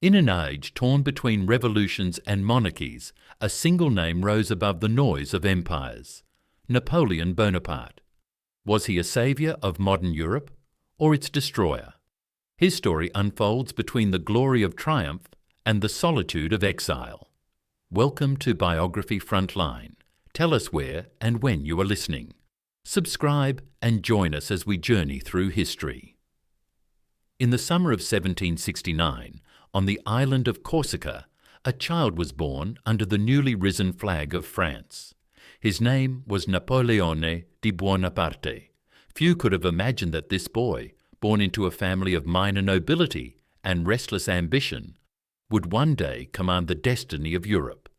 In an age torn between revolutions and monarchies, a single name rose above the noise of empires: Napoleon Bonaparte. Was he a saviour of modern Europe or its destroyer? His story unfolds between the glory of triumph and the solitude of exile. Welcome to Biography Frontline. Tell us where and when you are listening. Subscribe and join us as we journey through history. In the summer of 1769, on the island of Corsica, a child was born under the newly risen flag of France. His name was Napoleone Bonaparte. Few could have imagined that this boy, born into a family of minor nobility and restless ambition, would one day command the destiny of Europe.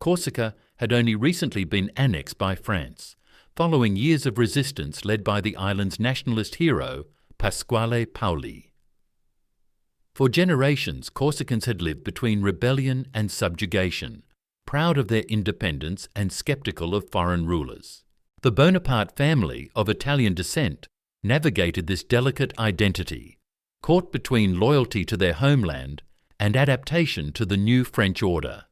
Corsica had only recently been annexed by France, following years of resistance led by the island's nationalist hero, Pasquale Paoli. For generations, Corsicans had lived between rebellion and subjugation, proud of their independence and skeptical of foreign rulers. The Bonaparte family, of Italian descent, navigated this delicate identity, caught between loyalty to their homeland and adaptation to the new French order.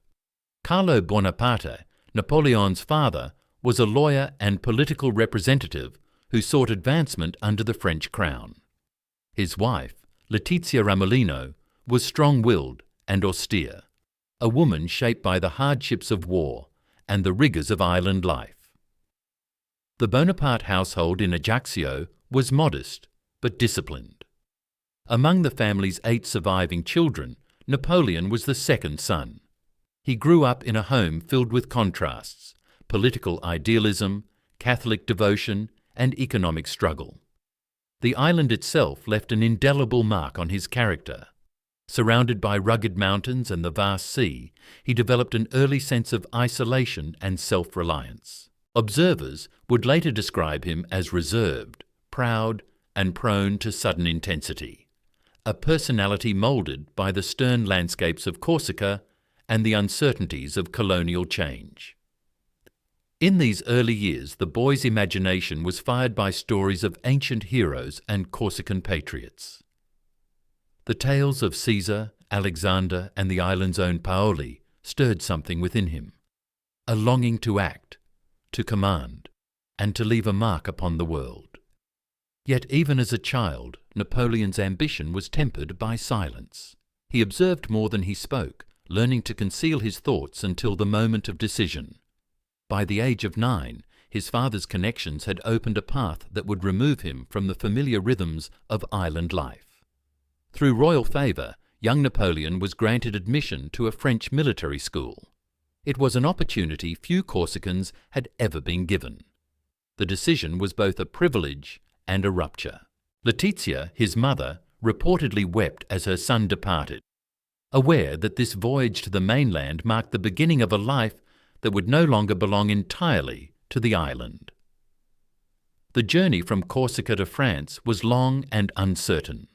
Carlo Bonaparte, Napoleon's father, was a lawyer and political representative who sought advancement under the French crown. His wife, Letizia Ramolino, was strong-willed and austere, a woman shaped by the hardships of war and the rigours of island life. The Bonaparte household in Ajaccio was modest but disciplined. Among the family's 8 surviving children, Napoleon was the second son. He grew up in a home filled with contrasts: political idealism, Catholic devotion, and economic struggle. The island itself left an indelible mark on his character. Surrounded by rugged mountains and the vast sea, he developed an early sense of isolation and self-reliance. Observers would later describe him as reserved, proud, and prone to sudden intensity, a personality moulded by the stern landscapes of Corsica and the uncertainties of colonial change. In these early years, the boy's imagination was fired by stories of ancient heroes and Corsican patriots. The tales of Caesar, Alexander, and the island's own Paoli stirred something within him, a longing to act, to command, and to leave a mark upon the world. Yet even as a child, Napoleon's ambition was tempered by silence. He observed more than he spoke, learning to conceal his thoughts until the moment of decision. By the age of 9, his father's connections had opened a path that would remove him from the familiar rhythms of island life. Through royal favour, young Napoleon was granted admission to a French military school. It was an opportunity few Corsicans had ever been given. The decision was both a privilege and a rupture. Letizia, his mother, reportedly wept as her son departed, aware that this voyage to the mainland marked the beginning of a life that would no longer belong entirely to the island. The journey from Corsica to France was long and uncertain.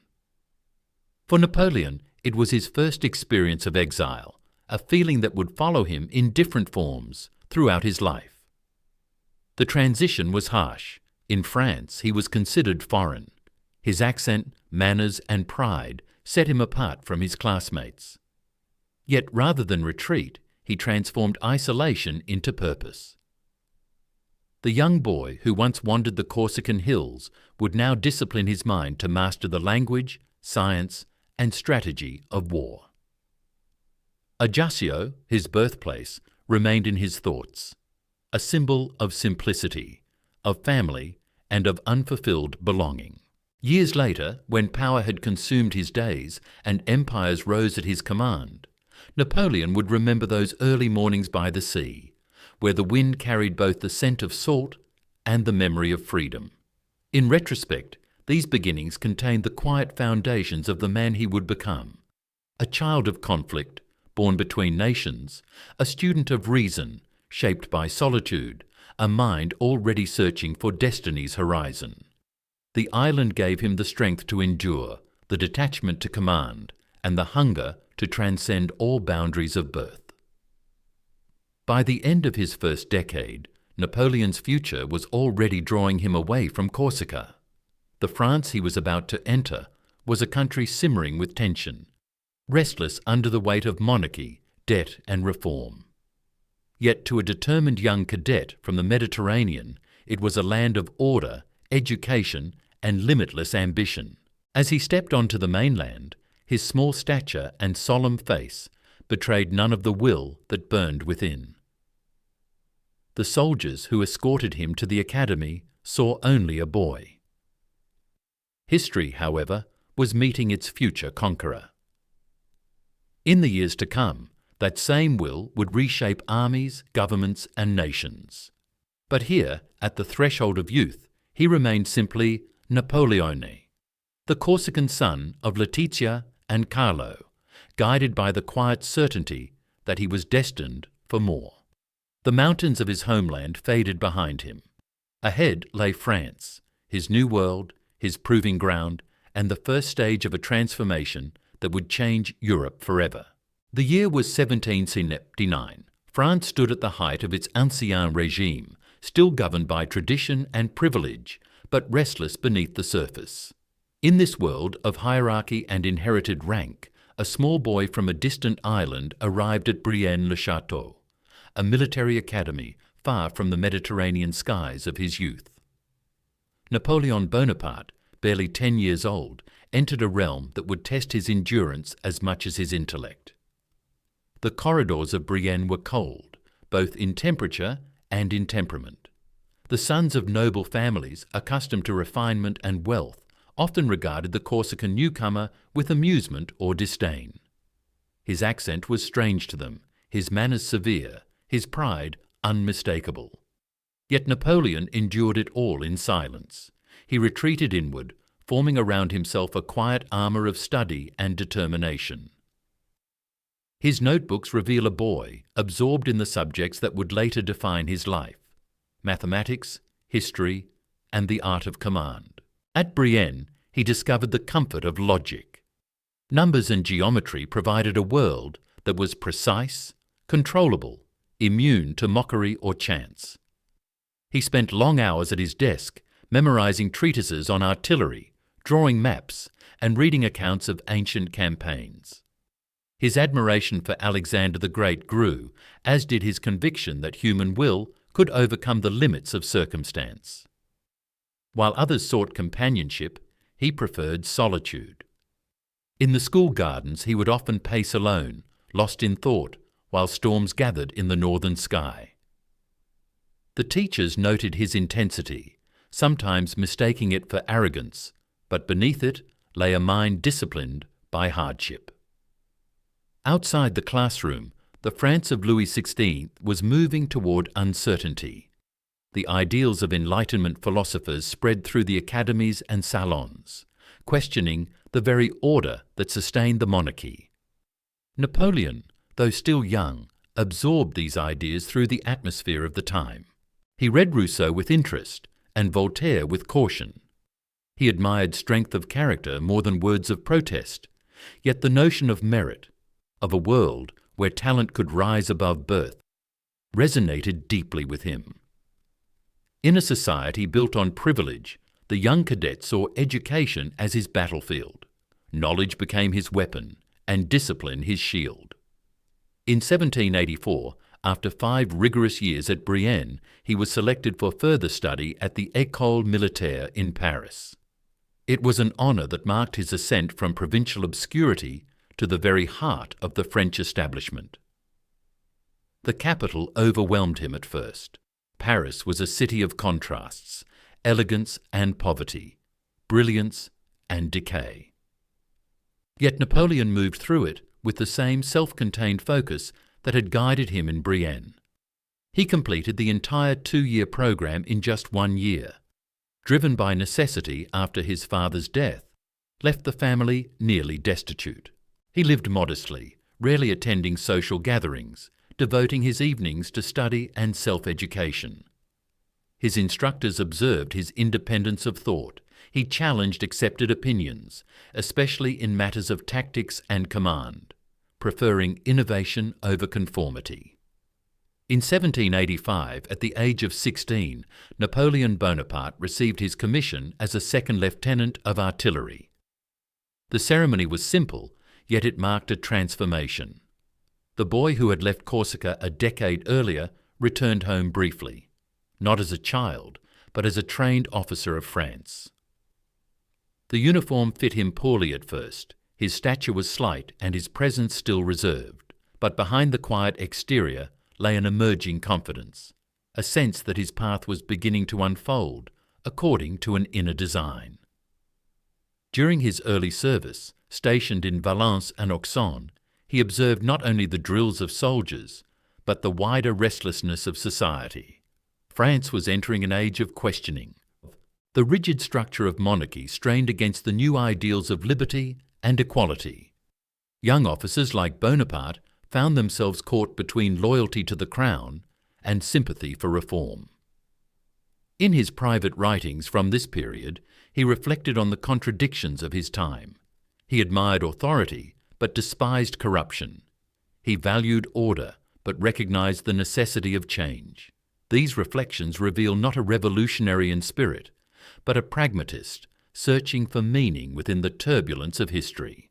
For Napoleon, it was his first experience of exile, a feeling that would follow him in different forms throughout his life. The transition was harsh. In France, he was considered foreign. His accent, manners, and pride set him apart from his classmates. Yet rather than retreat, he transformed isolation into purpose. The young boy who once wandered the Corsican hills would now discipline his mind to master the language, science, and strategy of war. Ajaccio, his birthplace, remained in his thoughts, a symbol of simplicity, of family, and of unfulfilled belonging. Years later, when power had consumed his days and empires rose at his command, Napoleon would remember those early mornings by the sea, where the wind carried both the scent of salt and the memory of freedom. In retrospect, these beginnings contained the quiet foundations of the man he would become: a child of conflict, born between nations, a student of reason, shaped by solitude, a mind already searching for destiny's horizon. The island gave him the strength to endure, the detachment to command, and the hunger to transcend all boundaries of birth. By the end of his first decade, Napoleon's future was already drawing him away from Corsica. The France he was about to enter was a country simmering with tension, restless under the weight of monarchy, debt and reform. Yet to a determined young cadet from the Mediterranean, it was a land of order, education and limitless ambition. As he stepped onto the mainland, his small stature and solemn face betrayed none of the will that burned within. The soldiers who escorted him to the academy saw only a boy. History, however, was meeting its future conqueror. In the years to come, that same will would reshape armies, governments and nations. But here, at the threshold of youth, he remained simply Napoleone, the Corsican son of Letizia and Carlo, guided by the quiet certainty that he was destined for more. The mountains of his homeland faded behind him. Ahead lay France, his new world, his proving ground, and the first stage of a transformation that would change Europe forever. The year was 1779. France stood at the height of its ancien regime, still governed by tradition and privilege, but restless beneath the surface. In this world of hierarchy and inherited rank, a small boy from a distant island arrived at Brienne-le-Château, a military academy far from the Mediterranean skies of his youth. Napoleon Bonaparte, barely 10 years old, entered a realm that would test his endurance as much as his intellect. The corridors of Brienne were cold, both in temperature and in temperament. The sons of noble families, accustomed to refinement and wealth, often regarded the Corsican newcomer with amusement or disdain. His accent was strange to them, his manners severe, his pride unmistakable. Yet Napoleon endured it all in silence. He retreated inward, forming around himself a quiet armour of study and determination. His notebooks reveal a boy absorbed in the subjects that would later define his life: mathematics, history, and the art of command. At Brienne, he discovered the comfort of logic. Numbers and geometry provided a world that was precise, controllable, immune to mockery or chance. He spent long hours at his desk, memorizing treatises on artillery, drawing maps, and reading accounts of ancient campaigns. His admiration for Alexander the Great grew, as did his conviction that human will could overcome the limits of circumstance. While others sought companionship, he preferred solitude. In the school gardens he would often pace alone, lost in thought, while storms gathered in the northern sky. The teachers noted his intensity, sometimes mistaking it for arrogance, but beneath it lay a mind disciplined by hardship. Outside the classroom, the France of Louis XVI was moving toward uncertainty. The ideals of Enlightenment philosophers spread through the academies and salons, questioning the very order that sustained the monarchy. Napoleon, though still young, absorbed these ideas through the atmosphere of the time. He read Rousseau with interest and Voltaire with caution. He admired strength of character more than words of protest, yet the notion of merit, of a world where talent could rise above birth, resonated deeply with him. In a society built on privilege, the young cadet saw education as his battlefield. Knowledge became his weapon, and discipline his shield. In 1784, after 5 rigorous years at Brienne, he was selected for further study at the École Militaire in Paris. It was an honour that marked his ascent from provincial obscurity to the very heart of the French establishment. The capital overwhelmed him at first. Paris was a city of contrasts, elegance and poverty, brilliance and decay. Yet Napoleon moved through it with the same self-contained focus that had guided him in Brienne. He completed the entire 2-year program in just 1 year. Driven by necessity after his father's death, left the family nearly destitute. He lived modestly, rarely attending social gatherings, devoting his evenings to study and self-education. His instructors observed his independence of thought. He challenged accepted opinions, especially in matters of tactics and command, preferring innovation over conformity. In 1785, at the age of 16, Napoleon Bonaparte received his commission as a second lieutenant of artillery. The ceremony was simple, yet it marked a transformation. The boy who had left Corsica a decade earlier returned home briefly, not as a child, but as a trained officer of France. The uniform fit him poorly at first. His stature was slight and his presence still reserved, but behind the quiet exterior lay an emerging confidence, a sense that his path was beginning to unfold according to an inner design. During his early service, stationed in Valence and Auxonne, he observed not only the drills of soldiers, but the wider restlessness of society. France was entering an age of questioning. The rigid structure of monarchy strained against the new ideals of liberty and equality. Young officers like Bonaparte found themselves caught between loyalty to the crown and sympathy for reform. In his private writings from this period, he reflected on the contradictions of his time. He admired authority, but despised corruption. He valued order, but recognized the necessity of change. These reflections reveal not a revolutionary in spirit, but a pragmatist searching for meaning within the turbulence of history.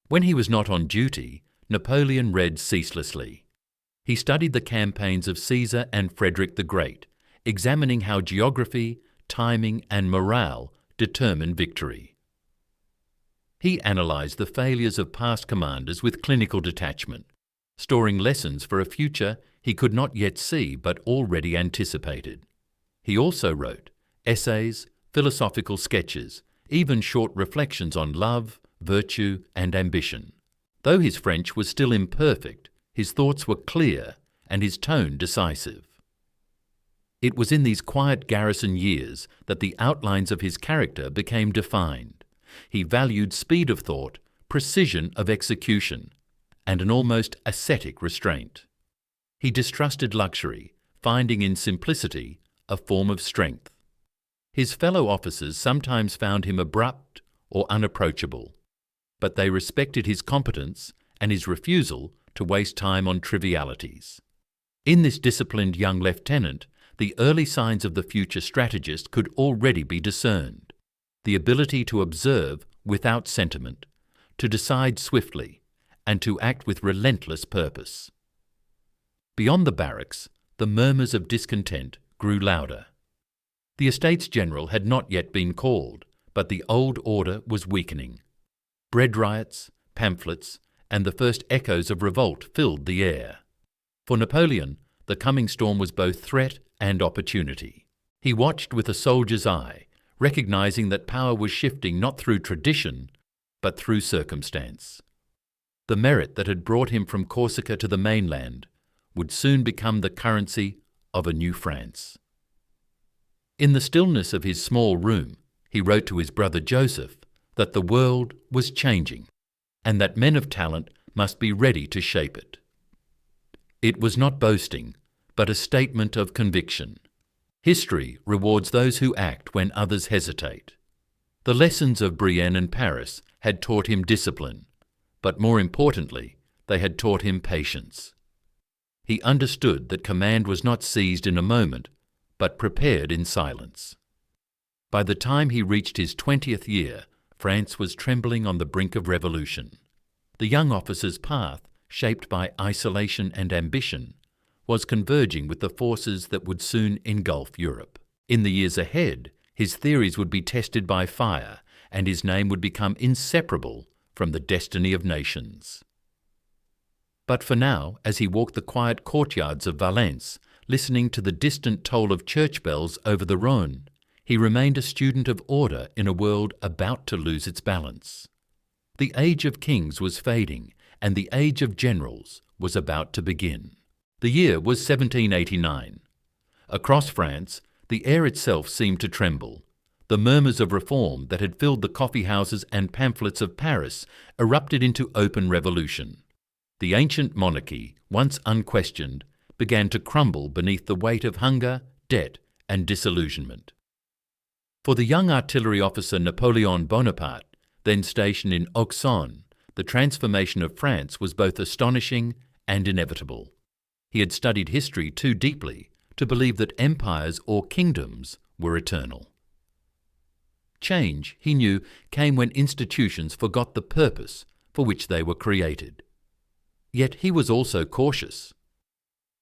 When he was not on duty, Napoleon read ceaselessly. He studied the campaigns of Caesar and Frederick the Great, examining how geography, timing, and morale determine victory. He analysed the failures of past commanders with clinical detachment, storing lessons for a future he could not yet see but already anticipated. He also wrote essays, philosophical sketches, even short reflections on love, virtue, and ambition. Though his French was still imperfect, his thoughts were clear and his tone decisive. It was in these quiet garrison years that the outlines of his character became defined. He valued speed of thought, precision of execution, and an almost ascetic restraint. He distrusted luxury, finding in simplicity a form of strength. His fellow officers sometimes found him abrupt or unapproachable, but they respected his competence and his refusal to waste time on trivialities. In this disciplined young lieutenant, the early signs of the future strategist could already be discerned. The ability to observe without sentiment, to decide swiftly, and to act with relentless purpose. Beyond the barracks, the murmurs of discontent grew louder. The Estates General had not yet been called, but the old order was weakening. Bread riots, pamphlets, and the first echoes of revolt filled the air. For Napoleon, the coming storm was both threat and opportunity. He watched with a soldier's eye, recognizing that power was shifting not through tradition, but through circumstance. The merit that had brought him from Corsica to the mainland would soon become the currency of a new France. In the stillness of his small room, he wrote to his brother Joseph that the world was changing and that men of talent must be ready to shape it. It was not boasting, but a statement of conviction. History rewards those who act when others hesitate. The lessons of Brienne and Paris had taught him discipline, but more importantly, they had taught him patience. He understood that command was not seized in a moment, but prepared in silence. By the time he reached his 20th year, France was trembling on the brink of revolution. The young officer's path, shaped by isolation and ambition, was converging with the forces that would soon engulf Europe. In the years ahead, his theories would be tested by fire, and his name would become inseparable from the destiny of nations. But for now, as he walked the quiet courtyards of Valence, listening to the distant toll of church bells over the Rhône, he remained a student of order in a world about to lose its balance. The age of kings was fading, and the age of generals was about to begin. The year was 1789. Across France, the air itself seemed to tremble. The murmurs of reform that had filled the coffee houses and pamphlets of Paris erupted into open revolution. The ancient monarchy, once unquestioned, began to crumble beneath the weight of hunger, debt, and disillusionment. For the young artillery officer Napoleon Bonaparte, then stationed in Auxonne, the transformation of France was both astonishing and inevitable. He had studied history too deeply to believe that empires or kingdoms were eternal. Change, he knew, came when institutions forgot the purpose for which they were created. Yet he was also cautious.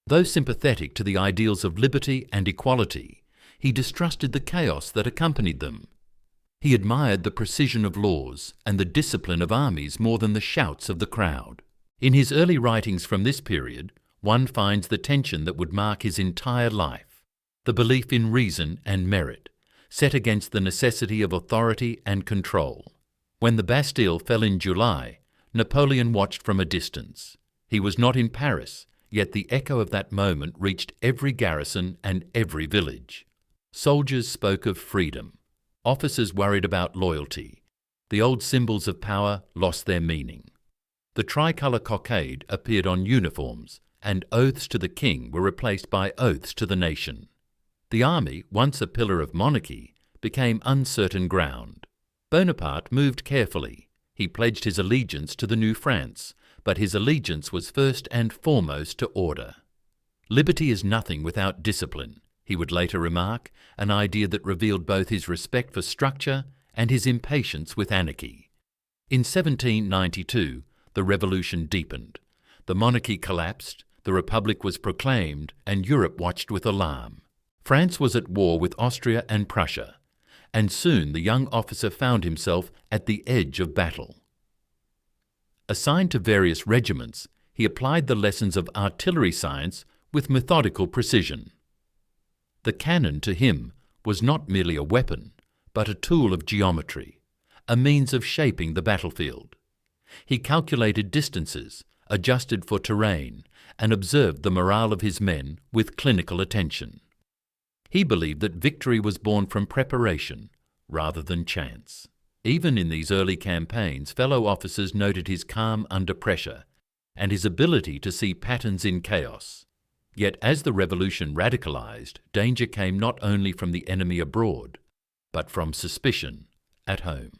Though sympathetic to the ideals of liberty and equality, he distrusted the chaos that accompanied them. He admired the precision of laws and the discipline of armies more than the shouts of the crowd. In his early writings from this period, one finds the tension that would mark his entire life, the belief in reason and merit, set against the necessity of authority and control. When the Bastille fell in July, Napoleon watched from a distance. He was not in Paris, yet the echo of that moment reached every garrison and every village. Soldiers spoke of freedom. Officers worried about loyalty. The old symbols of power lost their meaning. The tricolour cockade appeared on uniforms, and oaths to the king were replaced by oaths to the nation. The army, once a pillar of monarchy, became uncertain ground. Bonaparte moved carefully. He pledged his allegiance to the new France, but his allegiance was first and foremost to order. Liberty is nothing without discipline, he would later remark, an idea that revealed both his respect for structure and his impatience with anarchy. In 1792, the revolution deepened. The monarchy collapsed, the Republic was proclaimed, and Europe watched with alarm. France was at war with Austria and Prussia, and soon the young officer found himself at the edge of battle. Assigned to various regiments, he applied the lessons of artillery science with methodical precision. The cannon to him was not merely a weapon, but a tool of geometry, a means of shaping the battlefield. He calculated distances, adjusted for terrain, and observed the morale of his men with clinical attention. He believed that victory was born from preparation rather than chance. Even in these early campaigns, fellow officers noted his calm under pressure and his ability to see patterns in chaos. Yet as the revolution radicalized, danger came not only from the enemy abroad, but from suspicion at home.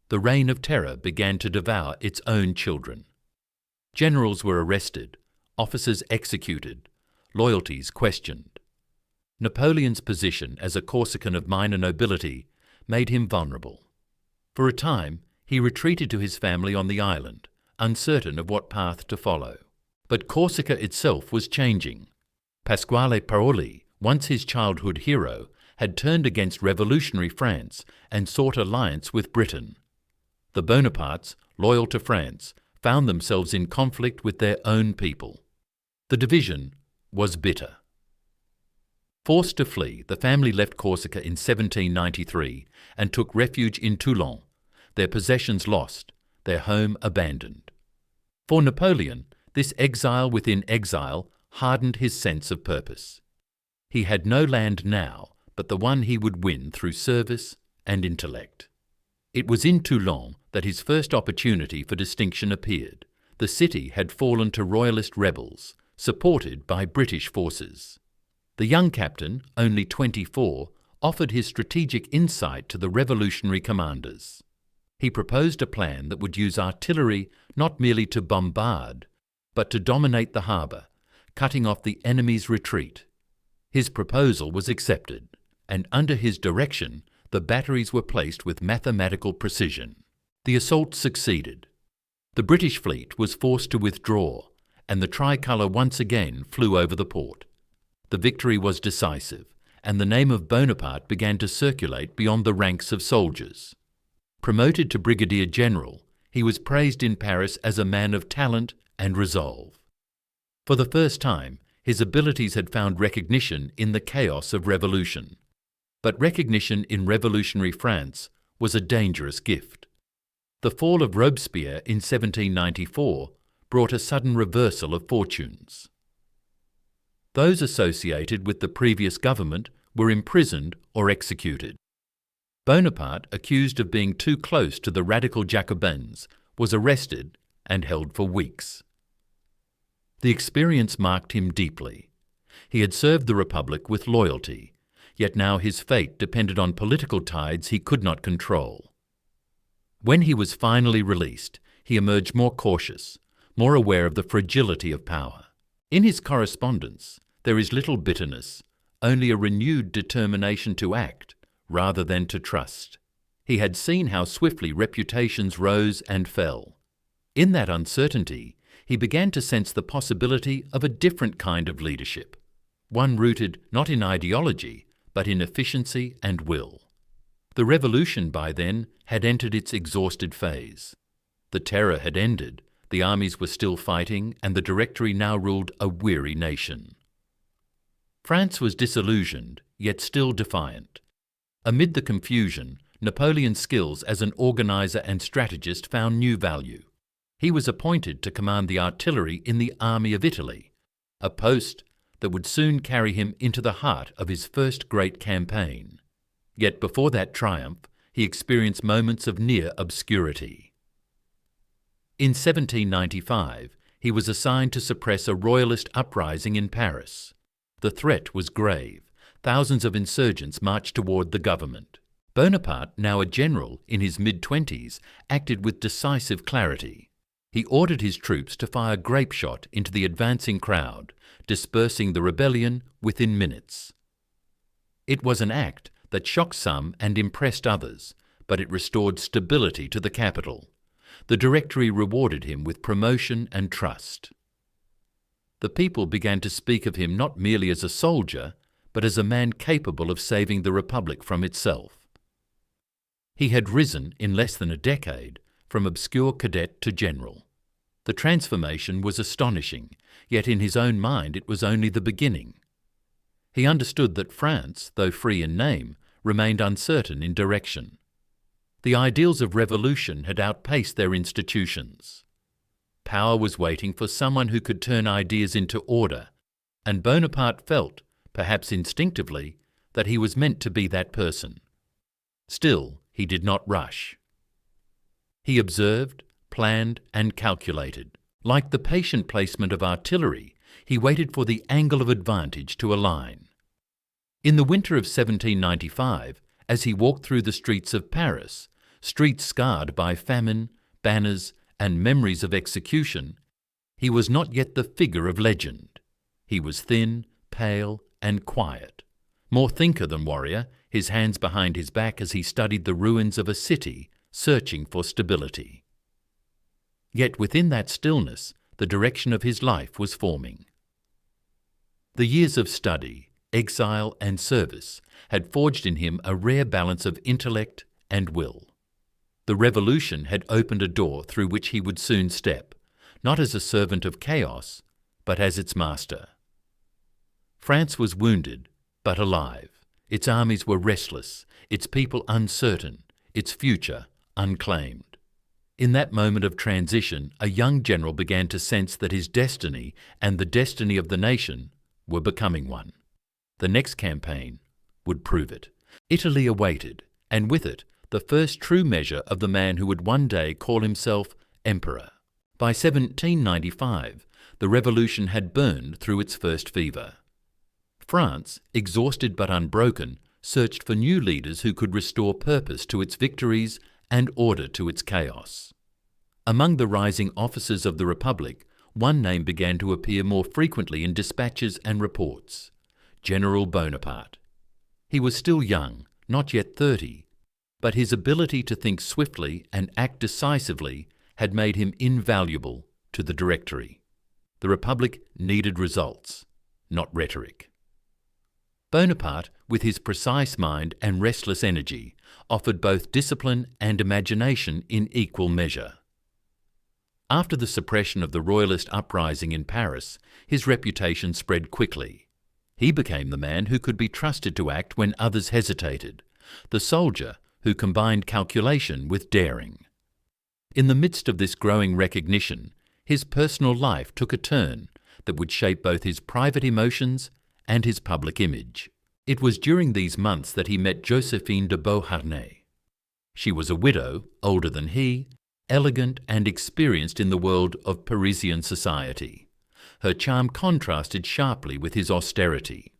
The reign of terror began to devour its own children. Generals were arrested, officers executed, loyalties questioned. Napoleon's position as a Corsican of minor nobility made him vulnerable. For a time, he retreated to his family on the island, uncertain of what path to follow. But Corsica itself was changing. Pasquale Paoli, once his childhood hero, had turned against revolutionary France and sought alliance with Britain. The Bonapartes, loyal to France, found themselves in conflict with their own people. The division was bitter. Forced to flee, the family left Corsica in 1793 and took refuge in Toulon, their possessions lost, their home abandoned. For Napoleon, this exile within exile hardened his sense of purpose. He had no land now but the one he would win through service and intellect. It was in Toulon that his first opportunity for distinction appeared. The city had fallen to royalist rebels, supported by British forces. The young captain, only 24, offered his strategic insight to the revolutionary commanders. He proposed a plan that would use artillery not merely to bombard, but to dominate the harbour, cutting off the enemy's retreat. His proposal was accepted, and under his direction, the batteries were placed with mathematical precision. The assault succeeded. The British fleet was forced to withdraw, and the tricolour once again flew over the port. The victory was decisive, and the name of Bonaparte began to circulate beyond the ranks of soldiers. Promoted to brigadier general, he was praised in Paris as a man of talent and resolve. For the first time, his abilities had found recognition in the chaos of revolution. But recognition in revolutionary France was a dangerous gift. The fall of Robespierre in 1794 brought a sudden reversal of fortunes. Those associated with the previous government were imprisoned or executed. Bonaparte, accused of being too close to the radical Jacobins, was arrested and held for weeks. The experience marked him deeply. He had served the Republic with loyalty, yet now his fate depended on political tides he could not control. When he was finally released, he emerged more cautious, more aware of the fragility of power. In his correspondence, there is little bitterness, only a renewed determination to act rather than to trust. He had seen how swiftly reputations rose and fell. In that uncertainty, he began to sense the possibility of a different kind of leadership, one rooted not in ideology, but in efficiency and will. The revolution by then had entered its exhausted phase. The terror had ended, the armies were still fighting, and the Directory now ruled a weary nation. France was disillusioned, yet still defiant. Amid the confusion, Napoleon's skills as an organizer and strategist found new value. He was appointed to command the artillery in the Army of Italy, a post that would soon carry him into the heart of his first great campaign. Yet before that triumph, he experienced moments of near obscurity. In 1795, he was assigned to suppress a royalist uprising in Paris. The threat was grave. Thousands of insurgents marched toward the government. Bonaparte, now a general in his mid-20s, acted with decisive clarity. He ordered his troops to fire grape shot into the advancing crowd, dispersing the rebellion within minutes. It was an act that shocked some and impressed others, but it restored stability to the capital. The Directory rewarded him with promotion and trust. The people began to speak of him not merely as a soldier, but as a man capable of saving the Republic from itself. He had risen in less than a decade from obscure cadet to general. The transformation was astonishing, yet in his own mind it was only the beginning. He understood that France, though free in name, remained uncertain in direction. The ideals of revolution had outpaced their institutions. Power was waiting for someone who could turn ideas into order, and Bonaparte felt, perhaps instinctively, that he was meant to be that person. Still, he did not rush. He observed, planned, and calculated. Like the patient placement of artillery, he waited for the angle of advantage to align. In the winter of 1795, as he walked through the streets of Paris, streets scarred by famine, banners, and memories of execution, he was not yet the figure of legend. He was thin, pale, and quiet. More thinker than warrior, his hands behind his back as he studied the ruins of a city, searching for stability. Yet within that stillness, the direction of his life was forming. The years of study, exile, and service had forged in him a rare balance of intellect and will. The revolution had opened a door through which he would soon step, not as a servant of chaos, but as its master. France was wounded, but alive. Its armies were restless, its people uncertain, its future unclaimed. In that moment of transition, a young general began to sense that his destiny and the destiny of the nation were becoming one. The next campaign would prove it. Italy awaited, and with it, the first true measure of the man who would one day call himself emperor. By 1795, the revolution had burned through its first fever. France, exhausted but unbroken, searched for new leaders who could restore purpose to its victories and order to its chaos. Among the rising officers of the Republic, one name began to appear more frequently in dispatches and reports: General Bonaparte. He was still young, not yet 30, but his ability to think swiftly and act decisively had made him invaluable to the Directory. The Republic needed results, not rhetoric. Bonaparte, with his precise mind and restless energy, offered both discipline and imagination in equal measure. After the suppression of the royalist uprising in Paris, his reputation spread quickly. He became the man who could be trusted to act when others hesitated, the soldier who combined calculation with daring. In the midst of this growing recognition, his personal life took a turn that would shape both his private emotions and his public image. It was during these months that he met Josephine de Beauharnais. She was a widow, older than he, elegant and experienced in the world of Parisian society. Her charm contrasted sharply with his austerity.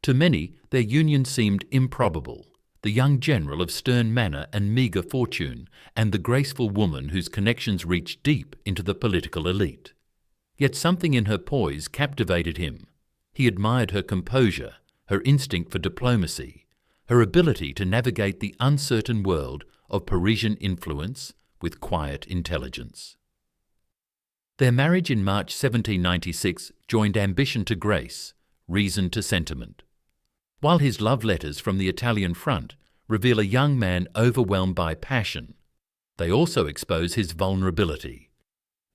To many, their union seemed improbable. The young general of stern manner and meagre fortune, and the graceful woman whose connections reached deep into the political elite. Yet something in her poise captivated him. He admired her composure, her instinct for diplomacy, her ability to navigate the uncertain world of Parisian influence with quiet intelligence. Their marriage in March 1796 joined ambition to grace, reason to sentiment. While his love letters from the Italian front reveal a young man overwhelmed by passion, they also expose his vulnerability,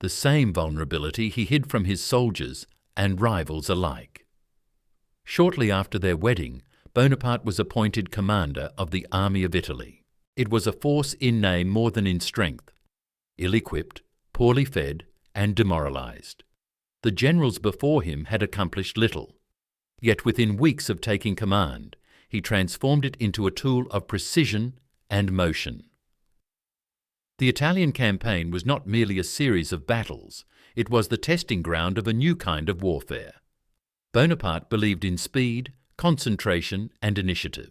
the same vulnerability he hid from his soldiers and rivals alike. Shortly after their wedding, Bonaparte was appointed commander of the Army of Italy. It was a force in name more than in strength, ill-equipped, poorly fed, and demoralized. The generals before him had accomplished little, yet within weeks of taking command, he transformed it into a tool of precision and motion. The Italian campaign was not merely a series of battles, it was the testing ground of a new kind of warfare. Bonaparte believed in speed, concentration, and initiative.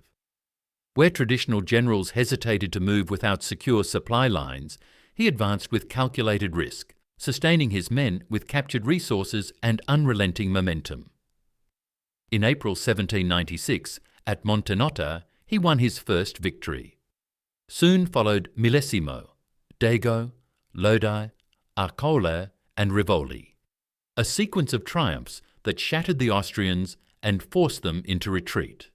Where traditional generals hesitated to move without secure supply lines, he advanced with calculated risk, sustaining his men with captured resources and unrelenting momentum. In April 1796, at Montenotte, he won his first victory. Soon followed Millesimo, Dago, Lodi, Arcola, and Rivoli, a sequence of triumphs that shattered the Austrians and forced them into retreat.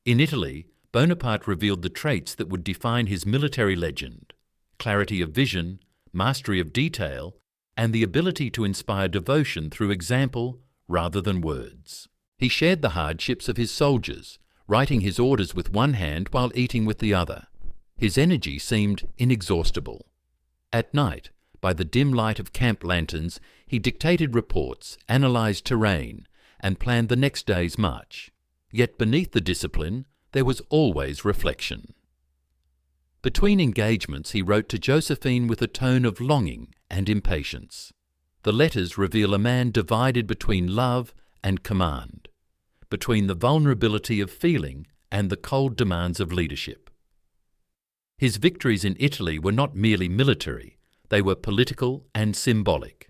In Italy, Bonaparte revealed the traits that would define his military legend: clarity of vision, mastery of detail, and the ability to inspire devotion through example rather than words. He shared the hardships of his soldiers, writing his orders with one hand while eating with the other. His energy seemed inexhaustible. At night, by the dim light of camp lanterns, he dictated reports, analysed terrain, and planned the next day's march. Yet beneath the discipline, there was always reflection. Between engagements, he wrote to Josephine with a tone of longing and impatience. The letters reveal a man divided between love and command, between the vulnerability of feeling and the cold demands of leadership. His victories in Italy were not merely military, they were political and symbolic.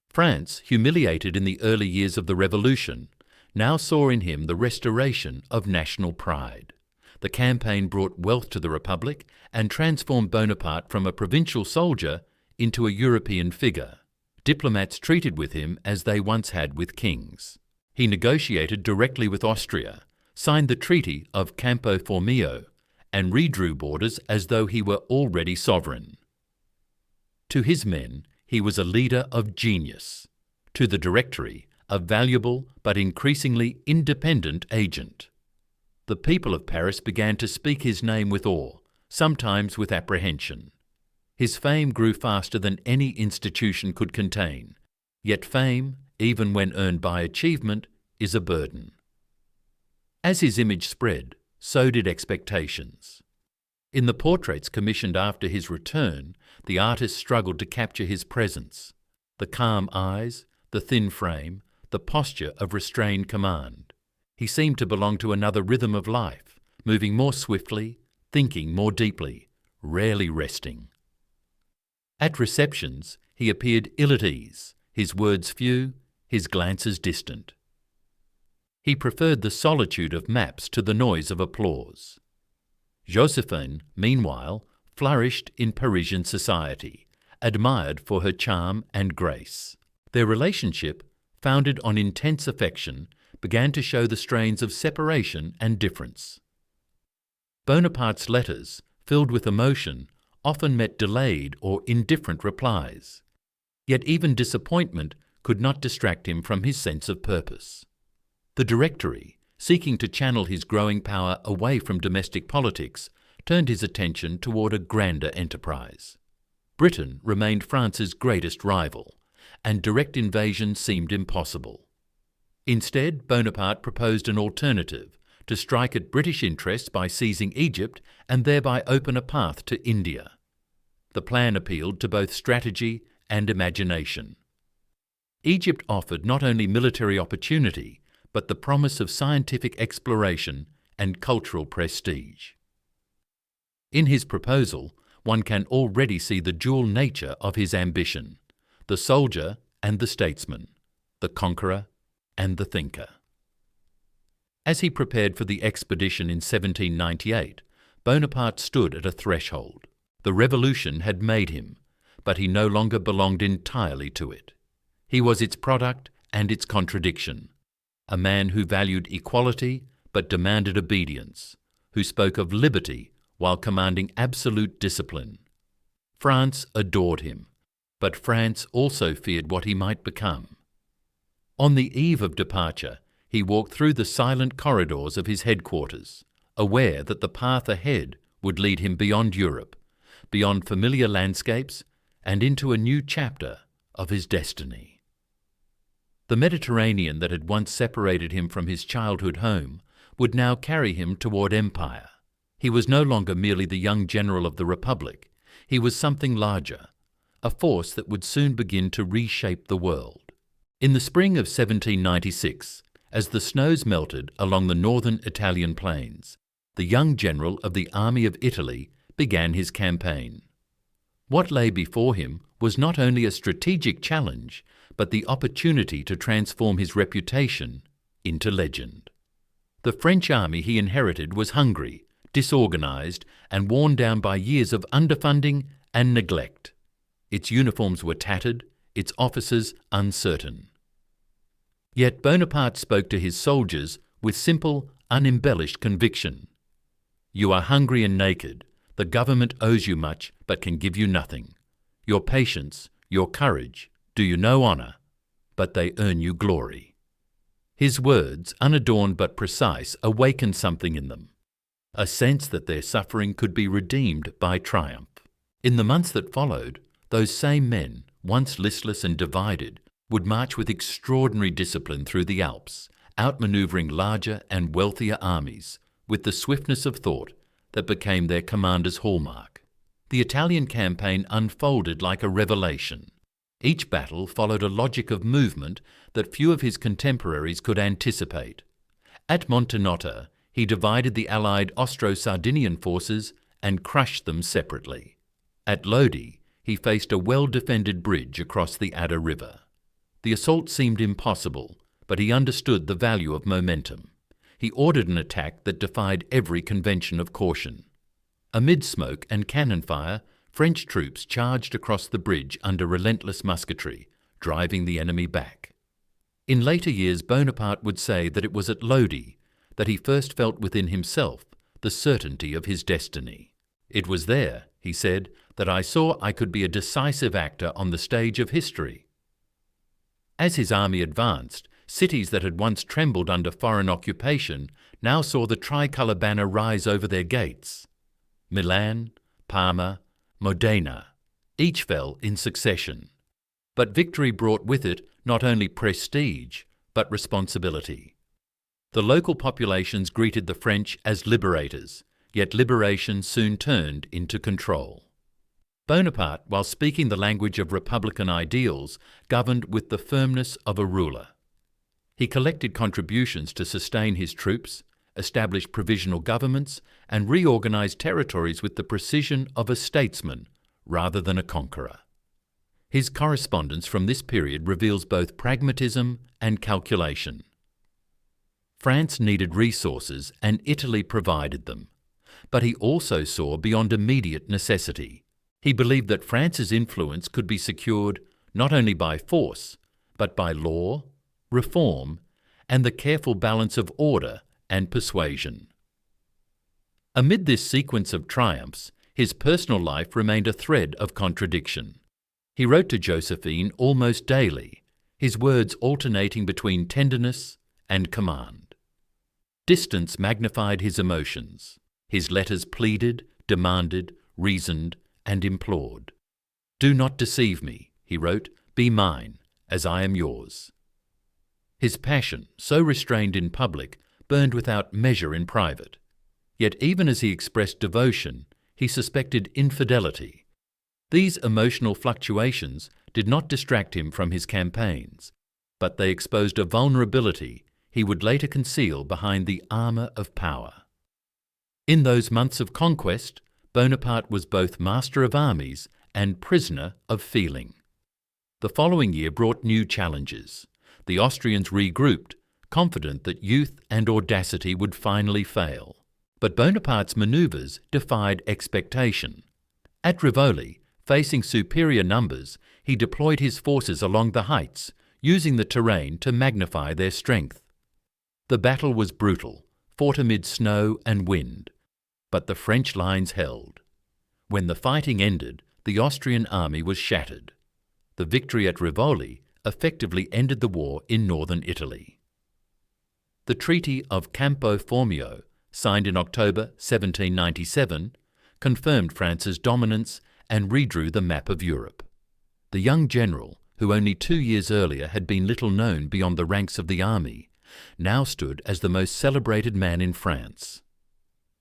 France, humiliated in the early years of the Revolution, now saw in him the restoration of national pride. The campaign brought wealth to the Republic and transformed Bonaparte from a provincial soldier into a European figure. Diplomats treated with him as they once had with kings. He negotiated directly with Austria, signed the Treaty of Campo Formio, and redrew borders as though he were already sovereign. To his men, he was a leader of genius. To the Directory, a valuable but increasingly independent agent. The people of Paris began to speak his name with awe, sometimes with apprehension. His fame grew faster than any institution could contain, yet fame, even when earned by achievement, is a burden. As his image spread, so did expectations. In the portraits commissioned after his return, the artist struggled to capture his presence, the calm eyes, the thin frame, the posture of restrained command. He seemed to belong to another rhythm of life, moving more swiftly, thinking more deeply, rarely resting. At receptions, he appeared ill at ease, his words few, his glances distant. He preferred the solitude of maps to the noise of applause. Josephine, meanwhile, flourished in Parisian society, admired for her charm and grace. Their relationship, founded on intense affection, began to show the strains of separation and difference. Bonaparte's letters, filled with emotion, often met delayed or indifferent replies. Yet even disappointment could not distract him from his sense of purpose. The Directory, seeking to channel his growing power away from domestic politics, turned his attention toward a grander enterprise. Britain remained France's greatest rival, and direct invasion seemed impossible. Instead, Bonaparte proposed an alternative: to strike at British interests by seizing Egypt and thereby open a path to India. The plan appealed to both strategy and imagination. Egypt offered not only military opportunity, but the promise of scientific exploration and cultural prestige. In his proposal, one can already see the dual nature of his ambition: the soldier and the statesman, the conqueror and the thinker. As he prepared for the expedition in 1798, Bonaparte stood at a threshold. The revolution had made him, but he no longer belonged entirely to it. He was its product and its contradiction. A man who valued equality but demanded obedience, who spoke of liberty while commanding absolute discipline. France adored him, but France also feared what he might become. On the eve of departure, he walked through the silent corridors of his headquarters, aware that the path ahead would lead him beyond Europe, beyond familiar landscapes, and into a new chapter of his destiny. The Mediterranean that had once separated him from his childhood home would now carry him toward empire. He was no longer merely the young general of the Republic. He was something larger, a force that would soon begin to reshape the world. In the spring of 1796, as the snows melted along the northern Italian plains, the young general of the Army of Italy began his campaign. What lay before him was not only a strategic challenge, but the opportunity to transform his reputation into legend. The French army he inherited was hungry, disorganized, and worn down by years of underfunding and neglect. Its uniforms were tattered, its officers uncertain. Yet Bonaparte spoke to his soldiers with simple, unembellished conviction. "You are hungry and naked. The government owes you much, but can give you nothing. Your patience, your courage, do you no honour, but they earn you glory." His words, unadorned but precise, awakened something in them, a sense that their suffering could be redeemed by triumph. In the months that followed, those same men, once listless and divided, would march with extraordinary discipline through the Alps, outmanoeuvring larger and wealthier armies, with the swiftness of thought that became their commander's hallmark. The Italian campaign unfolded like a revelation. Each battle followed a logic of movement that few of his contemporaries could anticipate. At Montenotte, he divided the Allied Austro-Sardinian forces and crushed them separately. At Lodi, he faced a well-defended bridge across the Adda River. The assault seemed impossible, but he understood the value of momentum. He ordered an attack that defied every convention of caution. Amid smoke and cannon fire, French troops charged across the bridge under relentless musketry, driving the enemy back. In later years, Bonaparte would say that it was at Lodi that he first felt within himself the certainty of his destiny. "It was there," he said, "that I saw I could be a decisive actor on the stage of history." As his army advanced, cities that had once trembled under foreign occupation now saw the tricolour banner rise over their gates. Milan, Parma, Modena, each fell in succession. But victory brought with it not only prestige, but responsibility. The local populations greeted the French as liberators, yet liberation soon turned into control. Bonaparte, while speaking the language of republican ideals, governed with the firmness of a ruler. He collected contributions to sustain his troops, established provisional governments, and reorganized territories with the precision of a statesman rather than a conqueror. His correspondence from this period reveals both pragmatism and calculation. France needed resources and Italy provided them, but he also saw beyond immediate necessity. He believed that France's influence could be secured not only by force, but by law, reform, and the careful balance of order and persuasion. Amid this sequence of triumphs, his personal life remained a thread of contradiction. He wrote to Josephine almost daily, his words alternating between tenderness and command. Distance magnified his emotions. His letters pleaded, demanded, reasoned, and implored. "Do not deceive me," he wrote, "be mine, as I am yours." His passion, so restrained in public, burned without measure in private. Yet even as he expressed devotion, he suspected infidelity. These emotional fluctuations did not distract him from his campaigns, but they exposed a vulnerability he would later conceal behind the armour of power. In those months of conquest, Bonaparte was both master of armies and prisoner of feeling. The following year brought new challenges. The Austrians regrouped, confident that youth and audacity would finally fail. But Bonaparte's manoeuvres defied expectation. At Rivoli, facing superior numbers, he deployed his forces along the heights, using the terrain to magnify their strength. The battle was brutal, fought amid snow and wind, but the French lines held. When the fighting ended, the Austrian army was shattered. The victory at Rivoli effectively ended the war in northern Italy. The Treaty of Campo Formio, signed in October 1797, confirmed France's dominance and redrew the map of Europe. The young general, who only 2 years earlier had been little known beyond the ranks of the army, now stood as the most celebrated man in France.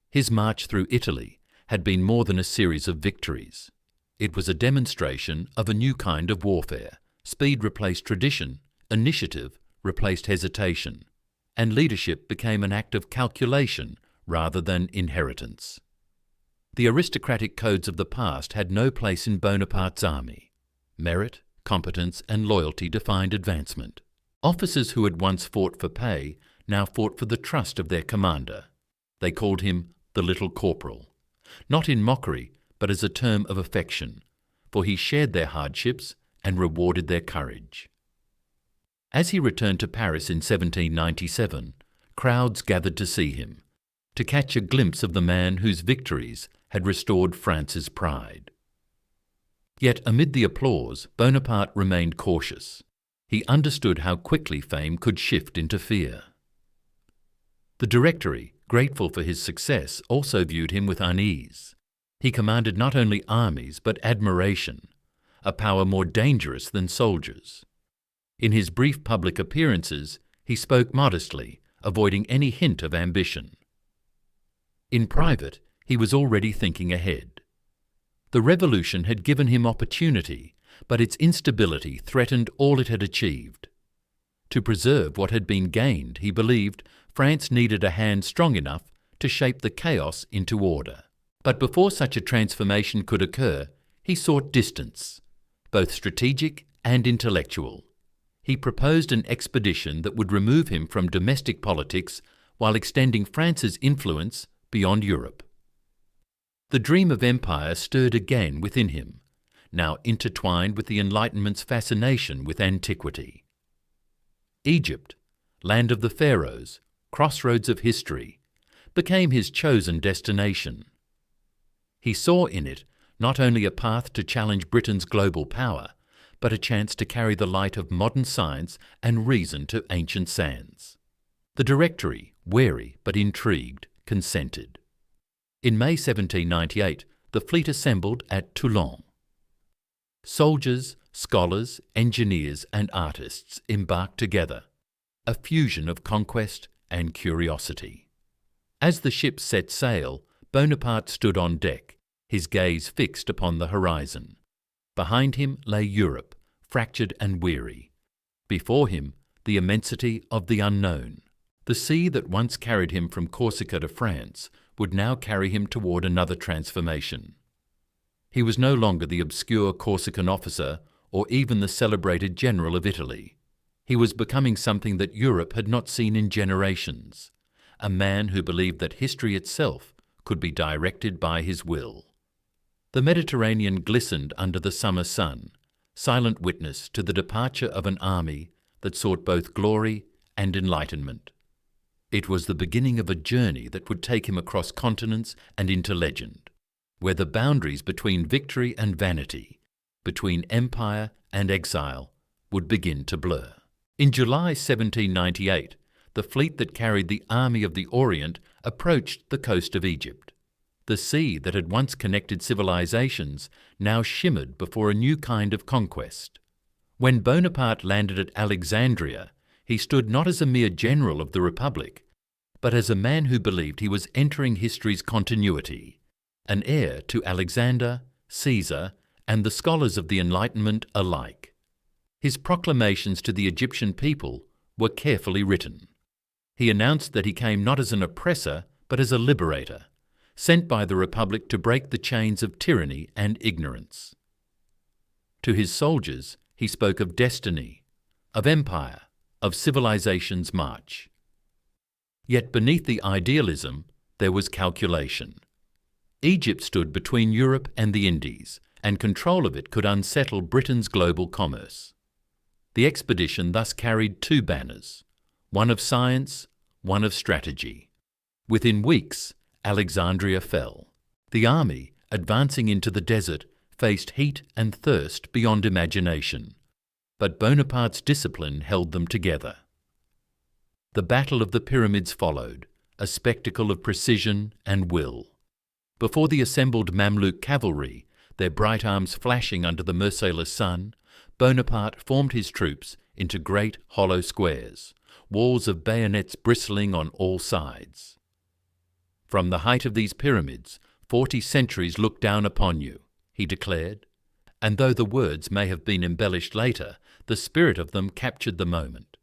His march through Italy had been more than a series of victories. It was a demonstration of a new kind of warfare. Speed replaced tradition, initiative replaced hesitation, and leadership became an act of calculation rather than inheritance. The aristocratic codes of the past had no place in Bonaparte's army. Merit, competence, and loyalty defined advancement. Officers who had once fought for pay now fought for the trust of their commander. They called him the Little Corporal, not in mockery, but as a term of affection, for he shared their hardships and rewarded their courage. As he returned to Paris in 1797, crowds gathered to see him, to catch a glimpse of the man whose victories had restored France's pride. Yet amid the applause, Bonaparte remained cautious. He understood how quickly fame could shift into fear. The Directory, grateful for his success, also viewed him with unease. He commanded not only armies but admiration, a power more dangerous than soldiers. In his brief public appearances, he spoke modestly, avoiding any hint of ambition. In private, he was already thinking ahead. The revolution had given him opportunity, but its instability threatened all it had achieved. To preserve what had been gained, he believed France needed a hand strong enough to shape the chaos into order. But before such a transformation could occur, he sought distance, both strategic and intellectual. He proposed an expedition that would remove him from domestic politics while extending France's influence beyond Europe. The dream of empire stirred again within him, now intertwined with the Enlightenment's fascination with antiquity. Egypt, land of the pharaohs, crossroads of history, became his chosen destination. He saw in it not only a path to challenge Britain's global power, but a chance to carry the light of modern science and reason to ancient sands. The Directory, wary but intrigued, consented. In May 1798, the fleet assembled at Toulon. Soldiers, scholars, engineers, and artists embarked together, a fusion of conquest and curiosity. As the ships set sail, Bonaparte stood on deck, his gaze fixed upon the horizon. Behind him lay Europe, fractured and weary. Before him, the immensity of the unknown. The sea that once carried him from Corsica to France would now carry him toward another transformation. He was no longer the obscure Corsican officer or even the celebrated general of Italy. He was becoming something that Europe had not seen in generations, a man who believed that history itself could be directed by his will. The Mediterranean glistened under the summer sun, silent witness to the departure of an army that sought both glory and enlightenment. It was the beginning of a journey that would take him across continents and into legend, where the boundaries between victory and vanity, between empire and exile, would begin to blur. In July 1798, the fleet that carried the Army of the Orient approached the coast of Egypt. The sea that had once connected civilizations now shimmered before a new kind of conquest. When Bonaparte landed at Alexandria, he stood not as a mere general of the Republic, but as a man who believed he was entering history's continuity, an heir to Alexander, Caesar, and the scholars of the Enlightenment alike. His proclamations to the Egyptian people were carefully written. He announced that he came not as an oppressor, but as a liberator, sent by the Republic to break the chains of tyranny and ignorance. To his soldiers, he spoke of destiny, of empire, of civilization's march. Yet beneath the idealism, there was calculation. Egypt stood between Europe and the Indies, and control of it could unsettle Britain's global commerce. The expedition thus carried two banners, one of science, one of strategy. Within weeks, Alexandria fell. The army, advancing into the desert, faced heat and thirst beyond imagination, but Bonaparte's discipline held them together. The Battle of the Pyramids followed, a spectacle of precision and will. Before the assembled Mamluk cavalry, their bright arms flashing under the merciless sun, Bonaparte formed his troops into great hollow squares, walls of bayonets bristling on all sides. "From the height of these pyramids, 40 centuries look down upon you," he declared, and though the words may have been embellished later, the spirit of them captured the moment.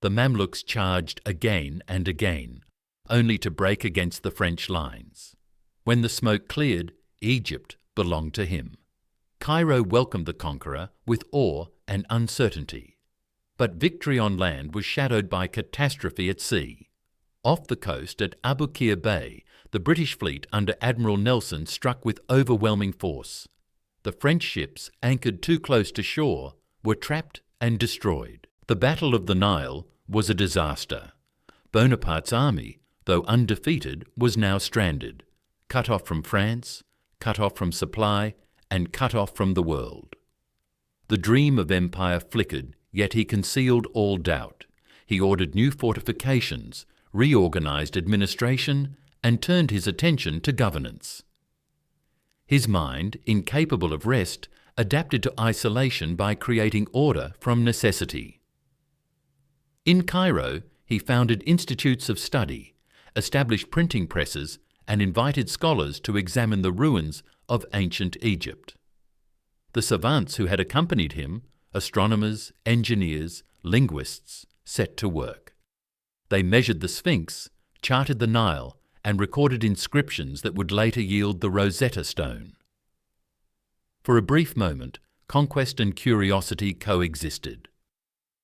The Mamluks charged again and again, only to break against the French lines. When the smoke cleared, Egypt belonged to him. Cairo welcomed the conqueror with awe and uncertainty. But victory on land was shadowed by catastrophe at sea. Off the coast at Abu Qir Bay, the British fleet under Admiral Nelson struck with overwhelming force. The French ships, anchored too close to shore, were trapped and destroyed. The Battle of the Nile was a disaster. Bonaparte's army, though undefeated, was now stranded, cut off from France, cut off from supply, and cut off from the world. The dream of empire flickered, yet he concealed all doubt. He ordered new fortifications, reorganized administration, and turned his attention to governance. His mind, incapable of rest, adapted to isolation by creating order from necessity. In Cairo, he founded institutes of study, established printing presses, and invited scholars to examine the ruins of ancient Egypt. The savants who had accompanied him, astronomers, engineers, linguists, set to work. They measured the Sphinx, charted the Nile, and recorded inscriptions that would later yield the Rosetta Stone. For a brief moment, conquest and curiosity coexisted.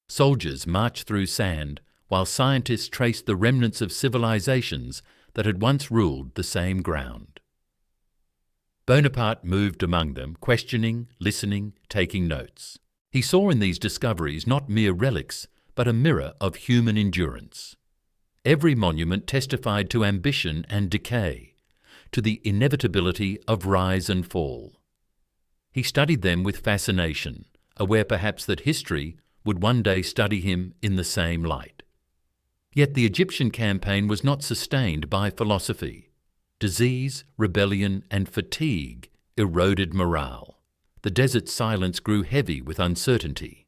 Soldiers marched through sand, while scientists traced the remnants of civilizations that had once ruled the same ground. Bonaparte moved among them, questioning, listening, taking notes. He saw in these discoveries not mere relics, but a mirror of human endurance. Every monument testified to ambition and decay, to the inevitability of rise and fall. He studied them with fascination, aware perhaps that history would one day study him in the same light. Yet the Egyptian campaign was not sustained by philosophy. Disease, rebellion, and fatigue eroded morale. The desert silence grew heavy with uncertainty.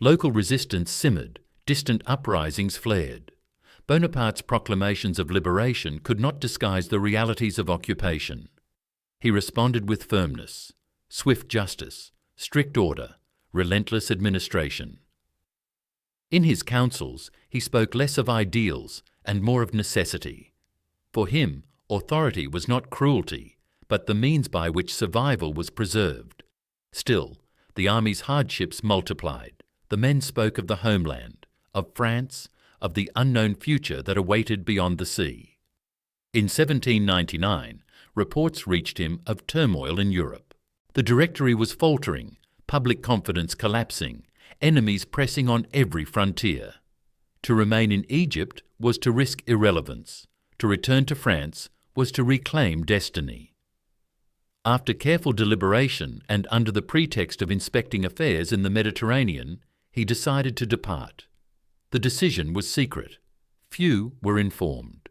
Local resistance simmered, distant uprisings flared. Bonaparte's proclamations of liberation could not disguise the realities of occupation. He responded with firmness, swift justice, strict order, relentless administration. In his councils, he spoke less of ideals and more of necessity. For him, authority was not cruelty, but the means by which survival was preserved. Still, the army's hardships multiplied. The men spoke of the homeland, of France, of the unknown future that awaited beyond the sea. In 1799, reports reached him of turmoil in Europe. The Directory was faltering, public confidence collapsing, enemies pressing on every frontier. To remain in Egypt was to risk irrelevance. To return to France was to reclaim destiny. After careful deliberation and under the pretext of inspecting affairs in the Mediterranean, he decided to depart. The decision was secret. Few were informed.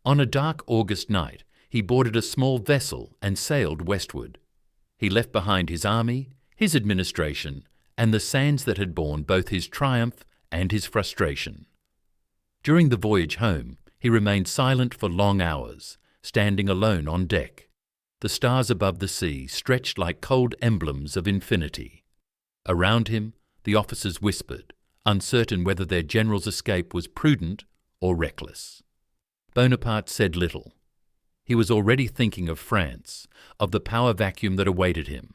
On a dark August night, he boarded a small vessel and sailed westward. He left behind his army, his administration, and the sands that had borne both his triumph and his frustration. During the voyage home, he remained silent for long hours, standing alone on deck. The stars above the sea stretched like cold emblems of infinity. Around him, the officers whispered, uncertain whether their general's escape was prudent or reckless. Bonaparte said little. He was already thinking of France, of the power vacuum that awaited him,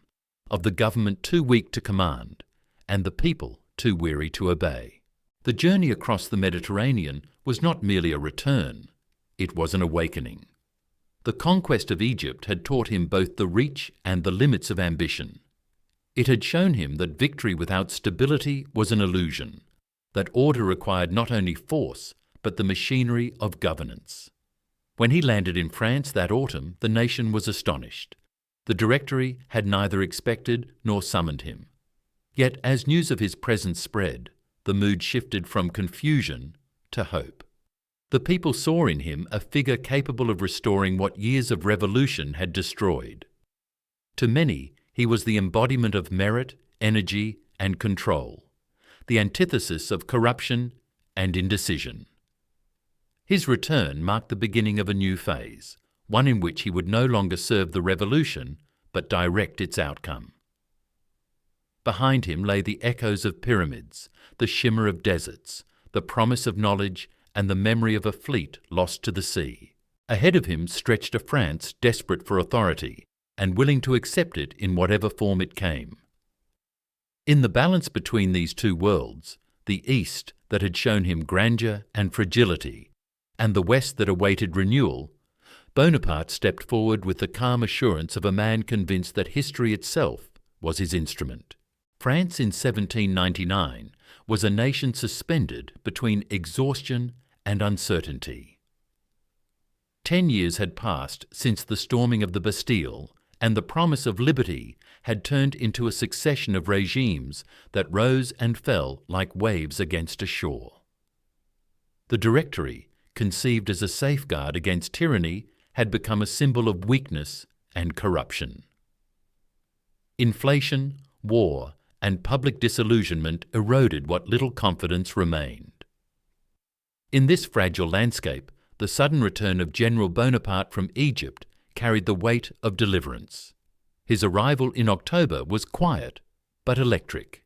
of the government too weak to command, and the people too weary to obey. The journey across the Mediterranean was not merely a return, it was an awakening. The conquest of Egypt had taught him both the reach and the limits of ambition. It had shown him that victory without stability was an illusion, that order required not only force, but the machinery of governance. When he landed in France that autumn, the nation was astonished. The Directory had neither expected nor summoned him. Yet as news of his presence spread, the mood shifted from confusion to hope. The people saw in him a figure capable of restoring what years of revolution had destroyed. To many, he was the embodiment of merit, energy, and control, the antithesis of corruption and indecision. His return marked the beginning of a new phase, one in which he would no longer serve the revolution, but direct its outcome. Behind him lay the echoes of pyramids, the shimmer of deserts, the promise of knowledge, and the memory of a fleet lost to the sea. Ahead of him stretched a France desperate for authority and willing to accept it in whatever form it came. In the balance between these two worlds, the East that had shown him grandeur and fragility, and the West that awaited renewal, Bonaparte stepped forward with the calm assurance of a man convinced that history itself was his instrument. France in 1799 was a nation suspended between exhaustion and uncertainty. 10 years had passed since the storming of the Bastille, and the promise of liberty had turned into a succession of regimes that rose and fell like waves against a shore. The Directory, conceived as a safeguard against tyranny, had become a symbol of weakness and corruption. Inflation, war, and public disillusionment eroded what little confidence remained. In this fragile landscape, the sudden return of General Bonaparte from Egypt carried the weight of deliverance. His arrival in October was quiet, but electric.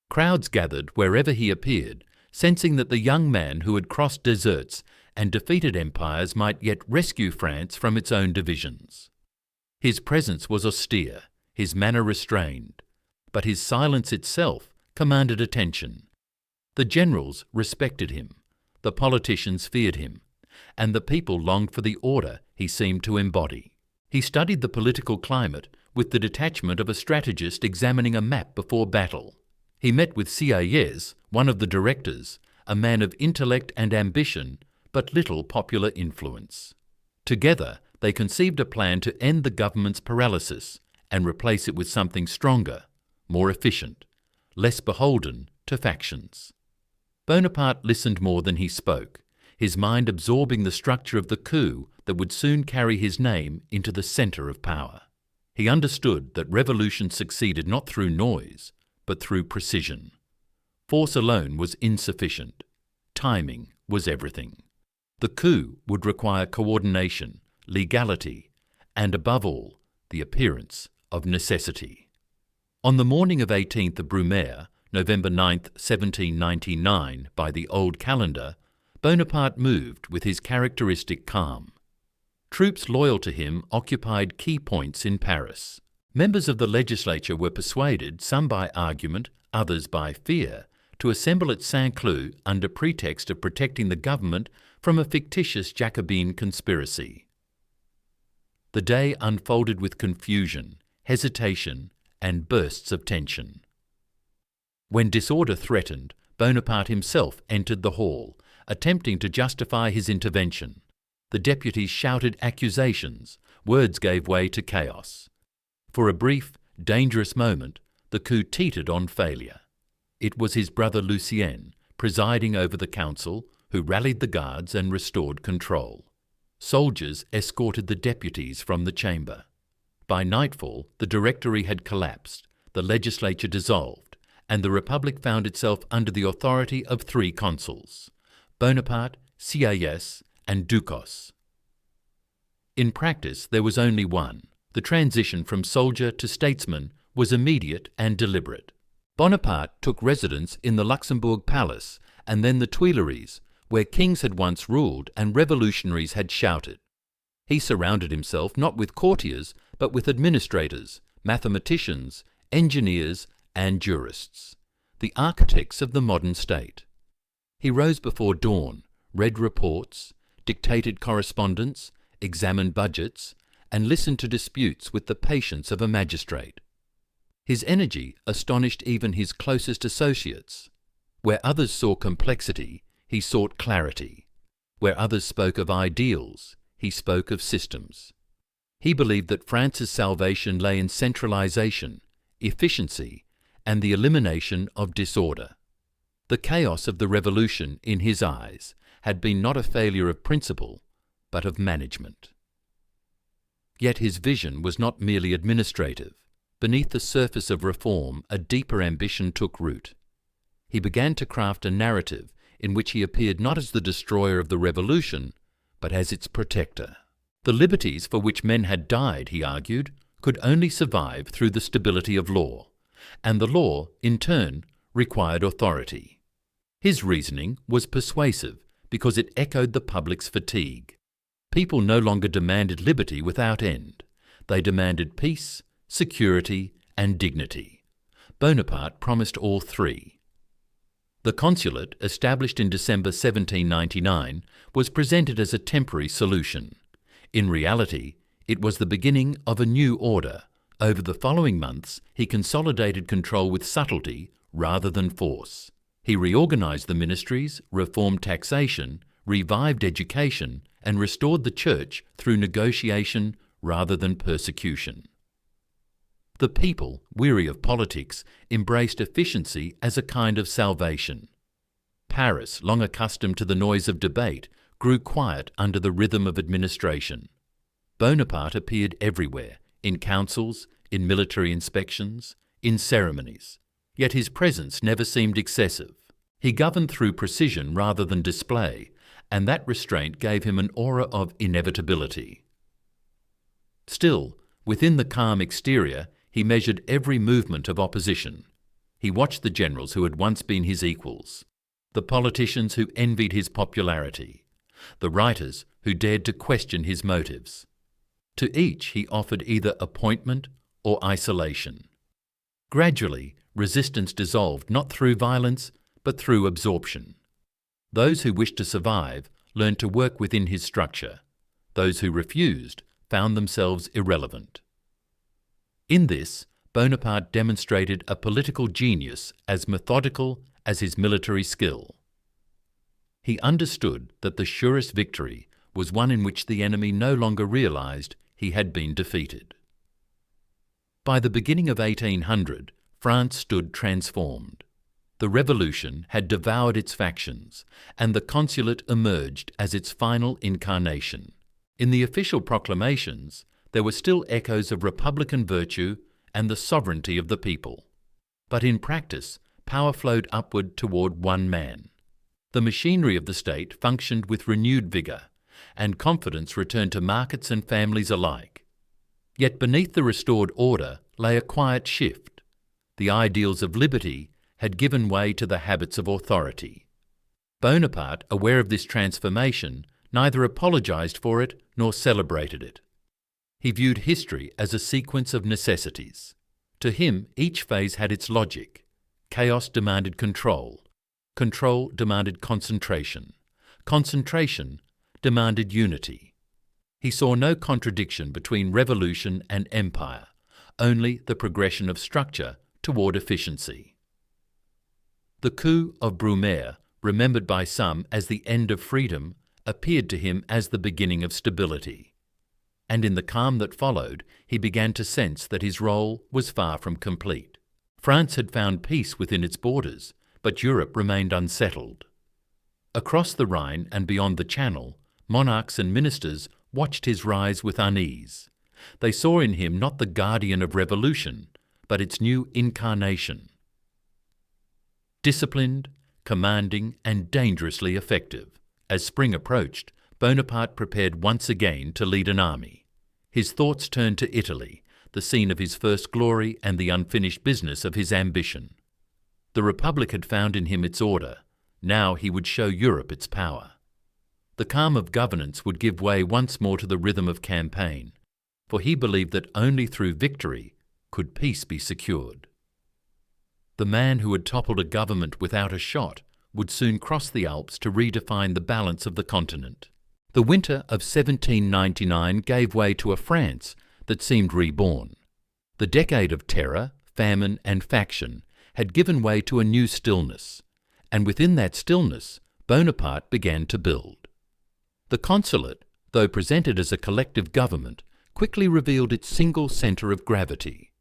Crowds gathered wherever he appeared, sensing that the young man who had crossed deserts and defeated empires might yet rescue France from its own divisions. His presence was austere, his manner restrained, but his silence itself commanded attention. The generals respected him, the politicians feared him, and the people longed for the order he seemed to embody. He studied the political climate with the detachment of a strategist examining a map before battle. He met with Sieyès, one of the directors, a man of intellect and ambition, but little popular influence. Together, they conceived a plan to end the government's paralysis and replace it with something stronger, more efficient, less beholden to factions. Bonaparte listened more than he spoke, his mind absorbing the structure of the coup that would soon carry his name into the centre of power. He understood that revolution succeeded not through noise, but through precision. Force alone was insufficient. Timing was everything. The coup would require coordination, legality, and above all, the appearance of necessity. On the morning of 18th of Brumaire, November 9th, 1799, by the old calendar, Bonaparte moved with his characteristic calm. Troops loyal to him occupied key points in Paris. Members of the legislature were persuaded, some by argument, others by fear, to assemble at Saint-Cloud under pretext of protecting the government from a fictitious Jacobin conspiracy. The day unfolded with confusion, hesitation, and bursts of tension. When disorder threatened, Bonaparte himself entered the hall, attempting to justify his intervention. The deputies shouted accusations, words gave way to chaos. For a brief, dangerous moment, the coup teetered on failure. It was his brother Lucien, presiding over the council, who rallied the guards and restored control. Soldiers escorted the deputies from the chamber. By nightfall, the Directory had collapsed, the legislature dissolved, and the Republic found itself under the authority of 3 consuls: Bonaparte, Sieyès, and Ducos. In practice, there was only one. The transition from soldier to statesman was immediate and deliberate. Bonaparte took residence in the Luxembourg Palace and then the Tuileries, where kings had once ruled and revolutionaries had shouted. He surrounded himself not with courtiers, but with administrators, mathematicians, engineers, and jurists, the architects of the modern state. He rose before dawn, read reports, dictated correspondence, examine budgets, and listen to disputes with the patience of a magistrate. His energy astonished even his closest associates. Where others saw complexity, he sought clarity. Where others spoke of ideals, he spoke of systems. He believed that France's salvation lay in centralization, efficiency, and the elimination of disorder. The chaos of the revolution, in his eyes, had been not a failure of principle, but of management. Yet his vision was not merely administrative. Beneath the surface of reform, a deeper ambition took root. He began to craft a narrative in which he appeared not as the destroyer of the revolution, but as its protector. The liberties for which men had died, he argued, could only survive through the stability of law, and the law, in turn, required authority. His reasoning was persuasive because it echoed the public's fatigue. People no longer demanded liberty without end. They demanded peace, security, and dignity. Bonaparte promised all three. The consulate, established in December 1799, was presented as a temporary solution. In reality, it was the beginning of a new order. Over the following months, he consolidated control with subtlety rather than force. He reorganized the ministries, reformed taxation, revived education, and restored the church through negotiation rather than persecution. The people, weary of politics, embraced efficiency as a kind of salvation. Paris, long accustomed to the noise of debate, grew quiet under the rhythm of administration. Bonaparte appeared everywhere, in councils, in military inspections, in ceremonies. Yet his presence never seemed excessive. He governed through precision rather than display, and that restraint gave him an aura of inevitability. Still, within the calm exterior, he measured every movement of opposition. He watched the generals who had once been his equals, the politicians who envied his popularity, the writers who dared to question his motives. To each he offered either appointment or isolation. Gradually, resistance dissolved not through violence, but through absorption. Those who wished to survive learned to work within his structure. Those who refused found themselves irrelevant. In this, Bonaparte demonstrated a political genius as methodical as his military skill. He understood that the surest victory was one in which the enemy no longer realized he had been defeated. By the beginning of 1800, France stood transformed. The revolution had devoured its factions, and the consulate emerged as its final incarnation. In the official proclamations, there were still echoes of republican virtue and the sovereignty of the people. But in practice, power flowed upward toward one man. The machinery of the state functioned with renewed vigour, and confidence returned to markets and families alike. Yet beneath the restored order lay a quiet shift. The ideals of liberty had given way to the habits of authority. Bonaparte, aware of this transformation, neither apologized for it nor celebrated it. He viewed history as a sequence of necessities. To him, each phase had its logic. Chaos demanded control. Control demanded concentration. Concentration demanded unity. He saw no contradiction between revolution and empire, only the progression of structure toward efficiency. The coup of Brumaire, remembered by some as the end of freedom, appeared to him as the beginning of stability. And in the calm that followed, he began to sense that his role was far from complete. France had found peace within its borders, but Europe remained unsettled. Across the Rhine and beyond the Channel, monarchs and ministers watched his rise with unease. They saw in him not the guardian of revolution, but its new incarnation. Disciplined, commanding, and dangerously effective, as spring approached, Bonaparte prepared once again to lead an army. His thoughts turned to Italy, the scene of his first glory and the unfinished business of his ambition. The Republic had found in him its order. Now he would show Europe its power. The calm of governance would give way once more to the rhythm of campaign, for he believed that only through victory could peace be secured. The man who had toppled a government without a shot would soon cross the Alps to redefine the balance of the continent. The winter of 1799 gave way to a France that seemed reborn. The decade of terror, famine and faction had given way to a new stillness, and within that stillness Bonaparte began to build. The consulate, though presented as a collective government, quickly revealed its single centre of gravity.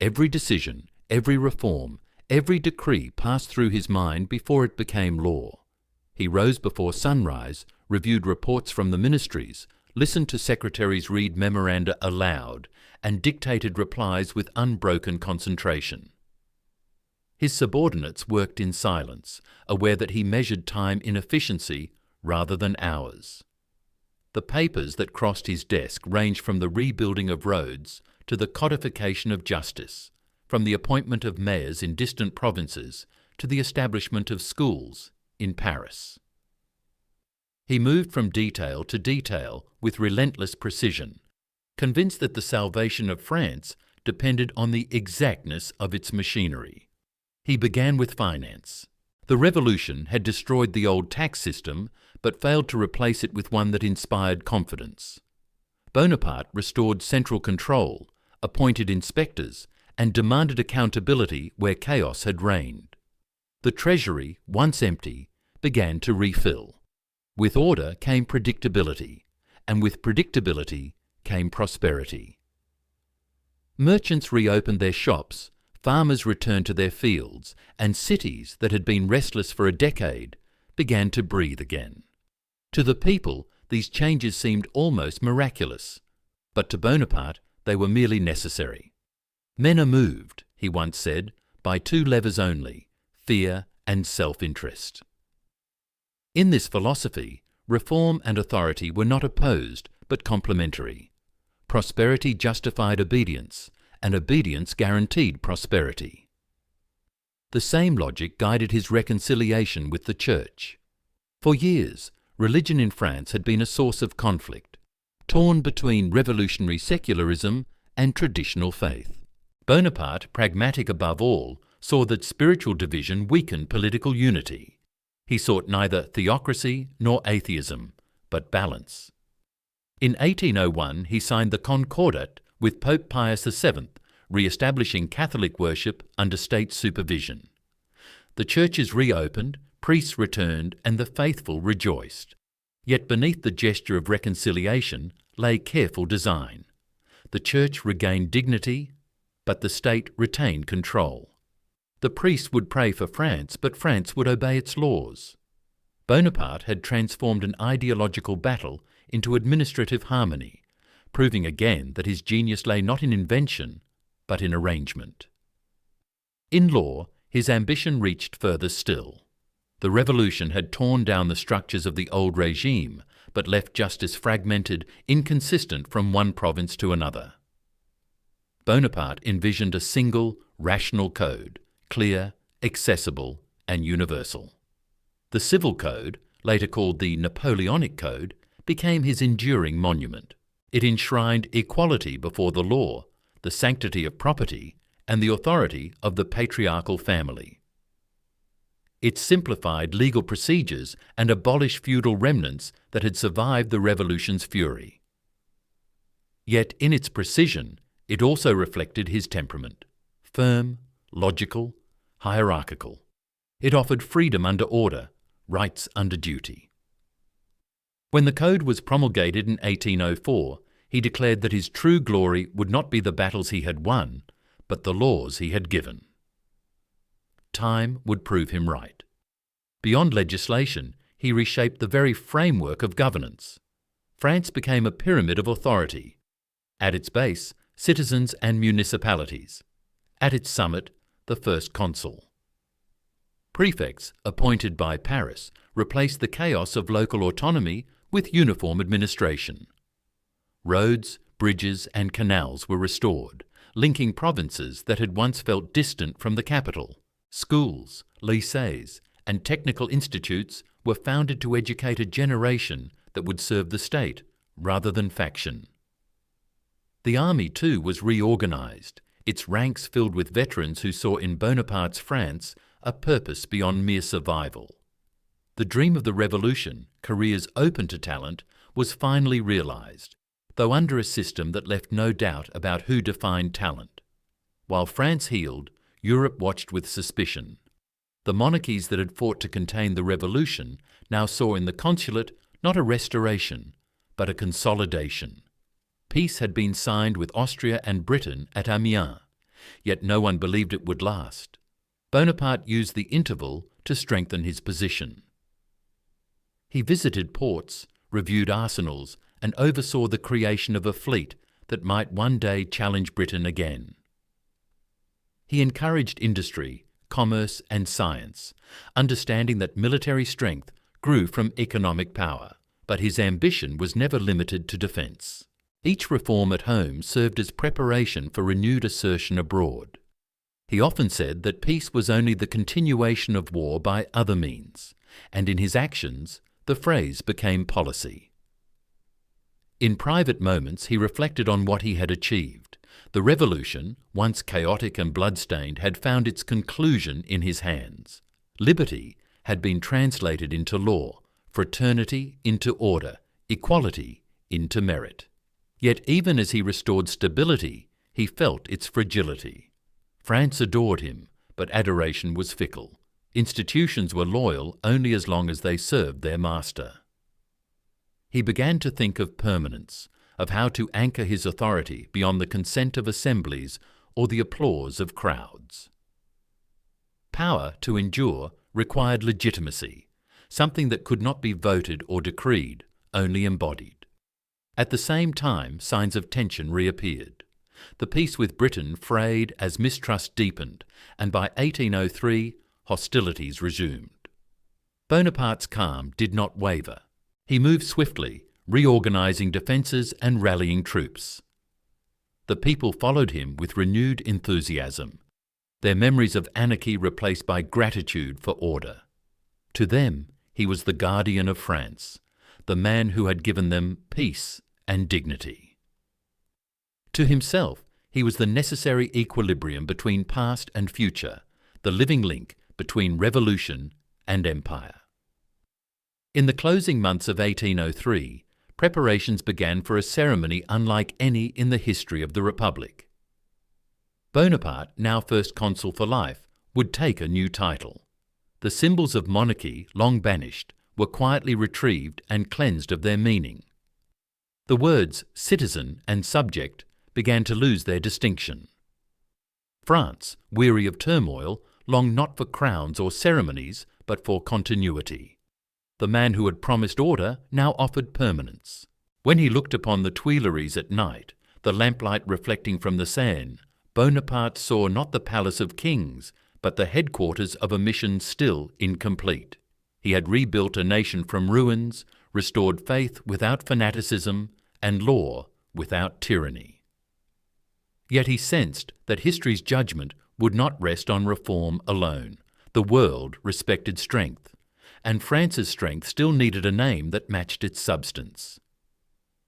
Every decision, every reform, every decree passed through his mind before it became law. He rose before sunrise, reviewed reports from the ministries, listened to secretaries read memoranda aloud, and dictated replies with unbroken concentration. His subordinates worked in silence, aware that he measured time in efficiency rather than hours. The papers that crossed his desk ranged from the rebuilding of roads to the codification of justice, from the appointment of mayors in distant provinces to the establishment of schools in Paris. He moved from detail to detail with relentless precision, convinced that the salvation of France depended on the exactness of its machinery. He began with finance. The revolution had destroyed the old tax system, but failed to replace it with one that inspired confidence. Bonaparte restored central control, appointed inspectors, and demanded accountability where chaos had reigned. The treasury, once empty, began to refill. With order came predictability, and with predictability came prosperity. Merchants reopened their shops, farmers returned to their fields, and cities that had been restless for a decade began to breathe again. To the people, these changes seemed almost miraculous, but to Bonaparte they were merely necessary. "Men are moved," he once said, "by two levers only, fear and self-interest." In this philosophy, reform and authority were not opposed but complementary. Prosperity justified obedience, and obedience guaranteed prosperity. The same logic guided his reconciliation with the Church. For years, religion in France had been a source of conflict, torn between revolutionary secularism and traditional faith. Bonaparte, pragmatic above all, saw that spiritual division weakened political unity. He sought neither theocracy nor atheism, but balance. In 1801 he signed the Concordat with Pope Pius VII, re-establishing Catholic worship under state supervision. The churches reopened, priests returned, and the faithful rejoiced. Yet beneath the gesture of reconciliation lay careful design. The church regained dignity, but the state retained control. The priests would pray for France, but France would obey its laws. Bonaparte had transformed an ideological battle into administrative harmony, proving again that his genius lay not in invention, but in arrangement. In law, his ambition reached further still. The revolution had torn down the structures of the old regime, but left justice fragmented, inconsistent from one province to another. Bonaparte envisioned a single, rational code, clear, accessible, and universal. The Civil Code, later called the Napoleonic Code, became his enduring monument. It enshrined equality before the law, the sanctity of property, and the authority of the patriarchal family. It simplified legal procedures and abolished feudal remnants that had survived the revolution's fury. Yet in its precision, it also reflected his temperament: firm, logical, hierarchical. It offered freedom under order, rights under duty. When the code was promulgated in 1804, he declared that his true glory would not be the battles he had won, but the laws he had given. Time would prove him right. Beyond legislation, he reshaped the very framework of governance. France became a pyramid of authority. At its base, citizens and municipalities. At its summit, the first consul. Prefects, appointed by Paris, replaced the chaos of local autonomy with uniform administration. Roads, bridges, and canals were restored, linking provinces that had once felt distant from the capital. Schools, lycées, and technical institutes were founded to educate a generation that would serve the state rather than faction. The army, too, was reorganized, its ranks filled with veterans who saw in Bonaparte's France a purpose beyond mere survival. The dream of the revolution, careers open to talent, was finally realised, though under a system that left no doubt about who defined talent. While France healed, Europe watched with suspicion. The monarchies that had fought to contain the revolution now saw in the consulate not a restoration, but a consolidation. Peace had been signed with Austria and Britain at Amiens, yet no one believed it would last. Bonaparte used the interval to strengthen his position. He visited ports, reviewed arsenals, and oversaw the creation of a fleet that might one day challenge Britain again. He encouraged industry, commerce, and science, understanding that military strength grew from economic power, but his ambition was never limited to defence. Each reform at home served as preparation for renewed assertion abroad. He often said that peace was only the continuation of war by other means, and in his actions, the phrase became policy. In private moments, he reflected on what he had achieved. The revolution, once chaotic and bloodstained, had found its conclusion in his hands. Liberty had been translated into law, fraternity into order, equality into merit. Yet even as he restored stability, he felt its fragility. France adored him, but adoration was fickle. Institutions were loyal only as long as they served their master. He began to think of permanence, of how to anchor his authority beyond the consent of assemblies or the applause of crowds. Power, to endure, required legitimacy, something that could not be voted or decreed, only embodied. At the same time, signs of tension reappeared. The peace with Britain frayed as mistrust deepened, and by 1803, hostilities resumed. Bonaparte's calm did not waver. He moved swiftly, reorganising defences and rallying troops. The people followed him with renewed enthusiasm, their memories of anarchy replaced by gratitude for order. To them, he was the guardian of France, the man who had given them peace and dignity. To himself, he was the necessary equilibrium between past and future, the living link between revolution and empire. In the closing months of 1803, preparations began for a ceremony unlike any in the history of the Republic. Bonaparte, now First Consul for life, would take a new title. The symbols of monarchy, long banished, were quietly retrieved and cleansed of their meaning. The words citizen and subject began to lose their distinction. France, weary of turmoil, longed not for crowns or ceremonies, but for continuity. The man who had promised order now offered permanence. When he looked upon the Tuileries at night, the lamplight reflecting from the Seine, Bonaparte saw not the palace of kings, but the headquarters of a mission still incomplete. He had rebuilt a nation from ruins, restored faith without fanaticism, and law without tyranny. Yet he sensed that history's judgment would not rest on reform alone. The world respected strength, and France's strength still needed a name that matched its substance.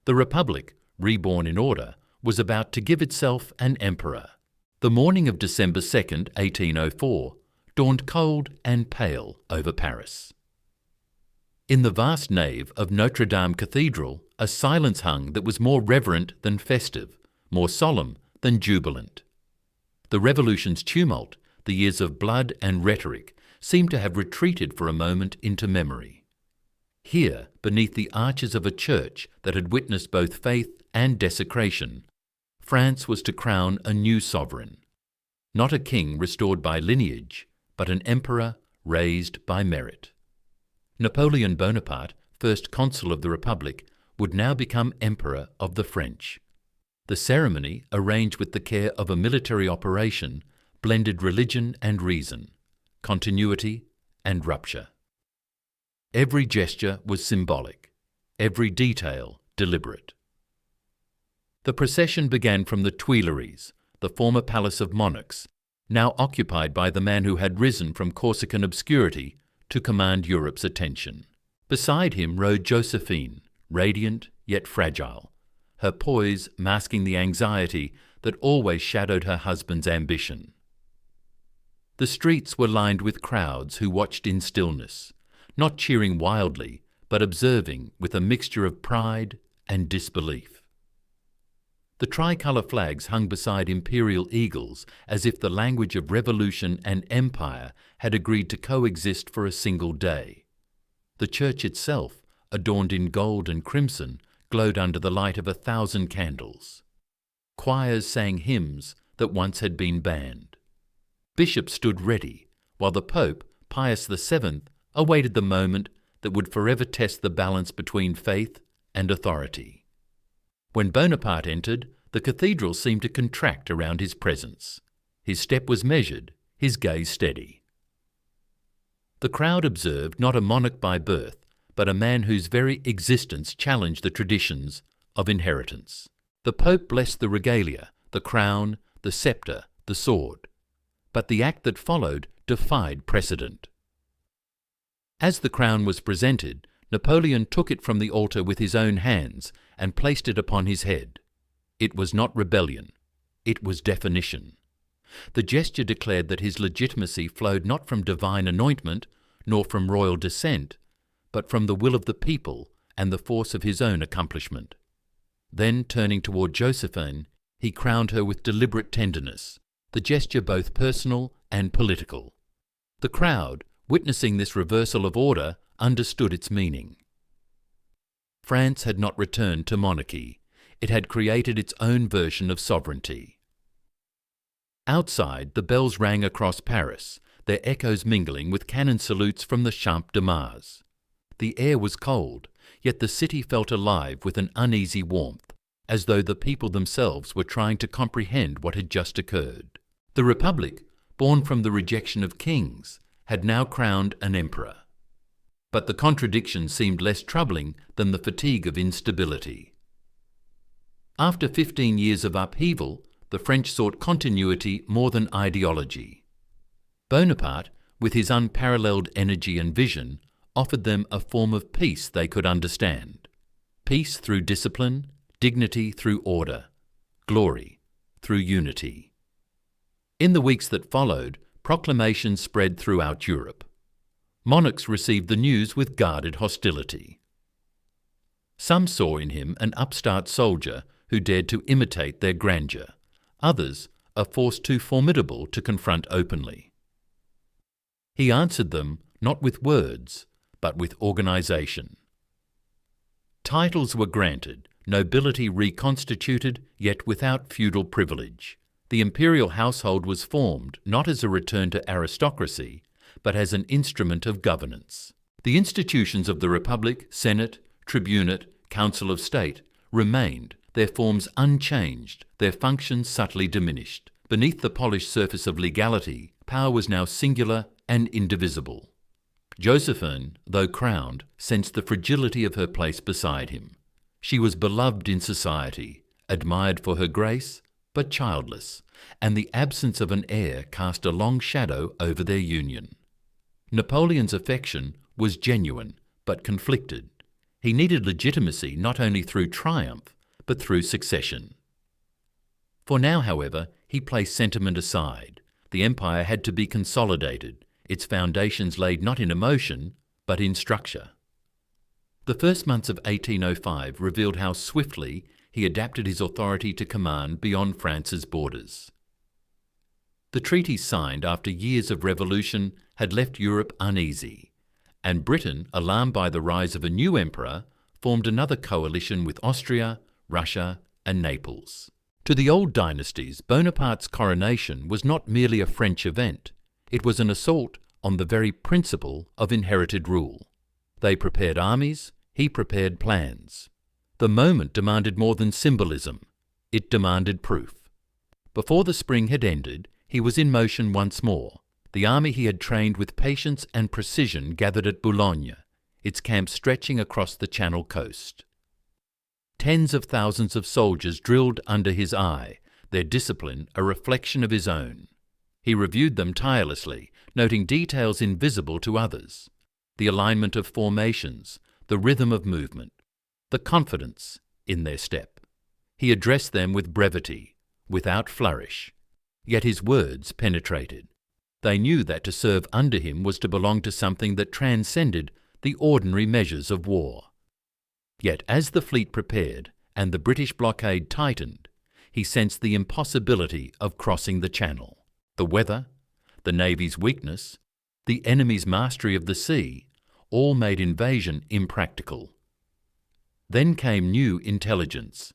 The Republic, reborn in order, was about to give itself an emperor. The morning of December 2nd, 1804, dawned cold and pale over Paris. In the vast nave of Notre Dame Cathedral, a silence hung that was more reverent than festive, more solemn than jubilant. The Revolution's tumult, the years of blood and rhetoric, seemed to have retreated for a moment into memory. Here, beneath the arches of a church that had witnessed both faith and desecration, France was to crown a new sovereign. Not a king restored by lineage, but an emperor raised by merit. Napoleon Bonaparte, First Consul of the Republic, would now become Emperor of the French. The ceremony, arranged with the care of a military operation, blended religion and reason, continuity and rupture. Every gesture was symbolic, every detail deliberate. The procession began from the Tuileries, the former palace of monarchs, now occupied by the man who had risen from Corsican obscurity to command Europe's attention. Beside him rode Josephine, radiant yet fragile, her poise masking the anxiety that always shadowed her husband's ambition. The streets were lined with crowds who watched in stillness, not cheering wildly, but observing with a mixture of pride and disbelief. The tricolour flags hung beside imperial eagles as if the language of revolution and empire had agreed to coexist for a single day. The church itself, adorned in gold and crimson, glowed under the light of 1,000 candles. Choirs sang hymns that once had been banned. Bishops stood ready, while the Pope, Pius VII, awaited the moment that would forever test the balance between faith and authority. When Bonaparte entered, the cathedral seemed to contract around his presence. His step was measured, his gaze steady. The crowd observed not a monarch by birth, but a man whose very existence challenged the traditions of inheritance. The Pope blessed the regalia, the crown, the sceptre, the sword. But the act that followed defied precedent. As the crown was presented, Napoleon took it from the altar with his own hands and placed it upon his head. It was not rebellion, it was definition. The gesture declared that his legitimacy flowed not from divine anointment, nor from royal descent, but from the will of the people and the force of his own accomplishment. Then, turning toward Josephine, he crowned her with deliberate tenderness, the gesture both personal and political. The crowd, witnessing this reversal of order, understood its meaning. France had not returned to monarchy. It had created its own version of sovereignty. Outside, the bells rang across Paris, their echoes mingling with cannon salutes from the Champ de Mars. The air was cold, yet the city felt alive with an uneasy warmth, as though the people themselves were trying to comprehend what had just occurred. The Republic, born from the rejection of kings, had now crowned an emperor. But the contradiction seemed less troubling than the fatigue of instability. After 15 years of upheaval, the French sought continuity more than ideology. Bonaparte, with his unparalleled energy and vision, offered them a form of peace they could understand. Peace through discipline, dignity through order, glory through unity. In the weeks that followed, proclamations spread throughout Europe. Monarchs received the news with guarded hostility. Some saw in him an upstart soldier who dared to imitate their grandeur. Others, a force too formidable to confront openly. He answered them not with words, but with organization. Titles were granted, nobility reconstituted, yet without feudal privilege. The imperial household was formed not as a return to aristocracy, but as an instrument of governance. The institutions of the Republic, Senate, Tribunate, Council of State, remained, their forms unchanged, their functions subtly diminished. Beneath the polished surface of legality, power was now singular and indivisible. Josephine, though crowned, sensed the fragility of her place beside him. She was beloved in society, admired for her grace, but childless, and the absence of an heir cast a long shadow over their union. Napoleon's affection was genuine, but conflicted. He needed legitimacy not only through triumph, but through succession. For now, however, he placed sentiment aside. The empire had to be consolidated, its foundations laid not in emotion, but in structure. The first months of 1805 revealed how swiftly he adapted his authority to command beyond France's borders. The treaties signed after years of revolution had left Europe uneasy, and Britain, alarmed by the rise of a new emperor, formed another coalition with Austria, Russia, and Naples. To the old dynasties, Bonaparte's coronation was not merely a French event. It was an assault on the very principle of inherited rule. They prepared armies, he prepared plans. The moment demanded more than symbolism. It demanded proof. Before the spring had ended, he was in motion once more. The army he had trained with patience and precision gathered at Boulogne, its camp stretching across the Channel coast. Tens of thousands of soldiers drilled under his eye, their discipline a reflection of his own. He reviewed them tirelessly, noting details invisible to others: the alignment of formations, the rhythm of movement, the confidence in their step. He addressed them with brevity, without flourish, yet his words penetrated. They knew that to serve under him was to belong to something that transcended the ordinary measures of war. Yet as the fleet prepared and the British blockade tightened, he sensed the impossibility of crossing the Channel. The weather, the Navy's weakness, the enemy's mastery of the sea, all made invasion impractical. Then came new intelligence.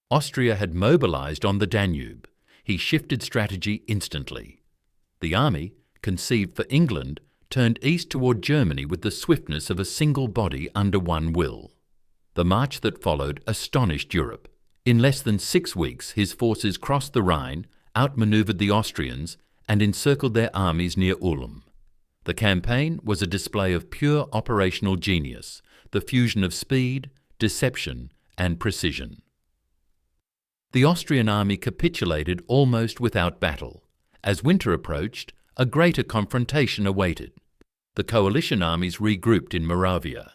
Austria had mobilized on the Danube. He shifted strategy instantly. The army, conceived for England, turned east toward Germany with the swiftness of a single body under one will. The march that followed astonished Europe. In less than 6 weeks, his forces crossed the Rhine, outmaneuvered the Austrians, and encircled their armies near Ulm. The campaign was a display of pure operational genius, the fusion of speed, deception, and precision. The Austrian army capitulated almost without battle. As winter approached, a greater confrontation awaited. The coalition armies regrouped in Moravia.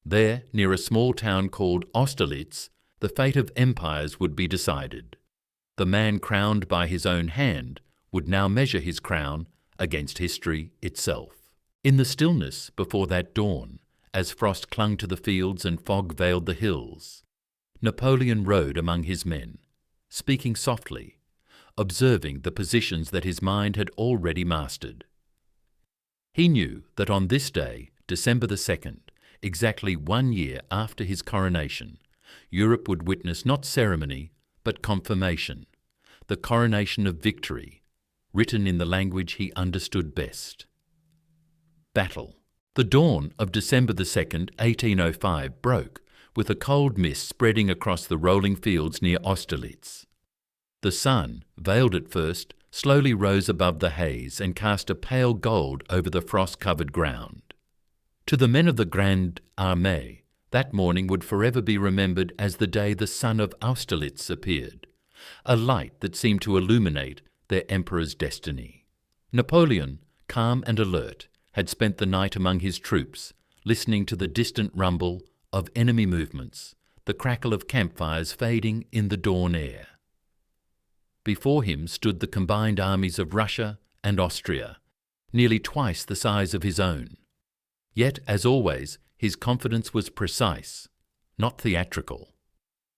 There, near a small town called Austerlitz, the fate of empires would be decided. The man crowned by his own hand would now measure his crown against history itself. In the stillness before that dawn, as frost clung to the fields and fog veiled the hills, Napoleon rode among his men, speaking softly, observing the positions that his mind had already mastered. He knew that on this day, December the 2nd, exactly 1 year after his coronation, Europe would witness not ceremony, but confirmation, the coronation of victory, written in the language he understood best. Battle. The dawn of December the 2nd, 1805 broke, with a cold mist spreading across the rolling fields near Austerlitz. The sun, veiled at first, slowly rose above the haze and cast a pale gold over the frost-covered ground. To the men of the Grande Armée, that morning would forever be remembered as the day the sun of Austerlitz appeared, a light that seemed to illuminate their emperor's destiny. Napoleon, calm and alert, had spent the night among his troops, listening to the distant rumble of enemy movements, the crackle of campfires fading in the dawn air. Before him stood the combined armies of Russia and Austria, nearly twice the size of his own. Yet, as always, his confidence was precise, not theatrical.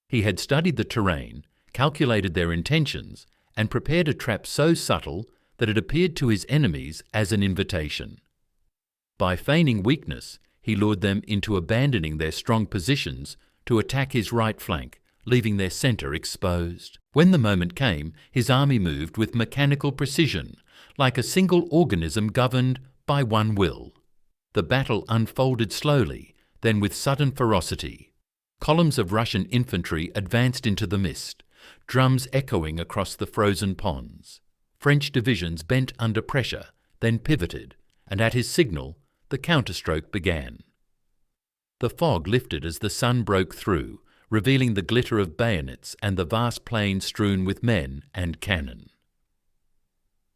He had studied the terrain, calculated their intentions, and prepared a trap so subtle that it appeared to his enemies as an invitation. By feigning weakness, he lured them into abandoning their strong positions to attack his right flank, leaving their centre exposed. When the moment came, his army moved with mechanical precision, like a single organism governed by one will. The battle unfolded slowly, then with sudden ferocity. Columns of Russian infantry advanced into the mist, drums echoing across the frozen ponds. French divisions bent under pressure, then pivoted, and at his signal, the counterstroke began. The fog lifted as the sun broke through, revealing the glitter of bayonets and the vast plain strewn with men and cannon.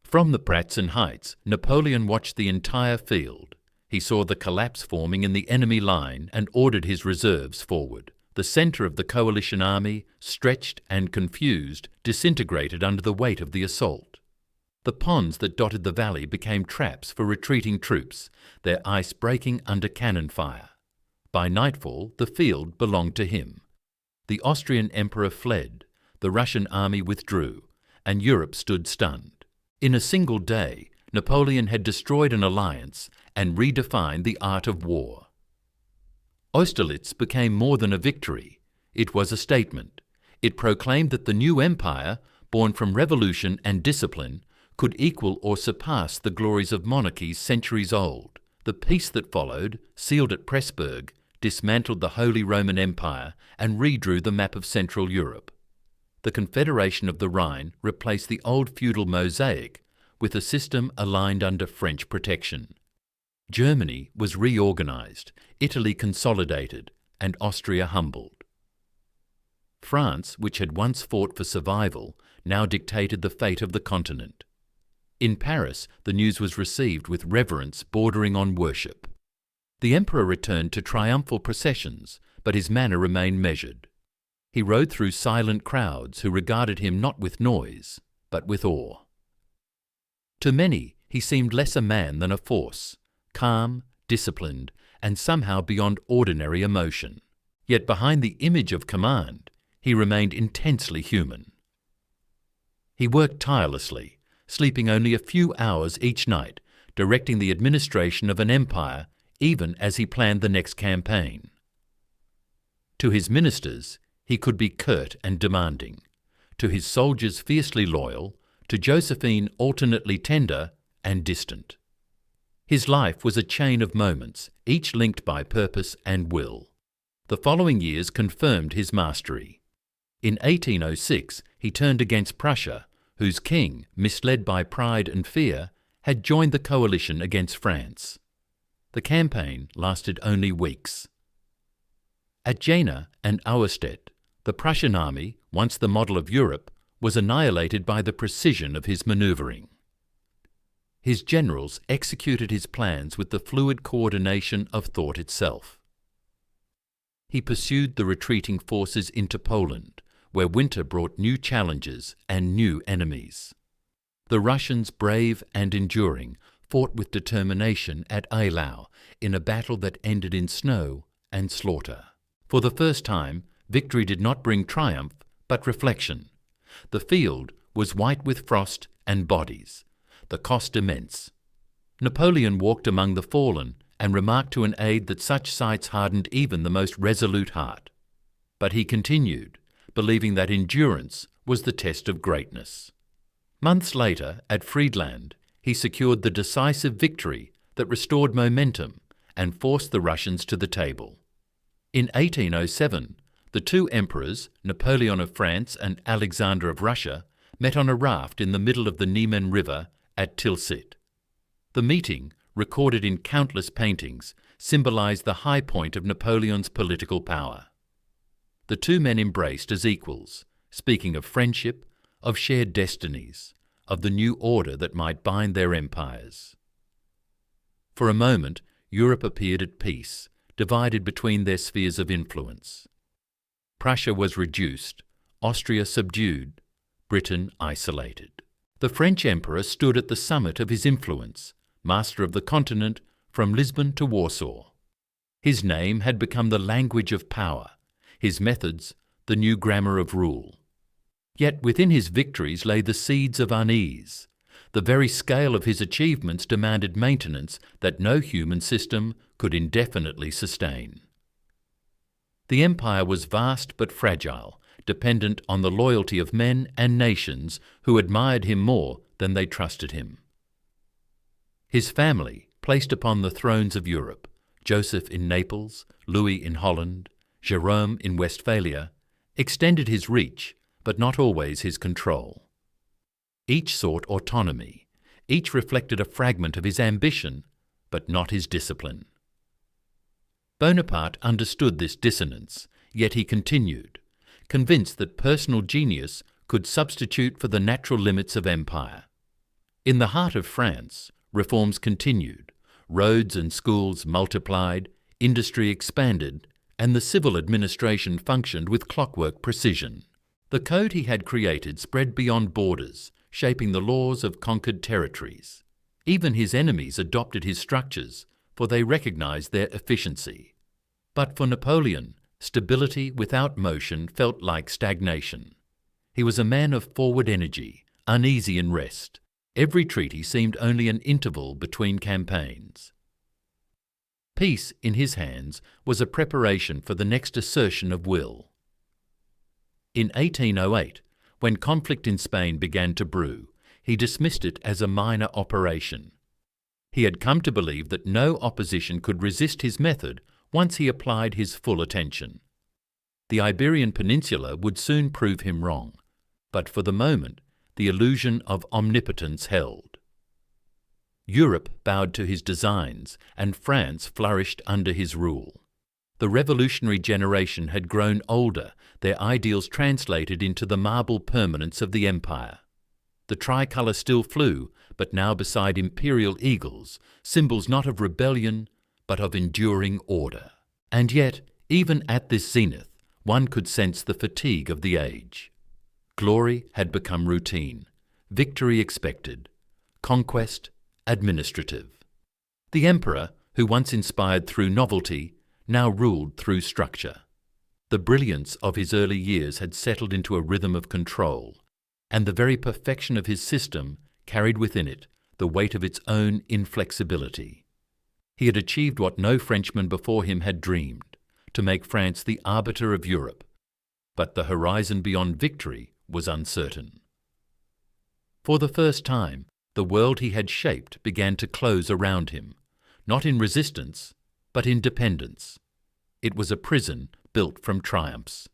From the Pratzen Heights, Napoleon watched the entire field. He saw the collapse forming in the enemy line and ordered his reserves forward. The centre of the coalition army, stretched and confused, disintegrated under the weight of the assault. The ponds that dotted the valley became traps for retreating troops, their ice breaking under cannon fire. By nightfall, the field belonged to him. The Austrian emperor fled, the Russian army withdrew, and Europe stood stunned. In a single day, Napoleon had destroyed an alliance and redefined the art of war. Austerlitz became more than a victory. It was a statement. It proclaimed that the new empire, born from revolution and discipline, could equal or surpass the glories of monarchies centuries old. The peace that followed, sealed at Pressburg, dismantled the Holy Roman Empire and redrew the map of Central Europe. The Confederation of the Rhine replaced the old feudal mosaic with a system aligned under French protection. Germany was reorganized, Italy consolidated, and Austria humbled. France, which had once fought for survival, now dictated the fate of the continent. In Paris, the news was received with reverence bordering on worship. The emperor returned to triumphal processions, but his manner remained measured. He rode through silent crowds who regarded him not with noise, but with awe. To many, he seemed less a man than a force, calm, disciplined, and somehow beyond ordinary emotion. Yet behind the image of command, he remained intensely human. He worked tirelessly, sleeping only a few hours each night, directing the administration of an empire even as he planned the next campaign. To his ministers, he could be curt and demanding. To his soldiers, fiercely loyal. To Josephine, alternately tender and distant. His life was a chain of moments, each linked by purpose and will. The following years confirmed his mastery. In 1806, he turned against Prussia, whose king, misled by pride and fear, had joined the coalition against France. The campaign lasted only weeks. At Jena and Auerstedt, the Prussian army, once the model of Europe, was annihilated by the precision of his manoeuvring. His generals executed his plans with the fluid coordination of thought itself. He pursued the retreating forces into Poland, where winter brought new challenges and new enemies. The Russians, brave and enduring, fought with determination at Eylau in a battle that ended in snow and slaughter. For the first time, victory did not bring triumph, but reflection. The field was white with frost and bodies, the cost immense. Napoleon walked among the fallen and remarked to an aide that such sights hardened even the most resolute heart. But he continued, believing that endurance was the test of greatness. Months later, at Friedland, he secured the decisive victory that restored momentum and forced the Russians to the table. In 1807, the two emperors, Napoleon of France and Alexander of Russia, met on a raft in the middle of the Niemen River at Tilsit. The meeting, recorded in countless paintings, symbolized the high point of Napoleon's political power. The two men embraced as equals, speaking of friendship, of shared destinies, of the new order that might bind their empires. For a moment, Europe appeared at peace, divided between their spheres of influence. Prussia was reduced, Austria subdued, Britain isolated. The French emperor stood at the summit of his influence, master of the continent from Lisbon to Warsaw. His name had become the language of power, his methods the new grammar of rule. Yet within his victories lay the seeds of unease. The very scale of his achievements demanded maintenance that no human system could indefinitely sustain. The empire was vast but fragile, dependent on the loyalty of men and nations who admired him more than they trusted him. His family, placed upon the thrones of Europe, Joseph in Naples, Louis in Holland, Jerome in Westphalia, extended his reach, but not always his control. Each sought autonomy, each reflected a fragment of his ambition, but not his discipline. Bonaparte understood this dissonance, yet he continued, convinced that personal genius could substitute for the natural limits of empire. In the heart of France, reforms continued, roads and schools multiplied, industry expanded, and the civil administration functioned with clockwork precision. The code he had created spread beyond borders, shaping the laws of conquered territories. Even his enemies adopted his structures, for they recognized their efficiency. But for Napoleon, stability without motion felt like stagnation. He was a man of forward energy, uneasy in rest. Every treaty seemed only an interval between campaigns. Peace, in his hands, was a preparation for the next assertion of will. In 1808, when conflict in Spain began to brew, he dismissed it as a minor operation. He had come to believe that no opposition could resist his method once he applied his full attention. The Iberian Peninsula would soon prove him wrong, but for the moment the illusion of omnipotence held. Europe bowed to his designs, and France flourished under his rule. The revolutionary generation had grown older, their ideals translated into the marble permanence of the empire. The tricolour still flew, but now beside imperial eagles, symbols not of rebellion, but of enduring order. And yet, even at this zenith, one could sense the fatigue of the age. Glory had become routine, victory expected, conquest administrative. The emperor, who once inspired through novelty, now ruled through structure. The brilliance of his early years had settled into a rhythm of control, and the very perfection of his system carried within it the weight of its own inflexibility. He had achieved what no Frenchman before him had dreamed, to make France the arbiter of Europe, but the horizon beyond victory was uncertain. For the first time, the world he had shaped began to close around him, not in resistance, but in dependence. It was a prison built from triumphs.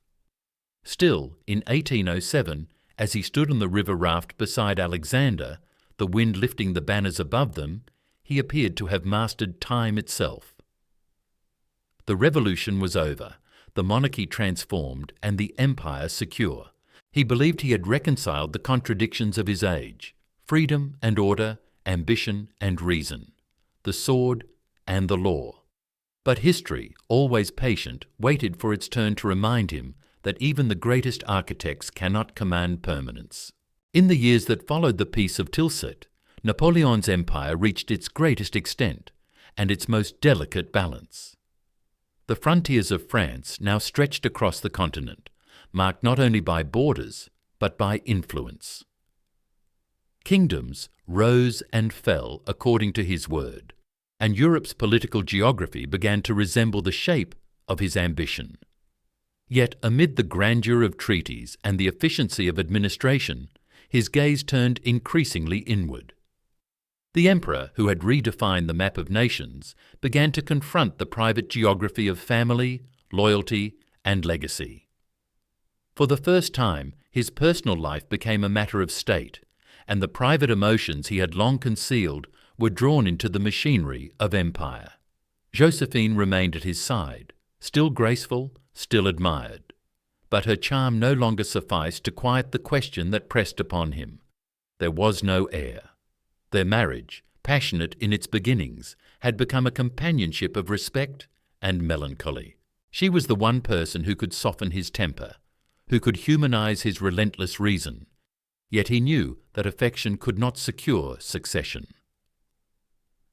Still, in 1807, as he stood on the river raft beside Alexander, the wind lifting the banners above them, he appeared to have mastered time itself. The revolution was over, the monarchy transformed, and the empire secure. He believed he had reconciled the contradictions of his age: freedom and order, ambition and reason, the sword and the law. But history, always patient, waited for its turn to remind him that even the greatest architects cannot command permanence. In the years that followed the Peace of Tilsit, Napoleon's empire reached its greatest extent and its most delicate balance. The frontiers of France now stretched across the continent, marked not only by borders, but by influence. Kingdoms rose and fell according to his word, and Europe's political geography began to resemble the shape of his ambition. Yet amid the grandeur of treaties and the efficiency of administration, his gaze turned increasingly inward. The emperor, who had redefined the map of nations, began to confront the private geography of family, loyalty, and legacy. For the first time, his personal life became a matter of state, and the private emotions he had long concealed were drawn into the machinery of empire. Josephine remained at his side, still graceful, still admired. But her charm no longer sufficed to quiet the question that pressed upon him. There was no heir. Their marriage, passionate in its beginnings, had become a companionship of respect and melancholy. She was the one person who could soften his temper, who could humanize his relentless reason, yet he knew that affection could not secure succession.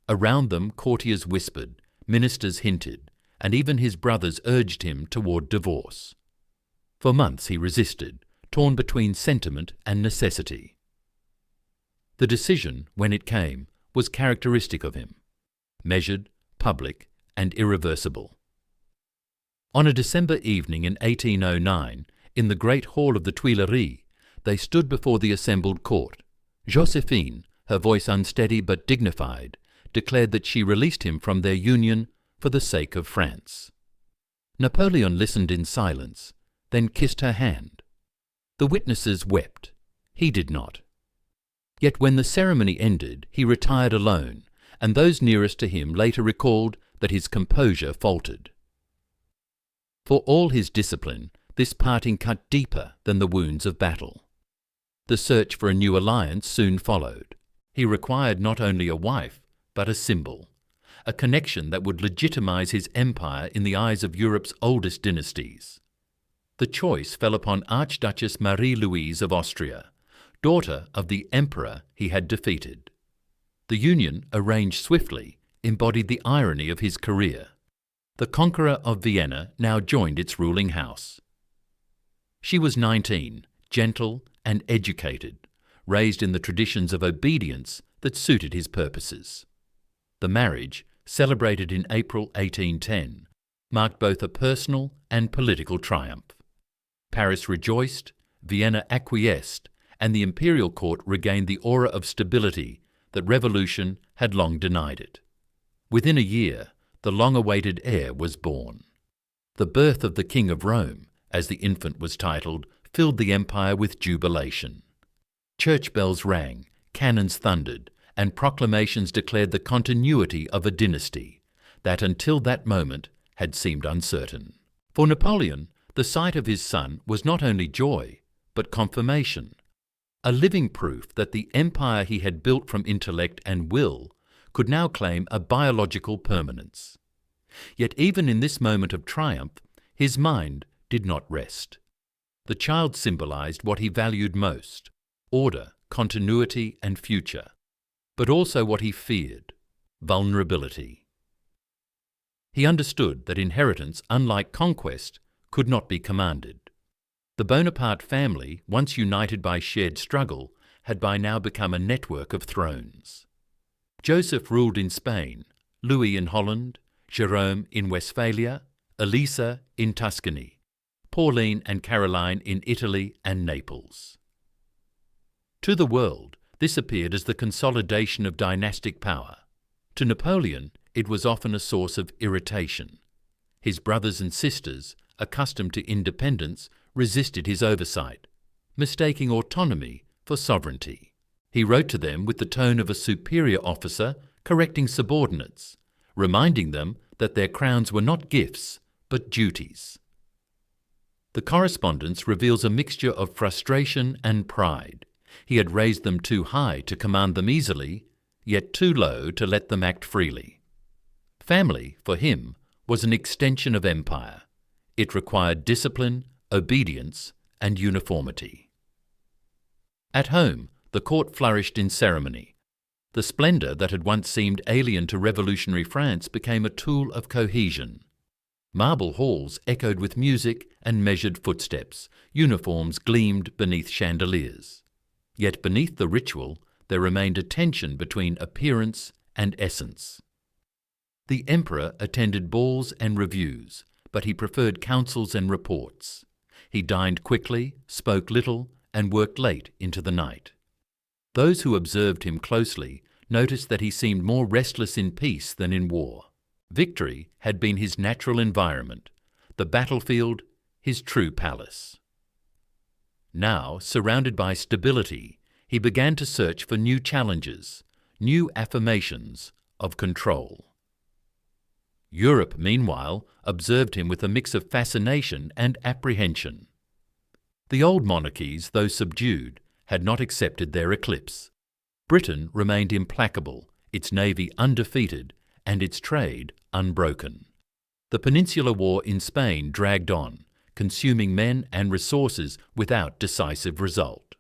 Around them courtiers whispered, ministers hinted, and even his brothers urged him toward divorce. For months he resisted, torn between sentiment and necessity. The decision, when it came, was characteristic of him: measured, public, and irreversible. On a December evening in 1809, in the great hall of the Tuileries, they stood before the assembled court. Josephine, her voice unsteady but dignified, declared that she released him from their union for the sake of France. Napoleon listened in silence, then kissed her hand. The witnesses wept. He did not. Yet when the ceremony ended, he retired alone, and those nearest to him later recalled that his composure faltered. For all his discipline, this parting cut deeper than the wounds of battle. The search for a new alliance soon followed. He required not only a wife, but a symbol, a connection that would legitimize his empire in the eyes of Europe's oldest dynasties. The choice fell upon Archduchess Marie-Louise of Austria, daughter of the emperor he had defeated. The union, arranged swiftly, embodied the irony of his career. The conqueror of Vienna now joined its ruling house. She was 19, gentle and educated, raised in the traditions of obedience that suited his purposes. The marriage, celebrated in April 1810, marked both a personal and political triumph. Paris rejoiced, Vienna acquiesced, and the imperial court regained the aura of stability that revolution had long denied it. Within a year, the long-awaited heir was born. The birth of the King of Rome, as the infant was titled, filled the empire with jubilation. Church bells rang, cannons thundered, and proclamations declared the continuity of a dynasty that until that moment had seemed uncertain. For Napoleon, the sight of his son was not only joy, but confirmation, a living proof that the empire he had built from intellect and will could now claim a biological permanence. Yet even in this moment of triumph, his mind did not rest. The child symbolized what he valued most: order, continuity, and future, but also what he feared: vulnerability. He understood that inheritance, unlike conquest, could not be commanded. The Bonaparte family, once united by shared struggle, had by now become a network of thrones. Joseph ruled in Spain, Louis in Holland, Jerome in Westphalia, Elisa in Tuscany, Pauline and Caroline in Italy and Naples. To the world, this appeared as the consolidation of dynastic power. To Napoleon, it was often a source of irritation. His brothers and sisters, accustomed to independence, resisted his oversight, mistaking autonomy for sovereignty. He wrote to them with the tone of a superior officer correcting subordinates, reminding them that their crowns were not gifts, but duties. The correspondence reveals a mixture of frustration and pride. He had raised them too high to command them easily, yet too low to let them act freely. Family, for him, was an extension of empire. It required discipline, obedience, and uniformity. At home, the court flourished in ceremony. The splendour that had once seemed alien to revolutionary France became a tool of cohesion. Marble halls echoed with music and measured footsteps. Uniforms gleamed beneath chandeliers. Yet beneath the ritual, there remained a tension between appearance and essence. The emperor attended balls and reviews, but he preferred councils and reports. He dined quickly, spoke little, and worked late into the night. Those who observed him closely noticed that he seemed more restless in peace than in war. Victory had been his natural environment, the battlefield his true palace. Now, surrounded by stability, he began to search for new challenges, new affirmations of control. Europe, meanwhile, observed him with a mix of fascination and apprehension. The old monarchies, though subdued, had not accepted their eclipse. Britain remained implacable, its navy undefeated, and its trade unbroken. The Peninsular War in Spain dragged on, consuming men and resources without decisive result.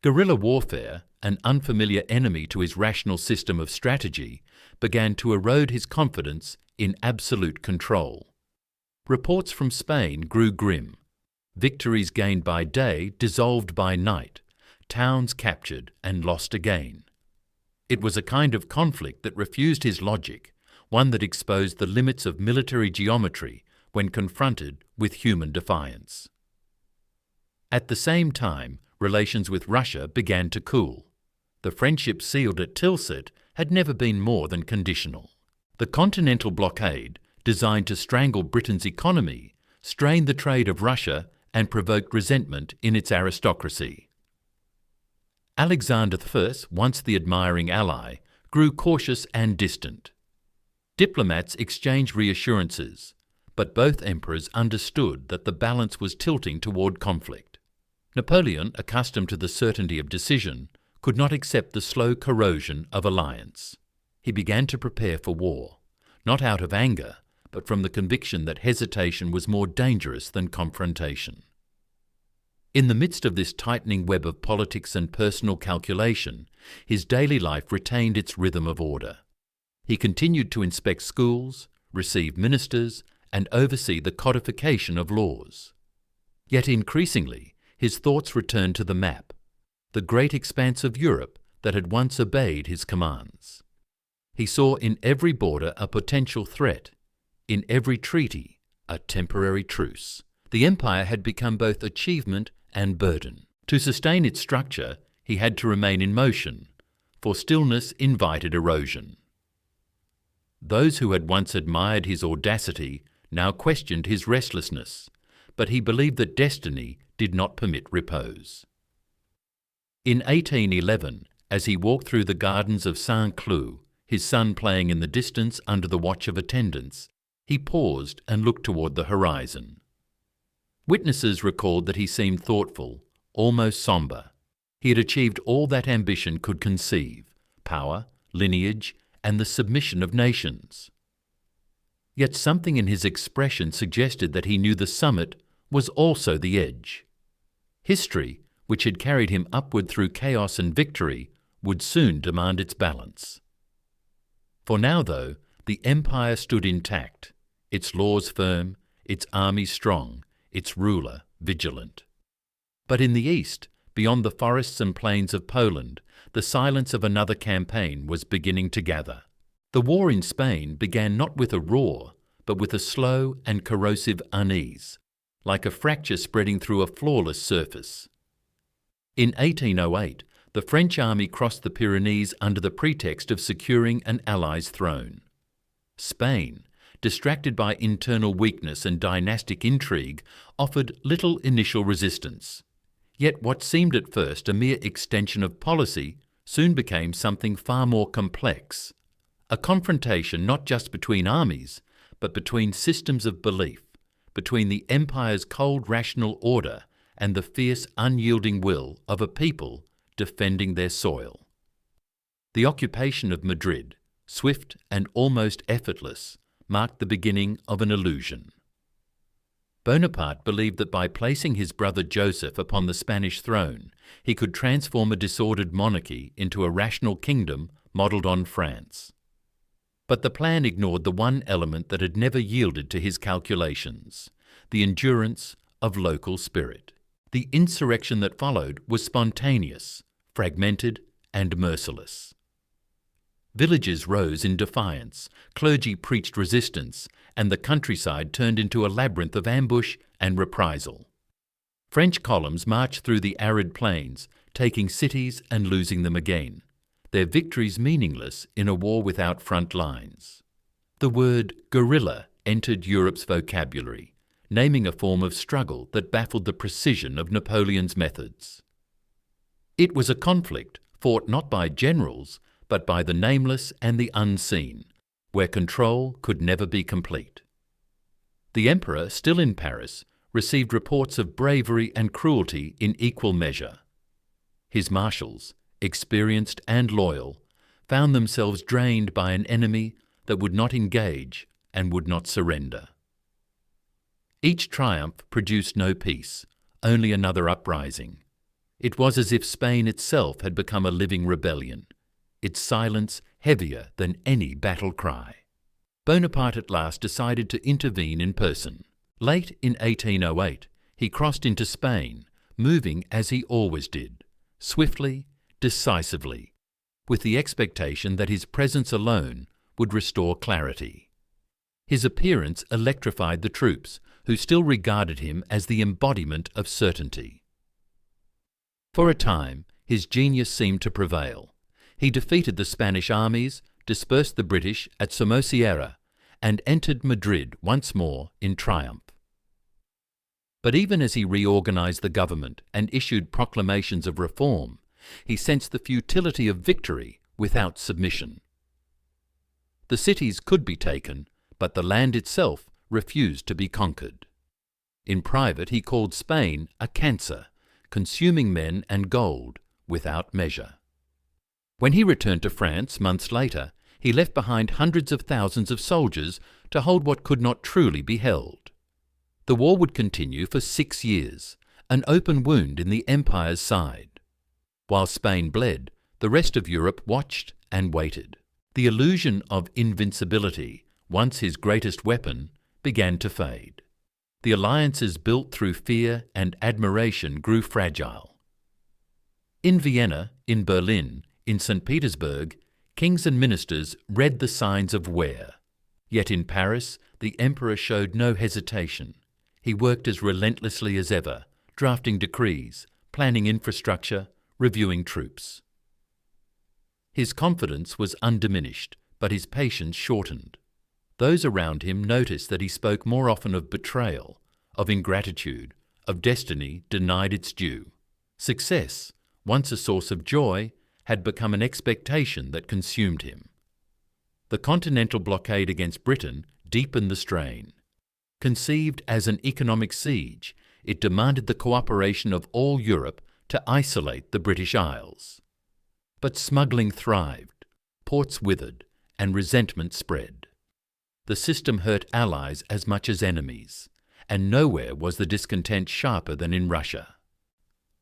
Guerrilla warfare, an unfamiliar enemy to his rational system of strategy, began to erode his confidence in absolute control. Reports from Spain grew grim. Victories gained by day dissolved by night, towns captured and lost again. It was a kind of conflict that refused his logic, one that exposed the limits of military geometry when confronted with human defiance. At the same time, relations with Russia began to cool. The friendship sealed at Tilsit had never been more than conditional. The continental blockade, designed to strangle Britain's economy, strained the trade of Russia and provoked resentment in its aristocracy. Alexander I, once the admiring ally, grew cautious and distant. Diplomats exchanged reassurances, but both emperors understood that the balance was tilting toward conflict. Napoleon, accustomed to the certainty of decision, could not accept the slow corrosion of alliance. He began to prepare for war, not out of anger, but from the conviction that hesitation was more dangerous than confrontation. In the midst of this tightening web of politics and personal calculation, his daily life retained its rhythm of order. He continued to inspect schools, receive ministers, and oversee the codification of laws. Yet increasingly, his thoughts returned to the map, the great expanse of Europe that had once obeyed his commands. He saw in every border a potential threat, in every treaty a temporary truce. The empire had become both achievement and burden. To sustain its structure, he had to remain in motion, for stillness invited erosion. Those who had once admired his audacity now questioned his restlessness, but he believed that destiny did not permit repose. In 1811, as he walked through the gardens of Saint-Cloud, his son playing in the distance under the watch of attendants, he paused and looked toward the horizon. Witnesses recalled that he seemed thoughtful, almost sombre. He had achieved all that ambition could conceive: power, lineage, and the submission of nations. Yet something in his expression suggested that he knew the summit was also the edge. History, which had carried him upward through chaos and victory, would soon demand its balance. For now, though, the empire stood intact, its laws firm, its army strong, its ruler vigilant. But in the east, beyond the forests and plains of Poland, the silence of another campaign was beginning to gather. The war in Spain began not with a roar, but with a slow and corrosive unease, like a fracture spreading through a flawless surface. In 1808, the French army crossed the Pyrenees under the pretext of securing an ally's throne. Spain, distracted by internal weakness and dynastic intrigue, offered little initial resistance. Yet what seemed at first a mere extension of policy soon became something far more complex, a confrontation not just between armies, but between systems of belief, between the empire's cold rational order and the fierce unyielding will of a people defending their soil. The occupation of Madrid, swift and almost effortless, marked the beginning of an illusion. Bonaparte believed that by placing his brother Joseph upon the Spanish throne, he could transform a disordered monarchy into a rational kingdom modelled on France. But the plan ignored the one element that had never yielded to his calculations: the endurance of local spirit. The insurrection that followed was spontaneous, fragmented, and merciless. Villages rose in defiance, clergy preached resistance, and the countryside turned into a labyrinth of ambush and reprisal. French columns marched through the arid plains, taking cities and losing them again, their victories meaningless in a war without front lines. The word guerrilla entered Europe's vocabulary, naming a form of struggle that baffled the precision of Napoleon's methods. It was a conflict fought not by generals, but by the nameless and the unseen, where control could never be complete. The emperor, still in Paris, received reports of bravery and cruelty in equal measure. His marshals, experienced and loyal, found themselves drained by an enemy that would not engage and would not surrender. Each triumph produced no peace, only another uprising. It was as if Spain itself had become a living rebellion, its silence heavier than any battle cry. Bonaparte at last decided to intervene in person. Late in 1808, he crossed into Spain, moving as he always did, swiftly, decisively, with the expectation that his presence alone would restore clarity. His appearance electrified the troops, who still regarded him as the embodiment of certainty. For a time, his genius seemed to prevail. He defeated the Spanish armies, dispersed the British at Somosierra, and entered Madrid once more in triumph. But even as he reorganized the government and issued proclamations of reform, he sensed the futility of victory without submission. The cities could be taken, but the land itself refused to be conquered. In private, he called Spain a cancer, consuming men and gold without measure. When he returned to France months later, he left behind hundreds of thousands of soldiers to hold what could not truly be held. The war would continue for 6 years, an open wound in the empire's side. While Spain bled, the rest of Europe watched and waited. The illusion of invincibility, once his greatest weapon, began to fade. The alliances built through fear and admiration grew fragile. In Vienna, in Berlin, in St. Petersburg, kings and ministers read the signs of wear. Yet in Paris, the emperor showed no hesitation. He worked as relentlessly as ever, drafting decrees, planning infrastructure, reviewing troops. His confidence was undiminished, but his patience shortened. Those around him noticed that he spoke more often of betrayal, of ingratitude, of destiny denied its due. Success, once a source of joy, had become an expectation that consumed him. The continental blockade against Britain deepened the strain. Conceived as an economic siege, it demanded the cooperation of all Europe to isolate the British Isles. But smuggling thrived, ports withered, and resentment spread. The system hurt allies as much as enemies, and nowhere was the discontent sharper than in Russia.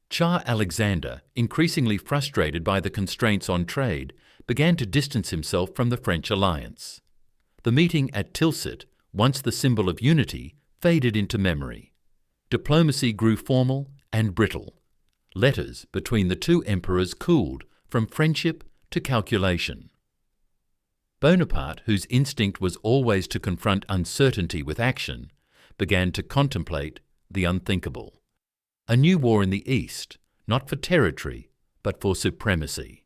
Tsar Alexander, increasingly frustrated by the constraints on trade, began to distance himself from the French alliance. The meeting at Tilsit, once the symbol of unity, faded into memory. Diplomacy grew formal and brittle. Letters between the two emperors cooled from friendship to calculation. Bonaparte, whose instinct was always to confront uncertainty with action, began to contemplate the unthinkable. A new war in the East, not for territory, but for supremacy.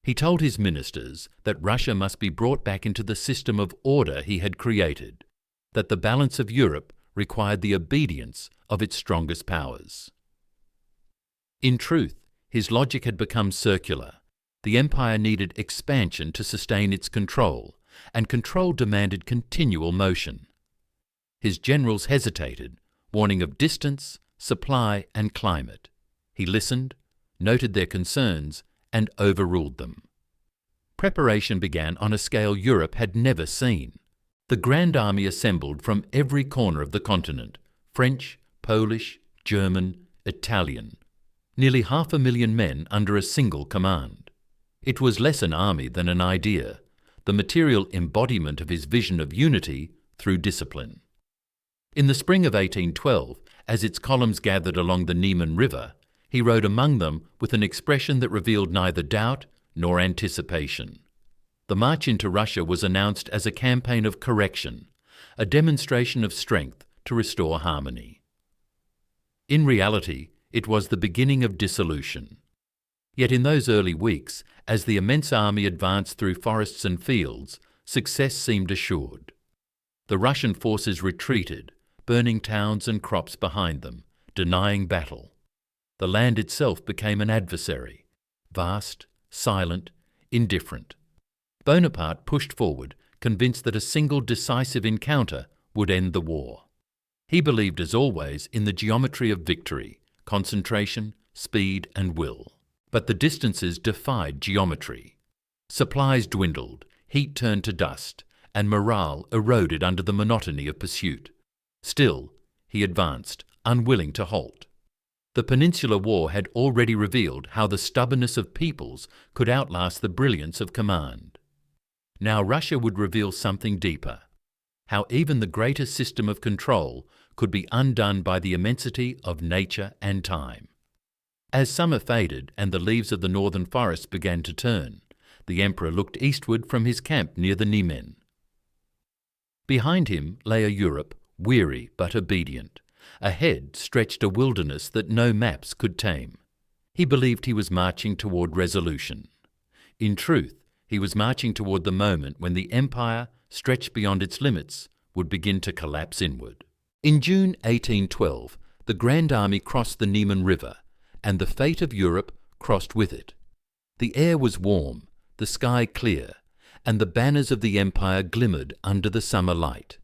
He told his ministers that Russia must be brought back into the system of order he had created, that the balance of Europe required the obedience of its strongest powers. In truth, his logic had become circular. The empire needed expansion to sustain its control, and control demanded continual motion. His generals hesitated, warning of distance, supply, and climate. He listened, noted their concerns, and overruled them. Preparation began on a scale Europe had never seen. The Grand Army assembled from every corner of the continent, French, Polish, German, Italian, nearly 500,000 men under a single command. It was less an army than an idea, the material embodiment of his vision of unity through discipline. In the spring of 1812, as its columns gathered along the Niemen River, he rode among them with an expression that revealed neither doubt nor anticipation. The march into Russia was announced as a campaign of correction, a demonstration of strength to restore harmony. In reality, it was the beginning of dissolution. Yet in those early weeks, as the immense army advanced through forests and fields, success seemed assured. The Russian forces retreated, burning towns and crops behind them, denying battle. The land itself became an adversary, vast, silent, indifferent. Bonaparte pushed forward, convinced that a single decisive encounter would end the war. He believed, as always, in the geometry of victory, concentration, speed, and will. But the distances defied geometry. Supplies dwindled, heat turned to dust, and morale eroded under the monotony of pursuit. Still, he advanced, unwilling to halt. The Peninsular War had already revealed how the stubbornness of peoples could outlast the brilliance of command. Now Russia would reveal something deeper, how even the greatest system of control could be undone by the immensity of nature and time. As summer faded and the leaves of the northern forests began to turn, the emperor looked eastward from his camp near the Niemen. Behind him lay a Europe, weary but obedient. Ahead stretched a wilderness that no maps could tame. He believed he was marching toward resolution. In truth, he was marching toward the moment when the empire, stretched beyond its limits, would begin to collapse inward. In June 1812, the Grand Army crossed the Niemen River, and the fate of Europe crossed with it. The air was warm, the sky clear, and the banners of the empire glimmered under the summer light.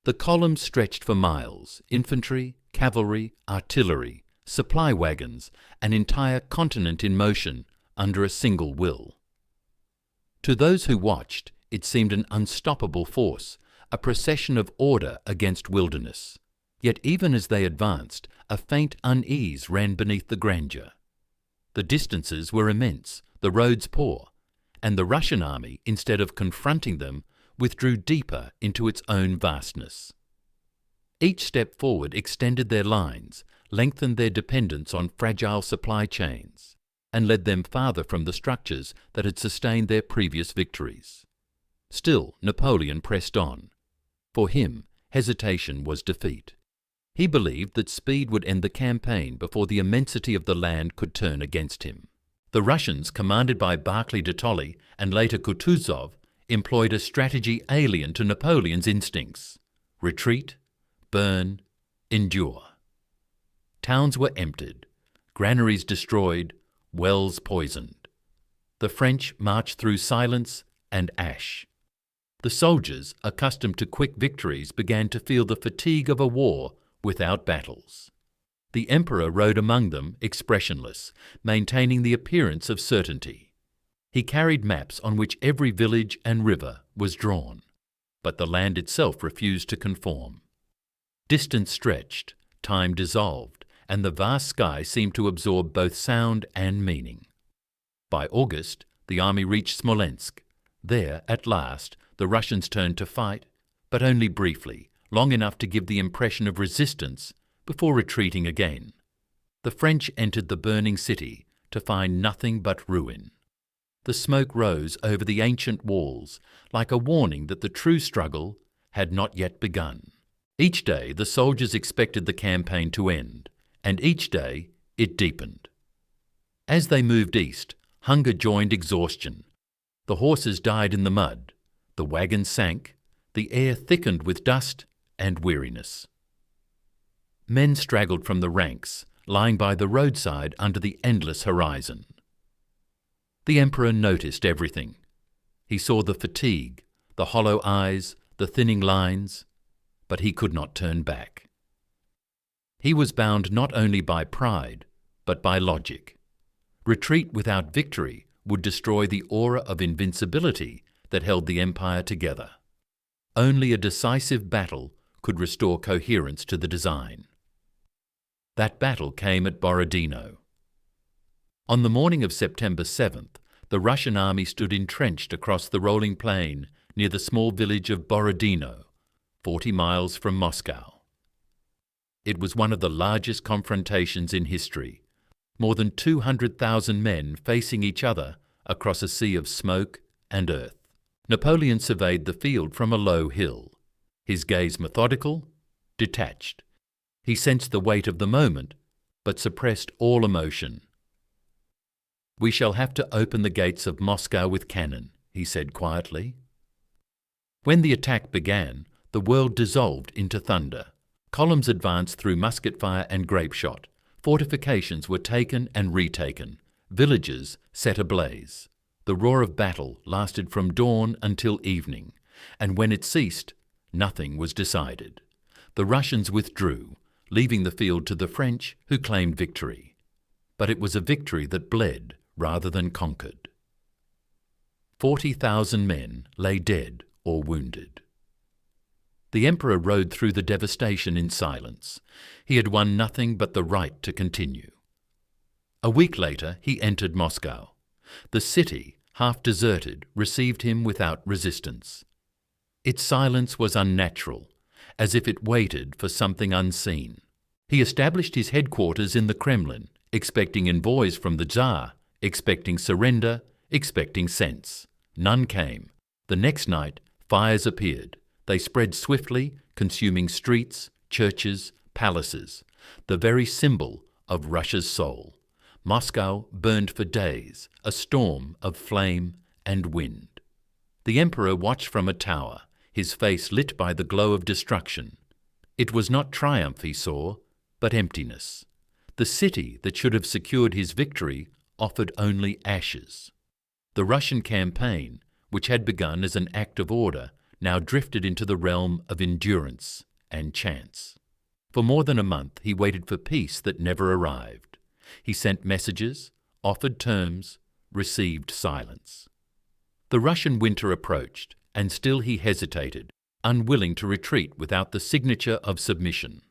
The columns stretched for miles, infantry, cavalry, artillery, supply wagons, an entire continent in motion under a single will. To those who watched, it seemed an unstoppable force, a procession of order against wilderness. Yet even as they advanced, a faint unease ran beneath the grandeur. The distances were immense, the roads poor, and the Russian army, instead of confronting them, withdrew deeper into its own vastness. Each step forward extended their lines, lengthened their dependence on fragile supply chains, and led them farther from the structures that had sustained their previous victories. Still, Napoleon pressed on. For him, hesitation was defeat. He believed that speed would end the campaign before the immensity of the land could turn against him. The Russians, commanded by Barclay de Tolly and later Kutuzov, employed a strategy alien to Napoleon's instincts: retreat, burn, endure. Towns were emptied, granaries destroyed, wells poisoned. The French marched through silence and ash. The soldiers, accustomed to quick victories, began to feel the fatigue of a war without battles. The emperor rode among them, expressionless, maintaining the appearance of certainty. He carried maps on which every village and river was drawn, but the land itself refused to conform. Distance stretched, time dissolved, and the vast sky seemed to absorb both sound and meaning. By August, the army reached Smolensk. There, at last, The Russians turned to fight, but only briefly, long enough to give the impression of resistance before retreating again. The French entered the burning city to find nothing but ruin. The smoke rose over the ancient walls like a warning that the true struggle had not yet begun. Each day the soldiers expected the campaign to end, and each day it deepened. As they moved east, hunger joined exhaustion. The horses died in the mud, the wagons sank, the air thickened with dust and weariness. Men straggled from the ranks, lying by the roadside under the endless horizon. The emperor noticed everything. He saw the fatigue, the hollow eyes, the thinning lines, but he could not turn back. He was bound not only by pride, but by logic. Retreat without victory would destroy the aura of invincibility that held the empire together. Only a decisive battle could restore coherence to the design. That battle came at Borodino. On the morning of September 7th, the Russian army stood entrenched across the rolling plain near the small village of Borodino, 40 miles from Moscow. It was one of the largest confrontations in history, more than 200,000 men facing each other across a sea of smoke and earth. Napoleon surveyed the field from a low hill, his gaze methodical, detached. He sensed the weight of the moment, but suppressed all emotion. "We shall have to open the gates of Moscow with cannon," he said quietly. When the attack began, the world dissolved into thunder. Columns advanced through musket fire and grape shot. Fortifications were taken and retaken. Villages set ablaze. The roar of battle lasted from dawn until evening, and when it ceased, nothing was decided. The Russians withdrew, leaving the field to the French, who claimed victory. But it was a victory that bled rather than conquered. 40,000 men lay dead or wounded. The emperor rode through the devastation in silence. He had won nothing but the right to continue. A week later, he entered Moscow. The city, half deserted, received him without resistance. Its silence was unnatural, as if it waited for something unseen. He established his headquarters in the Kremlin, expecting envoys from the Tsar, expecting surrender, expecting sense. None came. The next night, fires appeared. They spread swiftly, consuming streets, churches, palaces, the very symbol of Russia's soul. Moscow burned for days, a storm of flame and wind. The emperor watched from a tower, his face lit by the glow of destruction. It was not triumph he saw, but emptiness. The city that should have secured his victory offered only ashes. The Russian campaign, which had begun as an act of order, now drifted into the realm of endurance and chance. For more than a month he waited for peace that never arrived. He sent messages, offered terms, received silence. The Russian winter approached, and still he hesitated, unwilling to retreat without the signature of submission.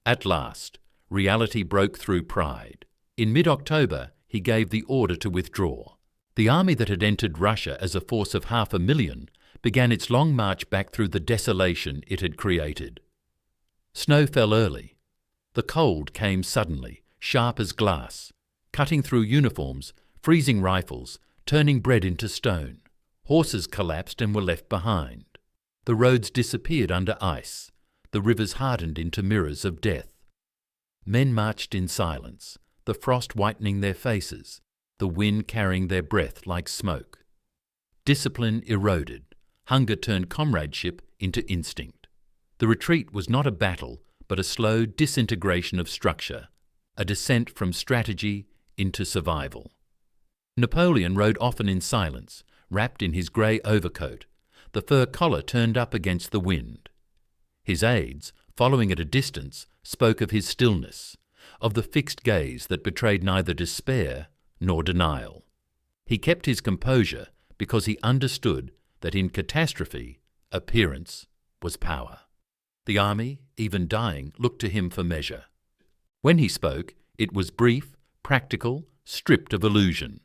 At last, reality broke through pride. In mid-October, he gave the order to withdraw. The army that had entered Russia as a force of 500,000 began its long march back through the desolation it had created. Snow fell early. The cold came suddenly, sharp as glass, cutting through uniforms, freezing rifles, turning bread into stone. Horses collapsed and were left behind. The roads disappeared under ice. The rivers hardened into mirrors of death. Men marched in silence, the frost whitening their faces, the wind carrying their breath like smoke. Discipline eroded. Hunger turned comradeship into instinct. The retreat was not a battle, but a slow disintegration of structure, a descent from strategy into survival. Napoleon rode often in silence, wrapped in his grey overcoat, the fur collar turned up against the wind. His aides, following at a distance, spoke of his stillness, of the fixed gaze that betrayed neither despair nor denial. He kept his composure because he understood that in catastrophe, appearance was power. The army, even dying, looked to him for measure. When he spoke, it was brief, practical, stripped of illusion.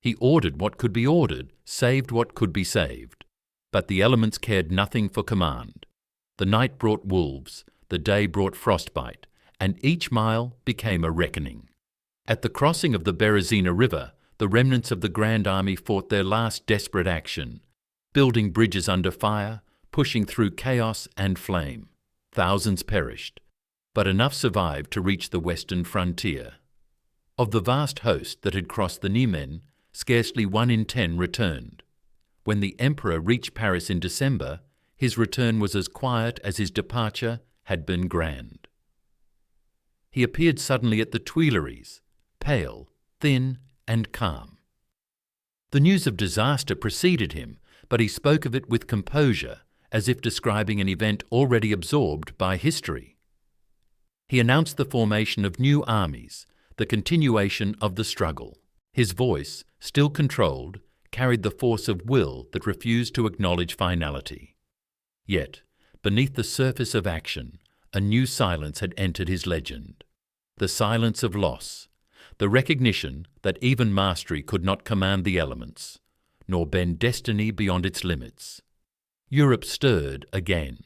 He ordered what could be ordered, saved what could be saved. But the elements cared nothing for command. The night brought wolves, the day brought frostbite, and each mile became a reckoning. At the crossing of the Berezina River, the remnants of the Grand Army fought their last desperate action, building bridges under fire, pushing through chaos and flame. Thousands perished, but enough survived to reach the western frontier. Of the vast host that had crossed the Niemen, scarcely 1 in 10 returned. When the emperor reached Paris in December, his return was as quiet as his departure had been grand. He appeared suddenly at the Tuileries, pale, thin, and calm. The news of disaster preceded him, but he spoke of it with composure, as if describing an event already absorbed by history. He announced the formation of new armies, the continuation of the struggle. His voice, still controlled, carried the force of will that refused to acknowledge finality. Yet, beneath the surface of action, a new silence had entered his legend. The silence of loss, the recognition that even mastery could not command the elements, nor bend destiny beyond its limits. Europe stirred again.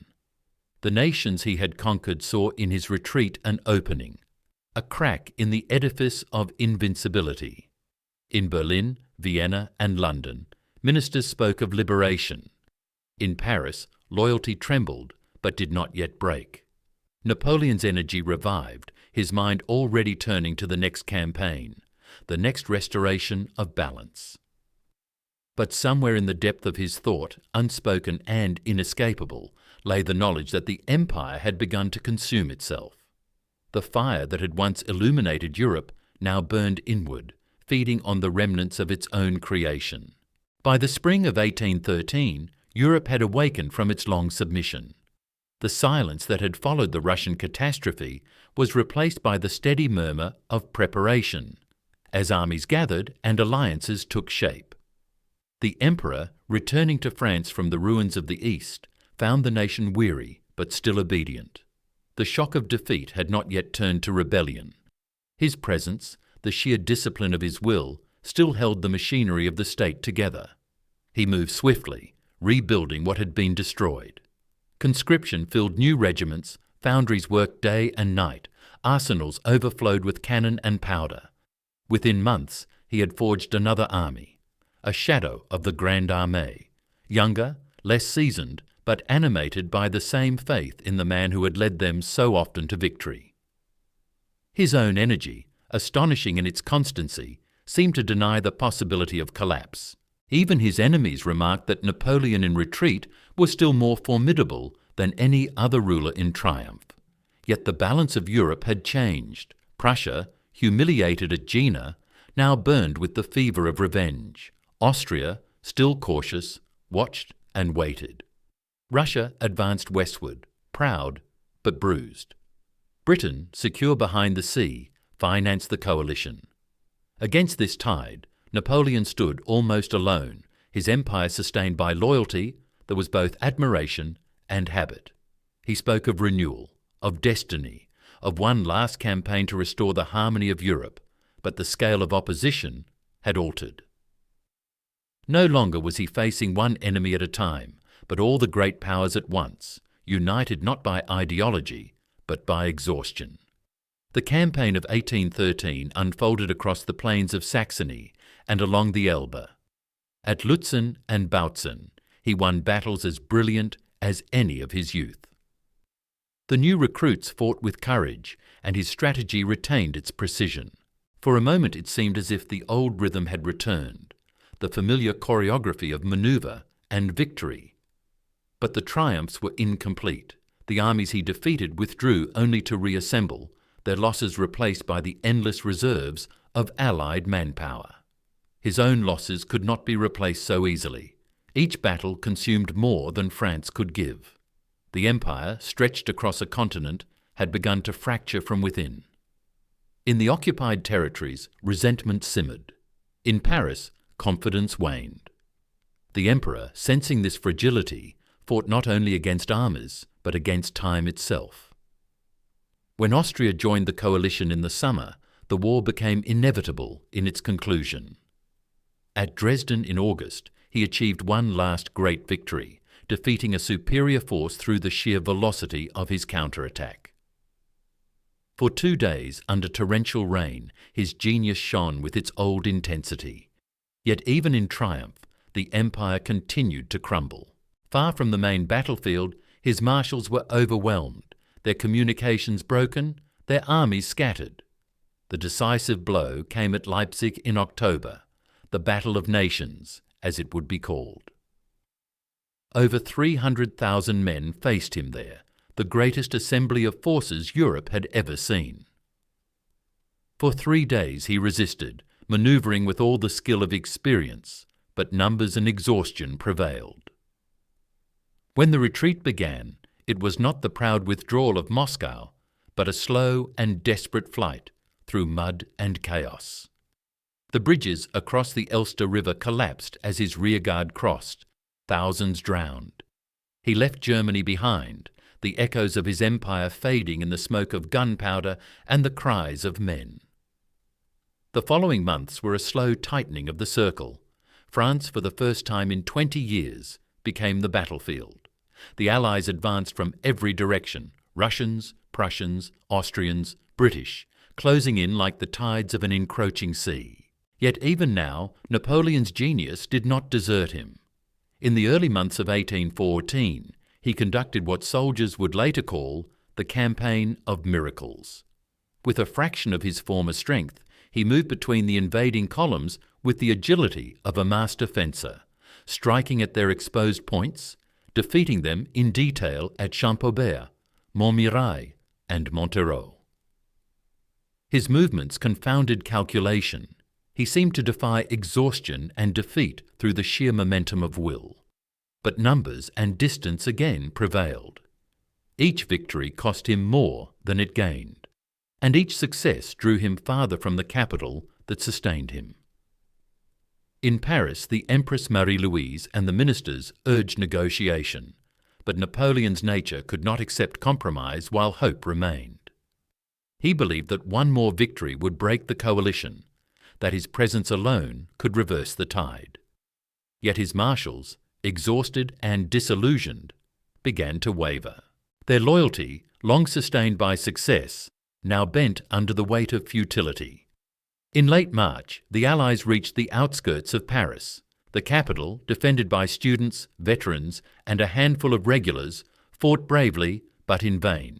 The nations he had conquered saw in his retreat an opening, a crack in the edifice of invincibility. In Berlin, Vienna, and London, ministers spoke of liberation. In Paris, loyalty trembled, but did not yet break. Napoleon's energy revived, his mind already turning to the next campaign, the next restoration of balance. But somewhere in the depth of his thought, unspoken and inescapable, lay the knowledge that the empire had begun to consume itself. The fire that had once illuminated Europe now burned inward, feeding on the remnants of its own creation. By the spring of 1813, Europe had awakened from its long submission. The silence that had followed the Russian catastrophe was replaced by the steady murmur of preparation, as armies gathered and alliances took shape. The emperor, returning to France from the ruins of the East, found the nation weary but still obedient. The shock of defeat had not yet turned to rebellion. His presence, the sheer discipline of his will, still held the machinery of the state together. He moved swiftly, rebuilding what had been destroyed. Conscription filled new regiments, foundries worked day and night, arsenals overflowed with cannon and powder. Within months, he had forged another army, a shadow of the Grande Armée, younger, less seasoned, but animated by the same faith in the man who had led them so often to victory. His own energy, astonishing in its constancy, seemed to deny the possibility of collapse. Even his enemies remarked that Napoleon in retreat was still more formidable than any other ruler in triumph. Yet the balance of Europe had changed. Prussia, humiliated at Jena, now burned with the fever of revenge. Austria, still cautious, watched and waited. Russia advanced westward, proud but bruised. Britain, secure behind the sea, financed the coalition. Against this tide, Napoleon stood almost alone, his empire sustained by loyalty that was both admiration and habit. He spoke of renewal, of destiny, of one last campaign to restore the harmony of Europe, but the scale of opposition had altered. No longer was he facing one enemy at a time, but all the great powers at once, united not by ideology, but by exhaustion. The campaign of 1813 unfolded across the plains of Saxony and along the Elbe. At Lutzen and Bautzen, he won battles as brilliant as any of his youth. The new recruits fought with courage, and his strategy retained its precision. For a moment it seemed as if the old rhythm had returned, the familiar choreography of manoeuvre and victory. But the triumphs were incomplete. The armies he defeated withdrew only to reassemble, their losses replaced by the endless reserves of Allied manpower. His own losses could not be replaced so easily. Each battle consumed more than France could give. The empire, stretched across a continent, had begun to fracture from within. In the occupied territories, resentment simmered. In Paris, confidence waned. The emperor, sensing this fragility, fought not only against armies, but against time itself. When Austria joined the coalition in the summer, the war became inevitable in its conclusion. At Dresden in August, he achieved one last great victory, defeating a superior force through the sheer velocity of his counterattack. For 2 days, under torrential rain, his genius shone with its old intensity. Yet even in triumph, the empire continued to crumble. Far from the main battlefield, his marshals were overwhelmed, their communications broken, their armies scattered. The decisive blow came at Leipzig in October, the Battle of Nations, as it would be called. Over 300,000 men faced him there, the greatest assembly of forces Europe had ever seen. For 3 days he resisted, manoeuvring with all the skill of experience, but numbers and exhaustion prevailed. When the retreat began, it was not the proud withdrawal of Moscow, but a slow and desperate flight through mud and chaos. The bridges across the Elster River collapsed as his rearguard crossed, thousands drowned. He left Germany behind, the echoes of his empire fading in the smoke of gunpowder and the cries of men. The following months were a slow tightening of the circle. France, for the first time in 20 years, became the battlefield. The Allies advanced from every direction, Russians, Prussians, Austrians, British, closing in like the tides of an encroaching sea. Yet even now, Napoleon's genius did not desert him. In the early months of 1814, he conducted what soldiers would later call the Campaign of Miracles. With a fraction of his former strength, he moved between the invading columns with the agility of a master fencer, striking at their exposed points, defeating them in detail at Champaubert, Montmirail, and Montereau. His movements confounded calculation. He seemed to defy exhaustion and defeat through the sheer momentum of will. But numbers and distance again prevailed. Each victory cost him more than it gained, and each success drew him farther from the capital that sustained him. In Paris, the Empress Marie-Louise and the ministers urged negotiation, but Napoleon's nature could not accept compromise while hope remained. He believed that one more victory would break the coalition, that his presence alone could reverse the tide. Yet his marshals, exhausted and disillusioned, began to waver. Their loyalty, long sustained by success, now bent under the weight of futility. In late March, the Allies reached the outskirts of Paris. The capital, defended by students, veterans, and a handful of regulars, fought bravely but in vain.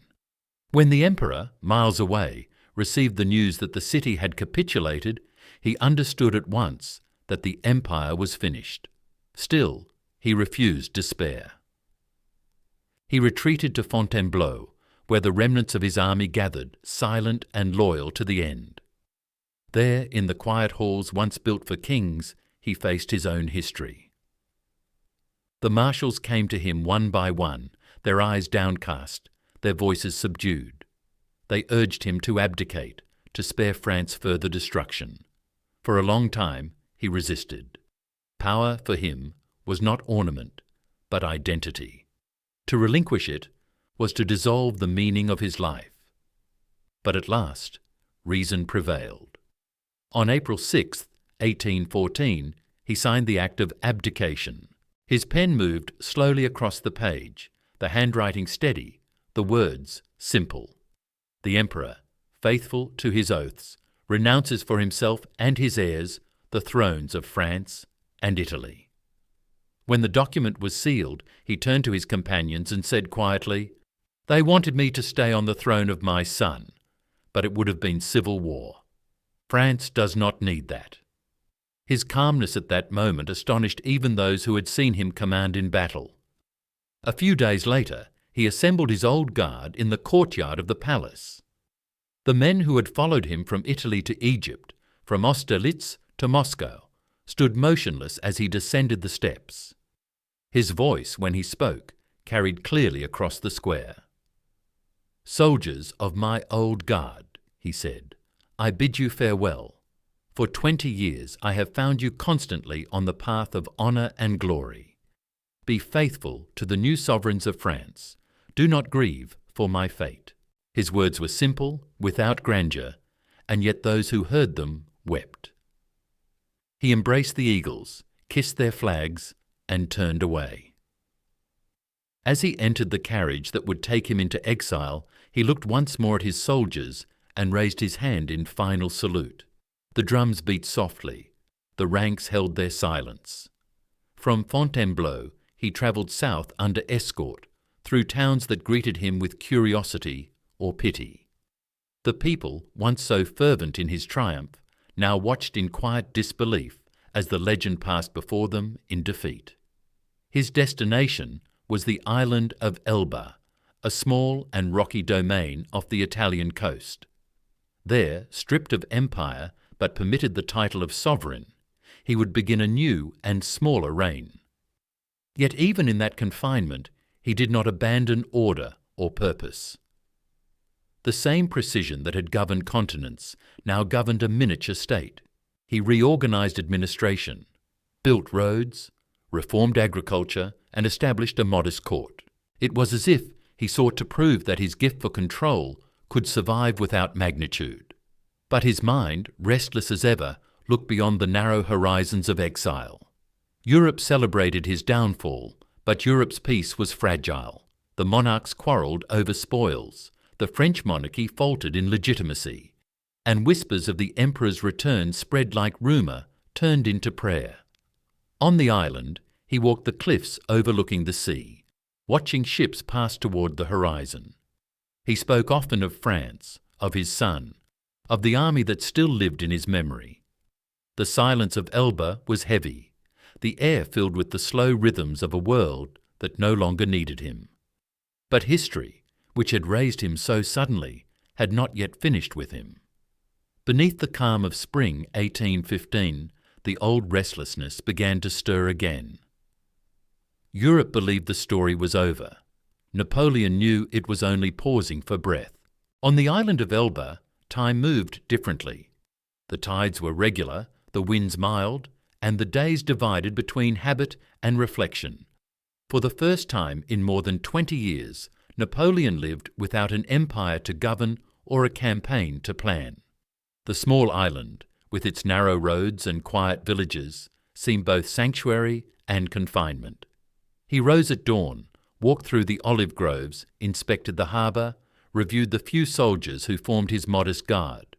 When the Emperor, miles away, received the news that the city had capitulated, he understood at once that the empire was finished. Still, he refused despair. He retreated to Fontainebleau, where the remnants of his army gathered, silent and loyal to the end. There, in the quiet halls once built for kings, he faced his own history. The marshals came to him one by one, their eyes downcast, their voices subdued. They urged him to abdicate, to spare France further destruction. For a long time, he resisted. Power, for him, was not ornament, but identity. To relinquish it was to dissolve the meaning of his life. But at last, reason prevailed. On April 6, 1814, he signed the act of abdication. His pen moved slowly across the page, the handwriting steady, the words simple. The Emperor, faithful to his oaths, renounces for himself and his heirs the thrones of France and Italy. When the document was sealed, he turned to his companions and said quietly, "They wanted me to stay on the throne of my son, but it would have been civil war. France does not need that." His calmness at that moment astonished even those who had seen him command in battle. A few days later, he assembled his old guard in the courtyard of the palace. The men who had followed him from Italy to Egypt, from Austerlitz to Moscow, stood motionless as he descended the steps. His voice, when he spoke, carried clearly across the square. "Soldiers of my old guard," he said, "I bid you farewell. For 20 years I have found you constantly on the path of honour and glory. Be faithful to the new sovereigns of France. Do not grieve for my fate." His words were simple, without grandeur, and yet those who heard them wept. He embraced the eagles, kissed their flags, and turned away. As he entered the carriage that would take him into exile, he looked once more at his soldiers and raised his hand in final salute. The drums beat softly. The ranks held their silence. From Fontainebleau, he travelled south under escort, through towns that greeted him with curiosity or pity. The people, once so fervent in his triumph, now watched in quiet disbelief as the legend passed before them in defeat. His destination was the island of Elba, a small and rocky domain off the Italian coast. There, stripped of empire but permitted the title of sovereign, he would begin a new and smaller reign. Yet even in that confinement, he did not abandon order or purpose. The same precision that had governed continents now governed a miniature state. He reorganized administration, built roads, reformed agriculture, and established a modest court. It was as if he sought to prove that his gift for control could survive without magnitude. But his mind, restless as ever, looked beyond the narrow horizons of exile. Europe celebrated his downfall, but Europe's peace was fragile. The monarchs quarrelled over spoils. The French monarchy faltered in legitimacy, and whispers of the emperor's return spread like rumour, turned into prayer. On the island, he walked the cliffs overlooking the sea, watching ships pass toward the horizon. He spoke often of France, of his son, of the army that still lived in his memory. The silence of Elba was heavy, the air filled with the slow rhythms of a world that no longer needed him. But history, which had raised him so suddenly, had not yet finished with him. Beneath the calm of spring 1815, the old restlessness began to stir again. Europe believed the story was over. Napoleon knew it was only pausing for breath. On the island of Elba, time moved differently. The tides were regular, the winds mild, and the days divided between habit and reflection. For the first time in more than 20 years, Napoleon lived without an empire to govern or a campaign to plan. The small island, with its narrow roads and quiet villages, seemed both sanctuary and confinement. He rose at dawn, walked through the olive groves, inspected the harbour, reviewed the few soldiers who formed his modest guard.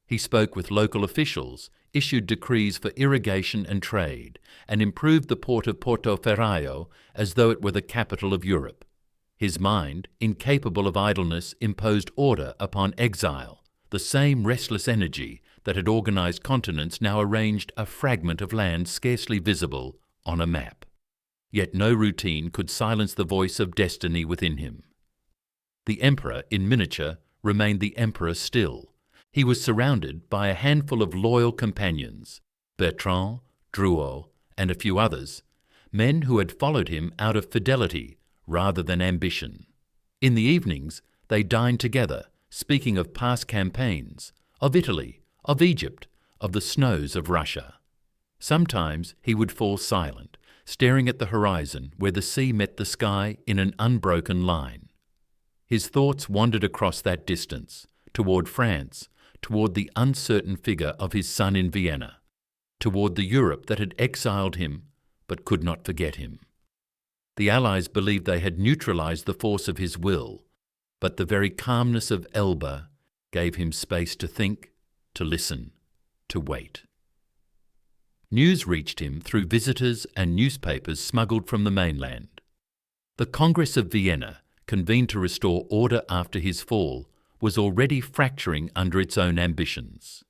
He spoke with local officials, issued decrees for irrigation and trade, and improved the port of Portoferraio as though it were the capital of Europe. His mind, incapable of idleness, imposed order upon exile. The same restless energy that had organized continents now arranged a fragment of land scarcely visible on a map. Yet no routine could silence the voice of destiny within him. The emperor, in miniature, remained the emperor still. He was surrounded by a handful of loyal companions, Bertrand, Drouot, and a few others, men who had followed him out of fidelity rather than ambition. In the evenings, they dined together, speaking of past campaigns, of Italy, of Egypt, of the snows of Russia. Sometimes he would fall silent, staring at the horizon where the sea met the sky in an unbroken line. His thoughts wandered across that distance, toward France, toward the uncertain figure of his son in Vienna, toward the Europe that had exiled him but could not forget him. The Allies believed they had neutralized the force of his will, but the very calmness of Elba gave him space to think, to listen, to wait. News reached him through visitors and newspapers smuggled from the mainland. The Congress of Vienna, convened to restore order after his fall, was already fracturing under its own ambitions.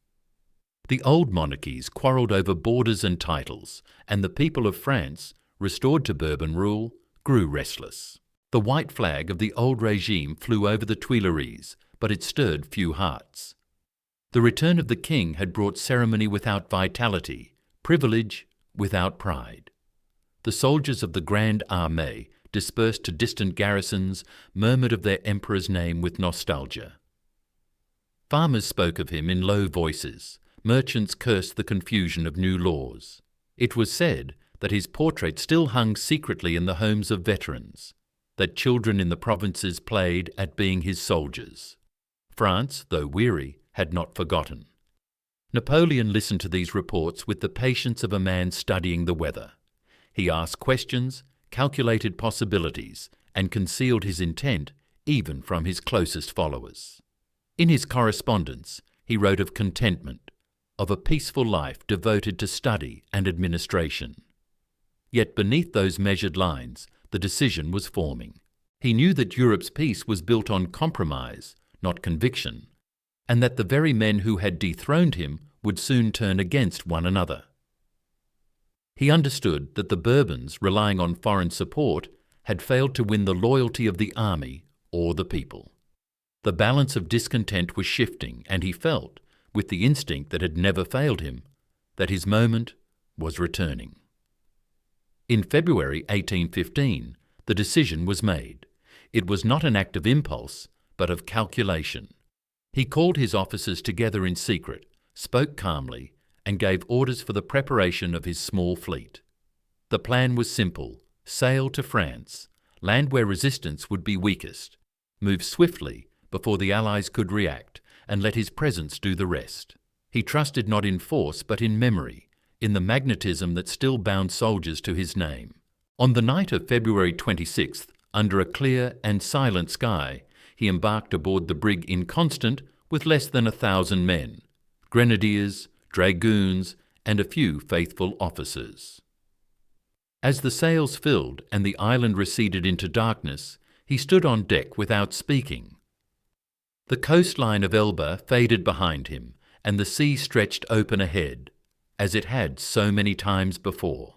The old monarchies quarrelled over borders and titles, and the people of France, restored to Bourbon rule, grew restless. The white flag of the old regime flew over the Tuileries, but it stirred few hearts. The return of the king had brought ceremony without vitality, privilege without pride. The soldiers of the Grande Armée, dispersed to distant garrisons, murmured of their emperor's name with nostalgia. Farmers spoke of him in low voices. Merchants cursed the confusion of new laws. It was said that his portrait still hung secretly in the homes of veterans, that children in the provinces played at being his soldiers. France, though weary, had not forgotten. Napoleon listened to these reports with the patience of a man studying the weather. He asked questions, calculated possibilities, and concealed his intent even from his closest followers. In his correspondence, he wrote of contentment, of a peaceful life devoted to study and administration. Yet beneath those measured lines, the decision was forming. He knew that Europe's peace was built on compromise, not conviction, and that the very men who had dethroned him would soon turn against one another. He understood that the Bourbons, relying on foreign support, had failed to win the loyalty of the army or the people. The balance of discontent was shifting, and he felt, with the instinct that had never failed him, that his moment was returning. In February 1815, the decision was made. It was not an act of impulse, but of calculation. He called his officers together in secret, spoke calmly, and gave orders for the preparation of his small fleet. The plan was simple: sail to France, land where resistance would be weakest, move swiftly before the Allies could react, and let his presence do the rest. He trusted not in force but in memory, in the magnetism that still bound soldiers to his name. On the night of February 26th, under a clear and silent sky, he embarked aboard the brig Inconstant with less than 1,000 men, grenadiers, dragoons, and a few faithful officers. As the sails filled and the island receded into darkness, he stood on deck without speaking. The coastline of Elba faded behind him, and the sea stretched open ahead, as it had so many times before.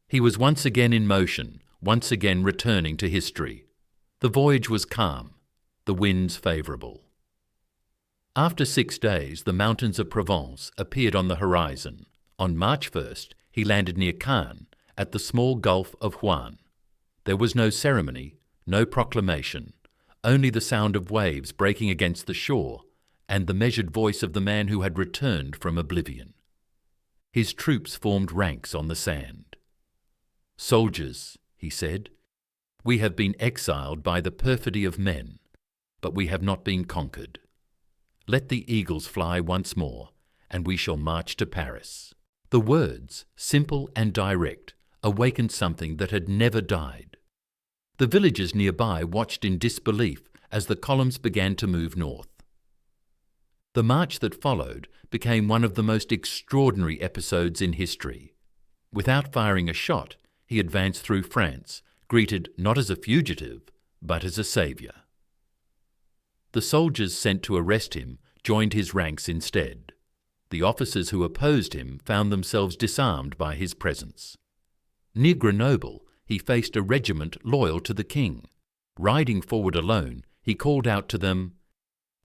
He was once again in motion, once again returning to history. The voyage was calm, the winds favourable. After 6 days, the mountains of Provence appeared on the horizon. On March 1st, he landed near Caen, at the small Gulf of Juan. There was no ceremony, no proclamation, only the sound of waves breaking against the shore and the measured voice of the man who had returned from oblivion. His troops formed ranks on the sand. "Soldiers," he said, "we have been exiled by the perfidy of men, but we have not been conquered. Let the eagles fly once more, and we shall march to Paris." The words, simple and direct, awakened something that had never died. The villagers nearby watched in disbelief as the columns began to move north. The march that followed became one of the most extraordinary episodes in history. Without firing a shot, he advanced through France, greeted not as a fugitive, but as a saviour. The soldiers sent to arrest him joined his ranks instead. The officers who opposed him found themselves disarmed by his presence. Near Grenoble, he faced a regiment loyal to the king. Riding forward alone, he called out to them,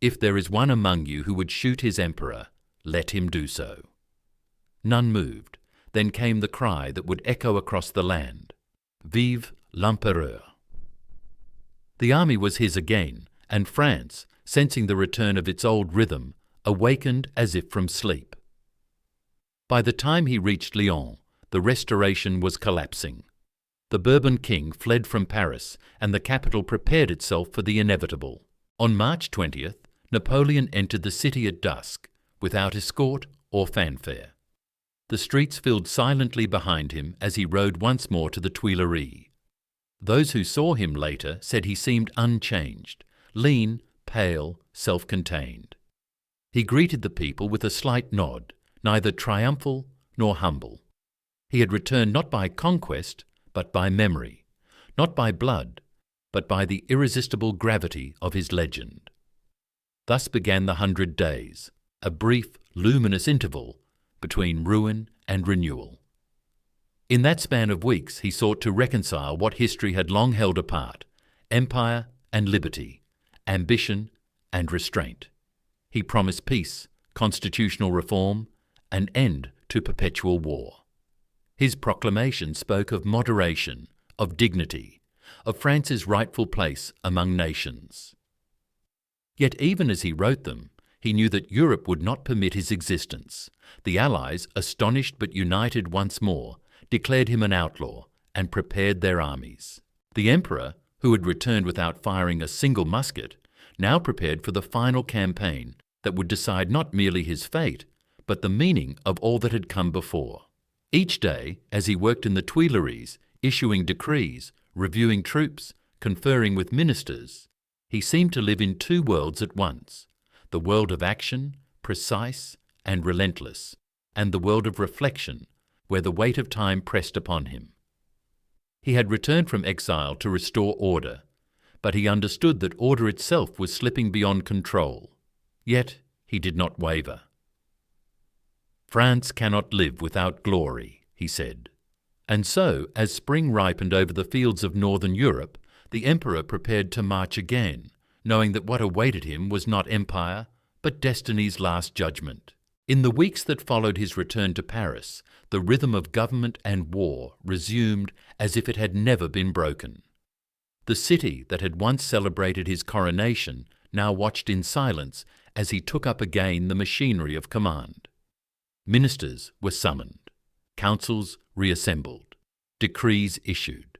"If there is one among you who would shoot his emperor, let him do so." None moved. Then came the cry that would echo across the land, "Vive l'Empereur!" The army was his again, and France, sensing the return of its old rhythm, awakened as if from sleep. By the time he reached Lyon, the Restoration was collapsing. The Bourbon king fled from Paris, and the capital prepared itself for the inevitable. On March 20th, Napoleon entered the city at dusk, without escort or fanfare. The streets filled silently behind him as he rode once more to the Tuileries. Those who saw him later said he seemed unchanged, lean, pale, self-contained. He greeted the people with a slight nod, neither triumphal nor humble. He had returned not by conquest, but by memory, not by blood, but by the irresistible gravity of his legend. Thus began the 100 Days, a brief, luminous interval between ruin and renewal. In that span of weeks, he sought to reconcile what history had long held apart: empire and liberty, ambition and restraint. He promised peace, constitutional reform, an end to perpetual war. His proclamation spoke of moderation, of dignity, of France's rightful place among nations. Yet even as he wrote them, he knew that Europe would not permit his existence. The Allies, astonished but united once more, declared him an outlaw and prepared their armies. The Emperor, who had returned without firing a single musket, now prepared for the final campaign that would decide not merely his fate, but the meaning of all that had come before. Each day, as he worked in the Tuileries, issuing decrees, reviewing troops, conferring with ministers, he seemed to live in two worlds at once: the world of action, precise and relentless, and the world of reflection, where the weight of time pressed upon him. He had returned from exile to restore order, but he understood that order itself was slipping beyond control. Yet he did not waver. "France cannot live without glory," he said. And so, as spring ripened over the fields of northern Europe, the emperor prepared to march again, knowing that what awaited him was not empire, but destiny's last judgment. In the weeks that followed his return to Paris, the rhythm of government and war resumed as if it had never been broken. The city that had once celebrated his coronation now watched in silence as he took up again the machinery of command. Ministers were summoned, councils reassembled, decrees issued.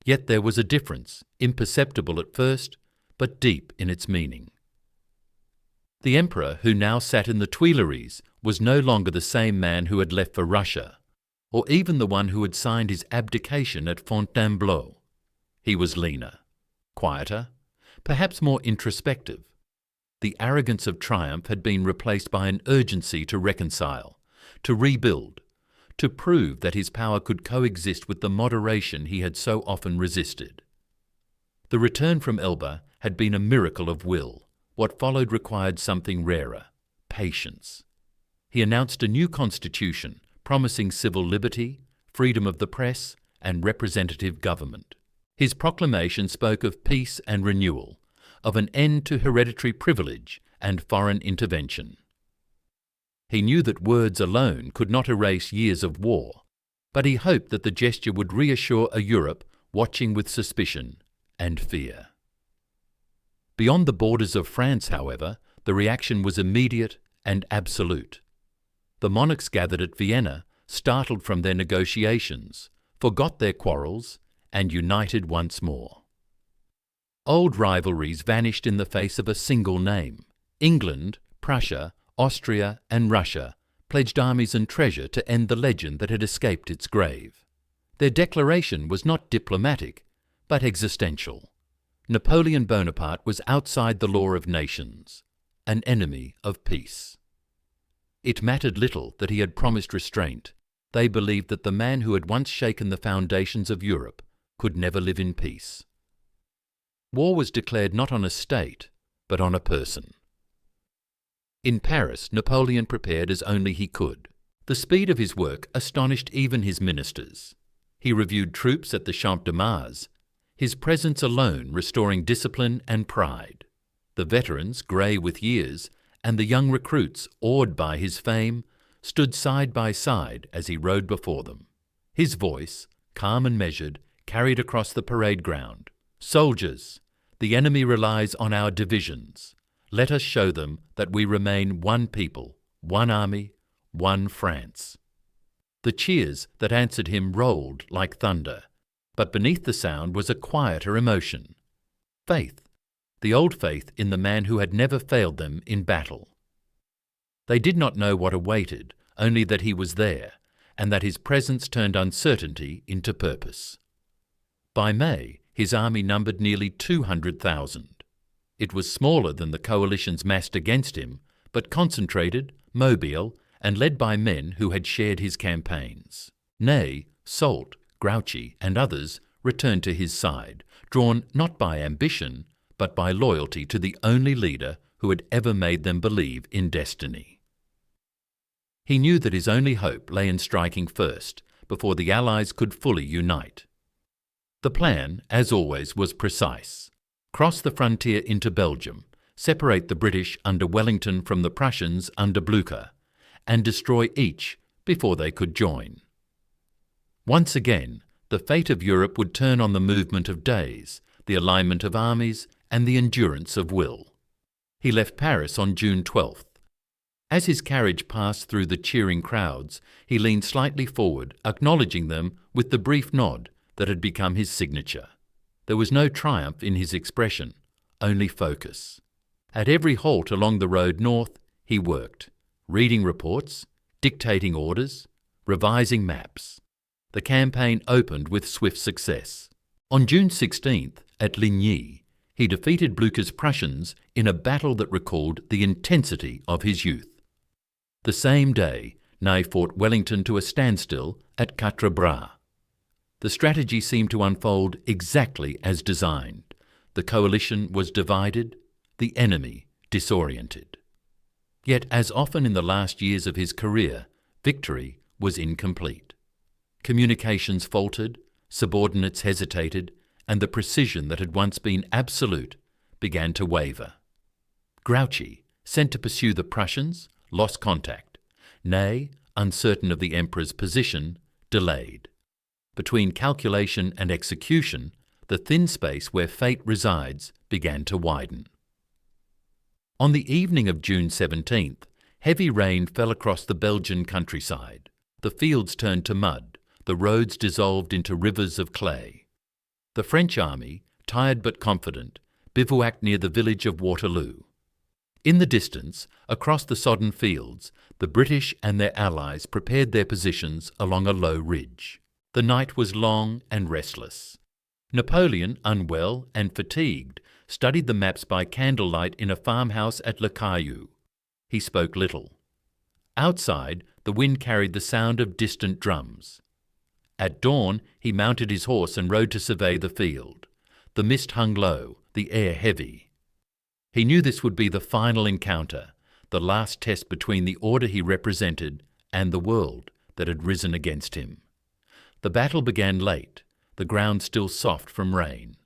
Yet there was a difference, imperceptible at first, but deep in its meaning. The emperor who now sat in the Tuileries was no longer the same man who had left for Russia, or even the one who had signed his abdication at Fontainebleau. He was leaner, quieter, perhaps more introspective. The arrogance of triumph had been replaced by an urgency to reconcile, to rebuild, to prove that his power could coexist with the moderation he had so often resisted. The return from Elba had been a miracle of will. What followed required something rarer: patience. He announced a new constitution, promising civil liberty, freedom of the press, and representative government. His proclamation spoke of peace and renewal, of an end to hereditary privilege and foreign intervention. He knew that words alone could not erase years of war, but he hoped that the gesture would reassure a Europe watching with suspicion and fear. Beyond the borders of France, however, the reaction was immediate and absolute. The monarchs gathered at Vienna, startled from their negotiations, forgot their quarrels, and united once more. Old rivalries vanished in the face of a single name. England, Prussia, Austria, and Russia pledged armies and treasure to end the legend that had escaped its grave. Their declaration was not diplomatic, but existential. Napoleon Bonaparte was outside the law of nations, an enemy of peace. It mattered little that he had promised restraint. They believed that the man who had once shaken the foundations of Europe could never live in peace. War was declared not on a state, but on a person. In Paris, Napoleon prepared as only he could. The speed of his work astonished even his ministers. He reviewed troops at the Champ de Mars, his presence alone restoring discipline and pride. The veterans, grey with years, and the young recruits, awed by his fame, stood side by side as he rode before them. His voice, calm and measured, carried across the parade ground. "Soldiers, the enemy relies on our divisions. Let us show them that we remain one people, one army, one France." The cheers that answered him rolled like thunder, but beneath the sound was a quieter emotion. Faith, the old faith in the man who had never failed them in battle. They did not know what awaited, only that he was there, and that his presence turned uncertainty into purpose. By May, his army numbered nearly 200,000. It was smaller than the coalitions massed against him, but concentrated, mobile, and led by men who had shared his campaigns. Ney, Soult, Grouchy, and others returned to his side, drawn not by ambition, but by loyalty to the only leader who had ever made them believe in destiny. He knew that his only hope lay in striking first, before the Allies could fully unite. The plan, as always, was precise: cross the frontier into Belgium, separate the British under Wellington from the Prussians under Blücher, and destroy each before they could join. Once again, the fate of Europe would turn on the movement of days, the alignment of armies, and the endurance of will. He left Paris on June 12th. As his carriage passed through the cheering crowds, he leaned slightly forward, acknowledging them with the brief nod that had become his signature. There was no triumph in his expression, only focus. At every halt along the road north, he worked, reading reports, dictating orders, revising maps. The campaign opened with swift success. On June 16th, at Ligny, he defeated Blucher's Prussians in a battle that recalled the intensity of his youth. The same day, Ney fought Wellington to a standstill at Quatre Bras. The strategy seemed to unfold exactly as designed. The coalition was divided, the enemy disoriented. Yet, as often in the last years of his career, victory was incomplete. Communications faltered, subordinates hesitated, and the precision that had once been absolute began to waver. Grouchy, sent to pursue the Prussians, lost contact. Ney, uncertain of the Emperor's position, delayed. Between calculation and execution, the thin space where fate resides began to widen. On the evening of June 17th, heavy rain fell across the Belgian countryside. The fields turned to mud, the roads dissolved into rivers of clay. The French army, tired but confident, bivouacked near the village of Waterloo. In the distance, across the sodden fields, the British and their allies prepared their positions along a low ridge. The night was long and restless. Napoleon, unwell and fatigued, studied the maps by candlelight in a farmhouse at Le Caillou. He spoke little. Outside, the wind carried the sound of distant drums. At dawn, he mounted his horse and rode to survey the field. The mist hung low, the air heavy. He knew this would be the final encounter, the last test between the order he represented and the world that had risen against him. The battle began late, the ground still soft from rain.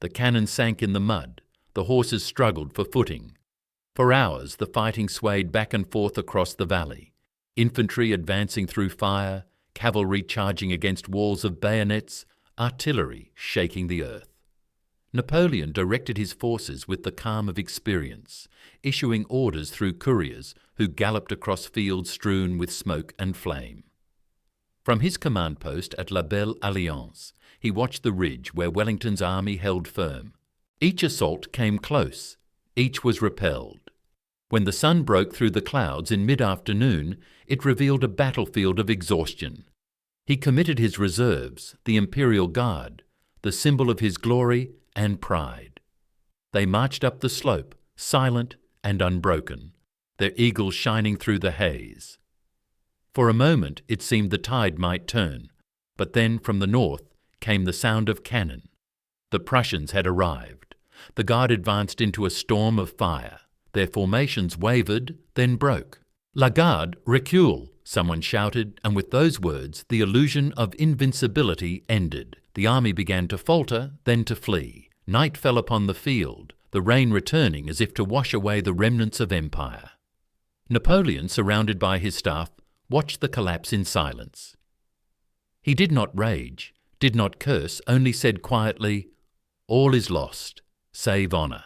The cannon sank in the mud, the horses struggled for footing. For hours the fighting swayed back and forth across the valley, infantry advancing through fire, cavalry charging against walls of bayonets, artillery shaking the earth. Napoleon directed his forces with the calm of experience, issuing orders through couriers who galloped across fields strewn with smoke and flame. From his command post at La Belle Alliance, he watched the ridge where Wellington's army held firm. Each assault came close, each was repelled. When the sun broke through the clouds in mid-afternoon, it revealed a battlefield of exhaustion. He committed his reserves, the Imperial Guard, the symbol of his glory and pride. They marched up the slope, silent and unbroken, their eagles shining through the haze. For a moment it seemed the tide might turn, but then from the north came the sound of cannon. The Prussians had arrived. The Guard advanced into a storm of fire. Their formations wavered, then broke. "La Garde, recule!" someone shouted, and with those words the illusion of invincibility ended. The army began to falter, then to flee. Night fell upon the field, the rain returning as if to wash away the remnants of empire. Napoleon, surrounded by his staff, watched the collapse in silence. He did not rage, did not curse, only said quietly, "All is lost, save honour."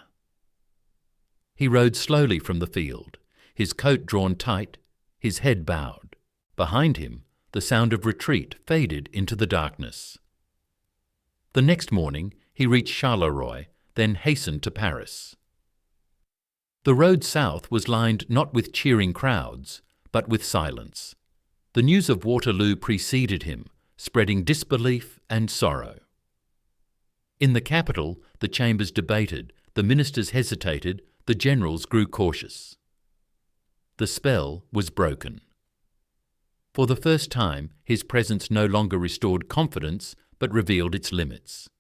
He rode slowly from the field, his coat drawn tight, his head bowed. Behind him, the sound of retreat faded into the darkness. The next morning, he reached Charleroi, then hastened to Paris. The road south was lined not with cheering crowds, but with silence. The news of Waterloo preceded him, spreading disbelief and sorrow. In the capital, the chambers debated, the ministers hesitated, the generals grew cautious. The spell was broken. For the first time, his presence no longer restored confidence, but revealed its limits.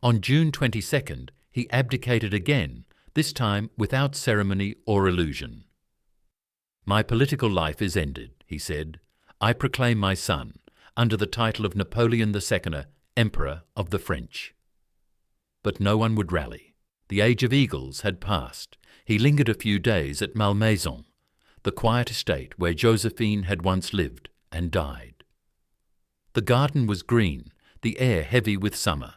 On June 22nd, he abdicated again, this time without ceremony or illusion. "My political life is ended," he said. "I proclaim my son, under the title of Napoleon II, Emperor of the French." But no one would rally. The age of eagles had passed. He lingered a few days at Malmaison, the quiet estate where Josephine had once lived and died. The garden was green, the air heavy with summer.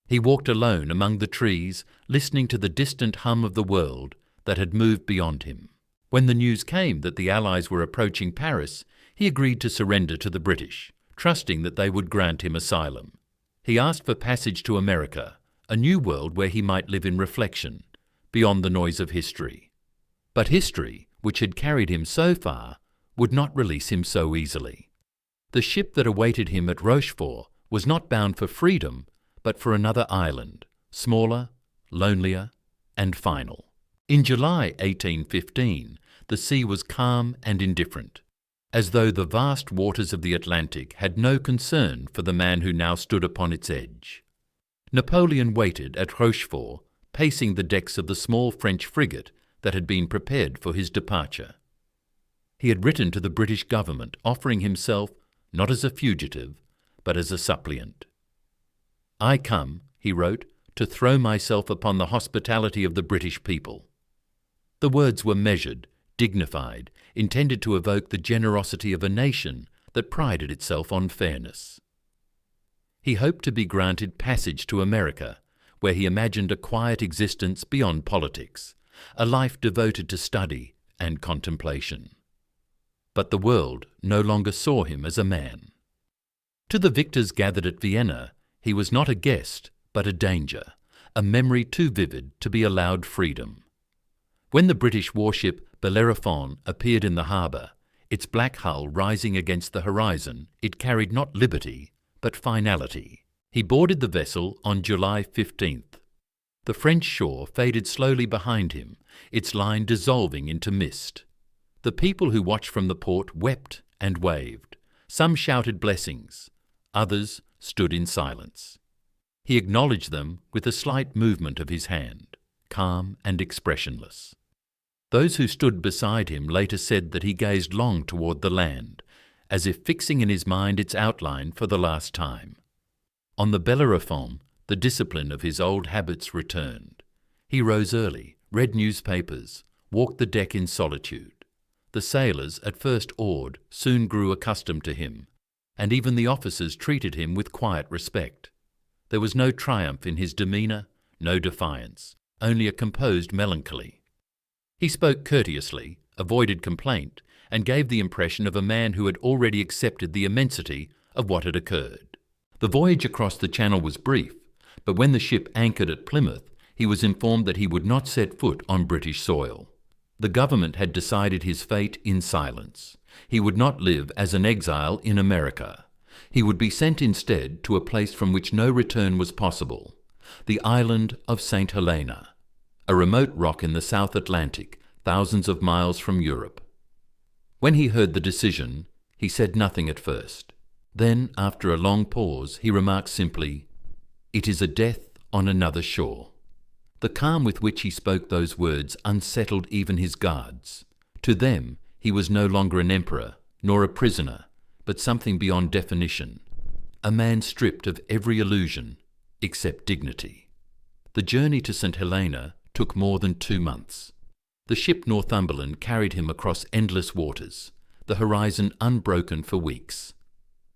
He walked alone among the trees, listening to the distant hum of the world that had moved beyond him. When the news came that the Allies were approaching Paris, he agreed to surrender to the British, trusting that they would grant him asylum. He asked for passage to America, a new world where he might live in reflection, beyond the noise of history. But history, which had carried him so far, would not release him so easily. The ship that awaited him at Rochefort was not bound for freedom, but for another island, smaller, lonelier, and final. In July 1815, the sea was calm and indifferent, as though the vast waters of the Atlantic had no concern for the man who now stood upon its edge. Napoleon waited at Rochefort, pacing the decks of the small French frigate that had been prepared for his departure. He had written to the British government offering himself not as a fugitive, but as a suppliant. "I come," he wrote, "to throw myself upon the hospitality of the British people." The words were measured, dignified, intended to evoke the generosity of a nation that prided itself on fairness. He hoped to be granted passage to America, where he imagined a quiet existence beyond politics, a life devoted to study and contemplation. But the world no longer saw him as a man. To the victors gathered at Vienna, he was not a guest, but a danger, a memory too vivid to be allowed freedom. When the British warship Bellerophon appeared in the harbour, its black hull rising against the horizon, it carried not liberty, but finality. He boarded the vessel on July 15th. The French shore faded slowly behind him, its line dissolving into mist. The people who watched from the port wept and waved. Some shouted blessings, others stood in silence. He acknowledged them with a slight movement of his hand, calm and expressionless. Those who stood beside him later said that he gazed long toward the land, as if fixing in his mind its outline for the last time. On the Bellerophon, the discipline of his old habits returned. He rose early, read newspapers, walked the deck in solitude. The sailors, at first awed, soon grew accustomed to him, and even the officers treated him with quiet respect. There was no triumph in his demeanour, no defiance, only a composed melancholy. He spoke courteously, avoided complaint, and gave the impression of a man who had already accepted the immensity of what had occurred. The voyage across the Channel was brief, but when the ship anchored at Plymouth, he was informed that he would not set foot on British soil. The government had decided his fate in silence. He would not live as an exile in America. He would be sent instead to a place from which no return was possible, the island of St. Helena, a remote rock in the South Atlantic, thousands of miles from Europe. When he heard the decision, he said nothing at first. Then, after a long pause, he remarked simply, "It is a death on another shore." The calm with which he spoke those words unsettled even his guards. To them, he was no longer an emperor, nor a prisoner, but something beyond definition, a man stripped of every illusion except dignity. The journey to St. Helena took more than 2 months. The ship Northumberland carried him across endless waters, the horizon unbroken for weeks.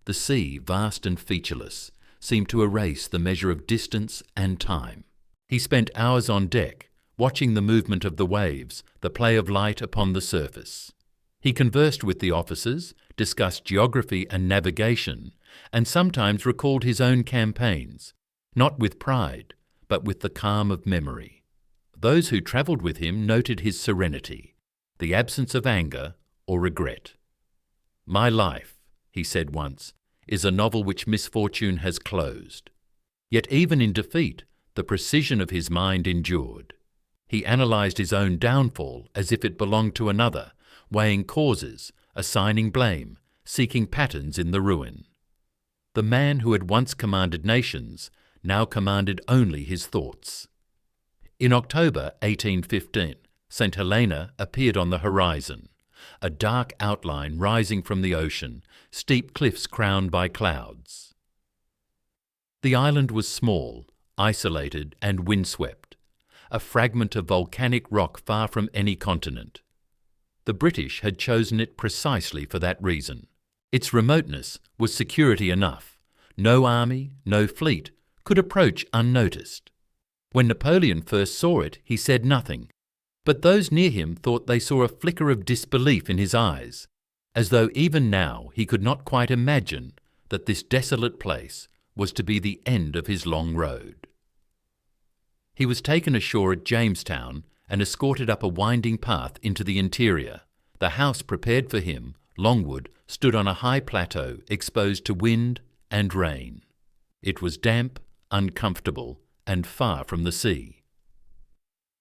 The sea, vast and featureless, seemed to erase the measure of distance and time. He spent hours on deck, watching the movement of the waves, the play of light upon the surface. He conversed with the officers, discussed geography and navigation, and sometimes recalled his own campaigns, not with pride, but with the calm of memory. Those who travelled with him noted his serenity, the absence of anger or regret. "My life," he said once, "is a novel which misfortune has closed." Yet even in defeat, the precision of his mind endured. He analysed his own downfall as if it belonged to another, weighing causes, assigning blame, seeking patterns in the ruin. The man who had once commanded nations now commanded only his thoughts. In October 1815, St. Helena appeared on the horizon, a dark outline rising from the ocean, steep cliffs crowned by clouds. The island was small, isolated and windswept, a fragment of volcanic rock far from any continent. The British had chosen it precisely for that reason. Its remoteness was security enough. No army, no fleet could approach unnoticed. When Napoleon first saw it, he said nothing, but those near him thought they saw a flicker of disbelief in his eyes, as though even now he could not quite imagine that this desolate place was to be the end of his long road. He was taken ashore at Jamestown and escorted up a winding path into the interior. The house prepared for him, Longwood, stood on a high plateau exposed to wind and rain. It was damp, uncomfortable, and far from the sea.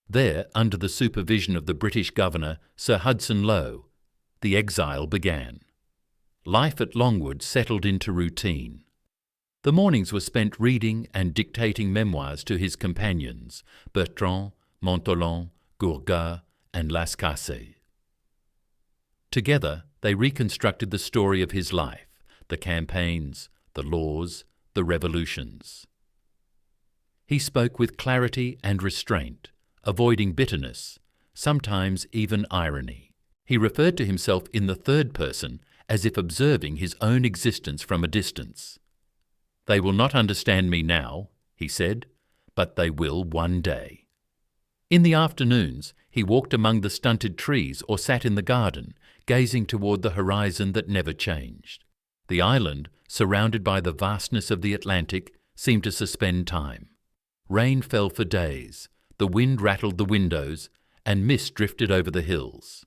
There, under the supervision of the British governor, Sir Hudson Lowe, the exile began. Life at Longwood settled into routine. The mornings were spent reading and dictating memoirs to his companions, Bertrand, Montholon, Gourgat, and Lascasse. Together, they reconstructed the story of his life, the campaigns, the laws, the revolutions. He spoke with clarity and restraint, avoiding bitterness, sometimes even irony. He referred to himself in the third person as if observing his own existence from a distance. "They will not understand me now," he said, "but they will one day." In the afternoons, he walked among the stunted trees or sat in the garden, gazing toward the horizon that never changed. The island, surrounded by the vastness of the Atlantic, seemed to suspend time. Rain fell for days, the wind rattled the windows, and mist drifted over the hills.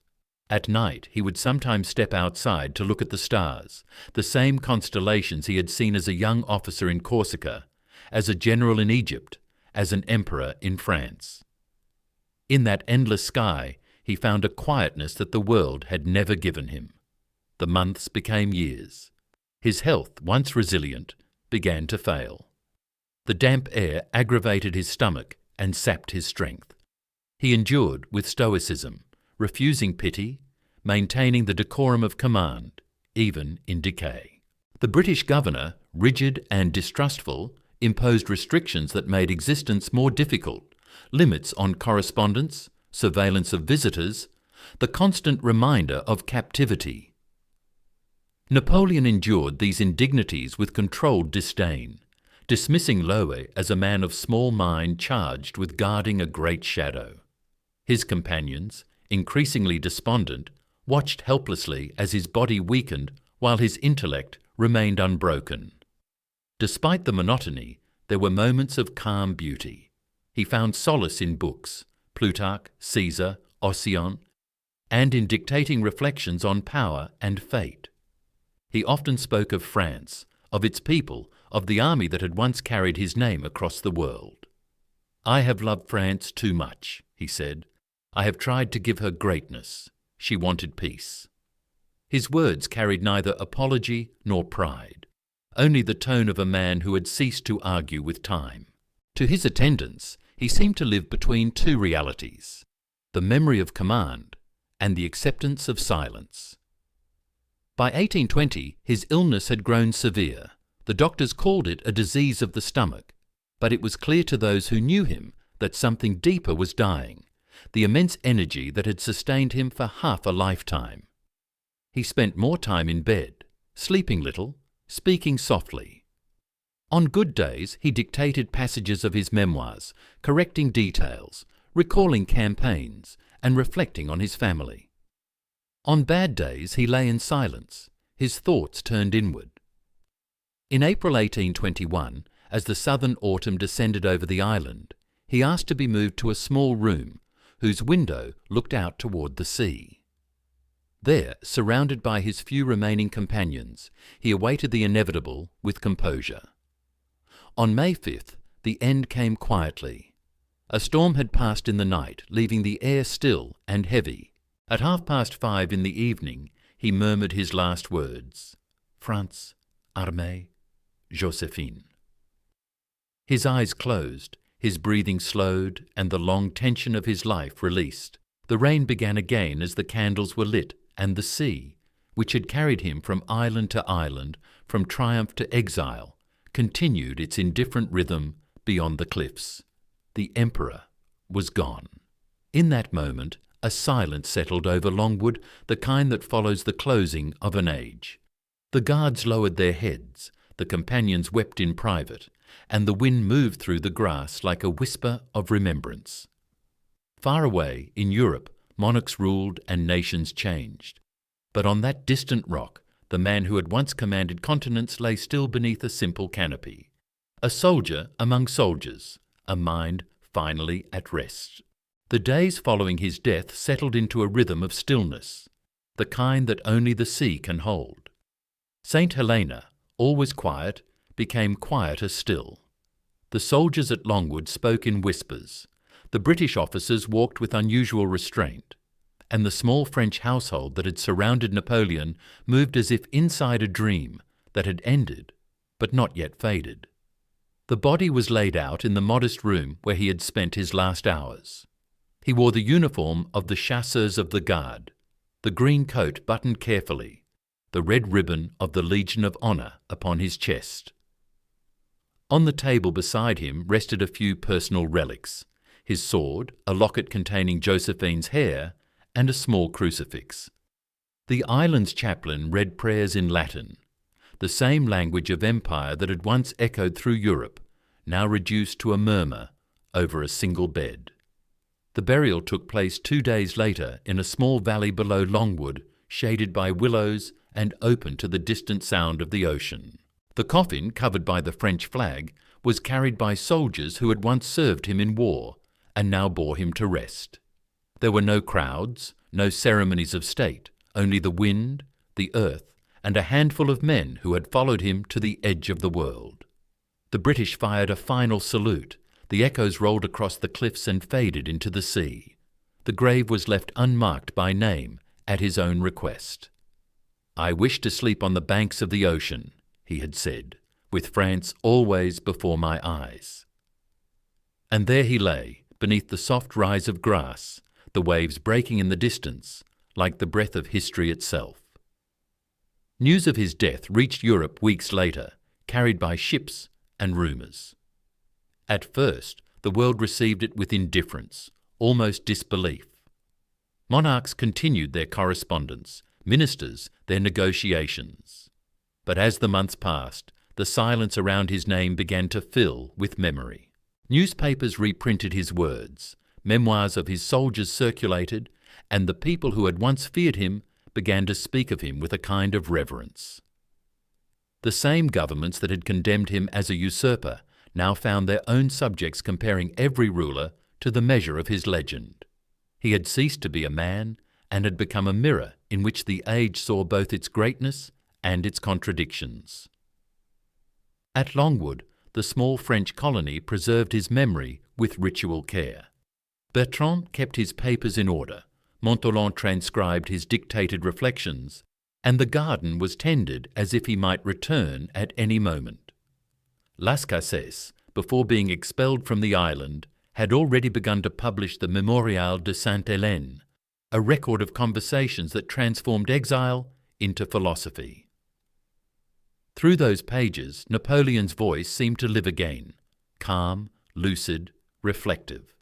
At night, he would sometimes step outside to look at the stars, the same constellations he had seen as a young officer in Corsica, as a general in Egypt, as an emperor in France. In that endless sky, he found a quietness that the world had never given him. The months became years. His health, once resilient, began to fail. The damp air aggravated his stomach and sapped his strength. He endured with stoicism, refusing pity, maintaining the decorum of command, even in decay. The British governor, rigid and distrustful, imposed restrictions that made existence more difficult, limits on correspondence, surveillance of visitors, the constant reminder of captivity. Napoleon endured these indignities with controlled disdain, dismissing Lowe as a man of small mind charged with guarding a great shadow. His companions, increasingly despondent, watched helplessly as his body weakened while his intellect remained unbroken. Despite the monotony, there were moments of calm beauty. He found solace in books, Plutarch, Caesar, Ossian, and in dictating reflections on power and fate. He often spoke of France, of its people, of the army that had once carried his name across the world. "I have loved France too much," he said. "I have tried to give her greatness. She wanted peace." His words carried neither apology nor pride, only the tone of a man who had ceased to argue with time. To his attendants, he seemed to live between two realities, the memory of command and the acceptance of silence. By 1820, his illness had grown severe. The doctors called it a disease of the stomach, but it was clear to those who knew him that something deeper was dying, the immense energy that had sustained him for half a lifetime. He spent more time in bed, sleeping little, speaking softly. On good days, he dictated passages of his memoirs, correcting details, recalling campaigns, and reflecting on his family. On bad days, he lay in silence, his thoughts turned inward. In April 1821, as the southern autumn descended over the island, he asked to be moved to a small room whose window looked out toward the sea. There, surrounded by his few remaining companions, he awaited the inevitable with composure. On May 5th, the end came quietly. A storm had passed in the night, leaving the air still and heavy. At 5:30 in the evening, he murmured his last words, "France, armée, Joséphine." His eyes closed, his breathing slowed, and the long tension of his life released. The rain began again as the candles were lit, and the sea, which had carried him from island to island, from triumph to exile, continued its indifferent rhythm beyond the cliffs. The emperor was gone. In that moment, a silence settled over Longwood, the kind that follows the closing of an age. The guards lowered their heads, the companions wept in private, and the wind moved through the grass like a whisper of remembrance. Far away, in Europe, monarchs ruled and nations changed. But on that distant rock, the man who had once commanded continents lay still beneath a simple canopy. A soldier among soldiers, a mind finally at rest. The days following his death settled into a rhythm of stillness, the kind that only the sea can hold. St. Helena, always quiet, became quieter still. The soldiers at Longwood spoke in whispers, the British officers walked with unusual restraint, and the small French household that had surrounded Napoleon moved as if inside a dream that had ended, but not yet faded. The body was laid out in the modest room where he had spent his last hours. He wore the uniform of the chasseurs of the Guard, the green coat buttoned carefully, the red ribbon of the Legion of Honor upon his chest. On the table beside him rested a few personal relics, his sword, a locket containing Josephine's hair, and a small crucifix. The island's chaplain read prayers in Latin, the same language of empire that had once echoed through Europe, now reduced to a murmur over a single bed. The burial took place 2 days later in a small valley below Longwood, shaded by willows and open to the distant sound of the ocean. The coffin, covered by the French flag, was carried by soldiers who had once served him in war and now bore him to rest. There were no crowds, no ceremonies of state, only the wind, the earth, and a handful of men who had followed him to the edge of the world. The British fired a final salute. The echoes rolled across the cliffs and faded into the sea. The grave was left unmarked by name at his own request. "I wish to sleep on the banks of the ocean," he had said, "with France always before my eyes." And there he lay, beneath the soft rise of grass, the waves breaking in the distance, like the breath of history itself. News of his death reached Europe weeks later, carried by ships and rumours. At first, the world received it with indifference, almost disbelief. Monarchs continued their correspondence, ministers their negotiations. But as the months passed, the silence around his name began to fill with memory. Newspapers reprinted his words, memoirs of his soldiers circulated, and the people who had once feared him began to speak of him with a kind of reverence. The same governments that had condemned him as a usurper now found their own subjects comparing every ruler to the measure of his legend. He had ceased to be a man and had become a mirror in which the age saw both its greatness and its contradictions. At Longwood, the small French colony preserved his memory with ritual care. Bertrand kept his papers in order, Montholon transcribed his dictated reflections, and the garden was tended as if he might return at any moment. Las Cases, before being expelled from the island, had already begun to publish the Mémorial de Sainte-Hélène, a record of conversations that transformed exile into philosophy. Through those pages, Napoleon's voice seemed to live again, calm, lucid, reflective.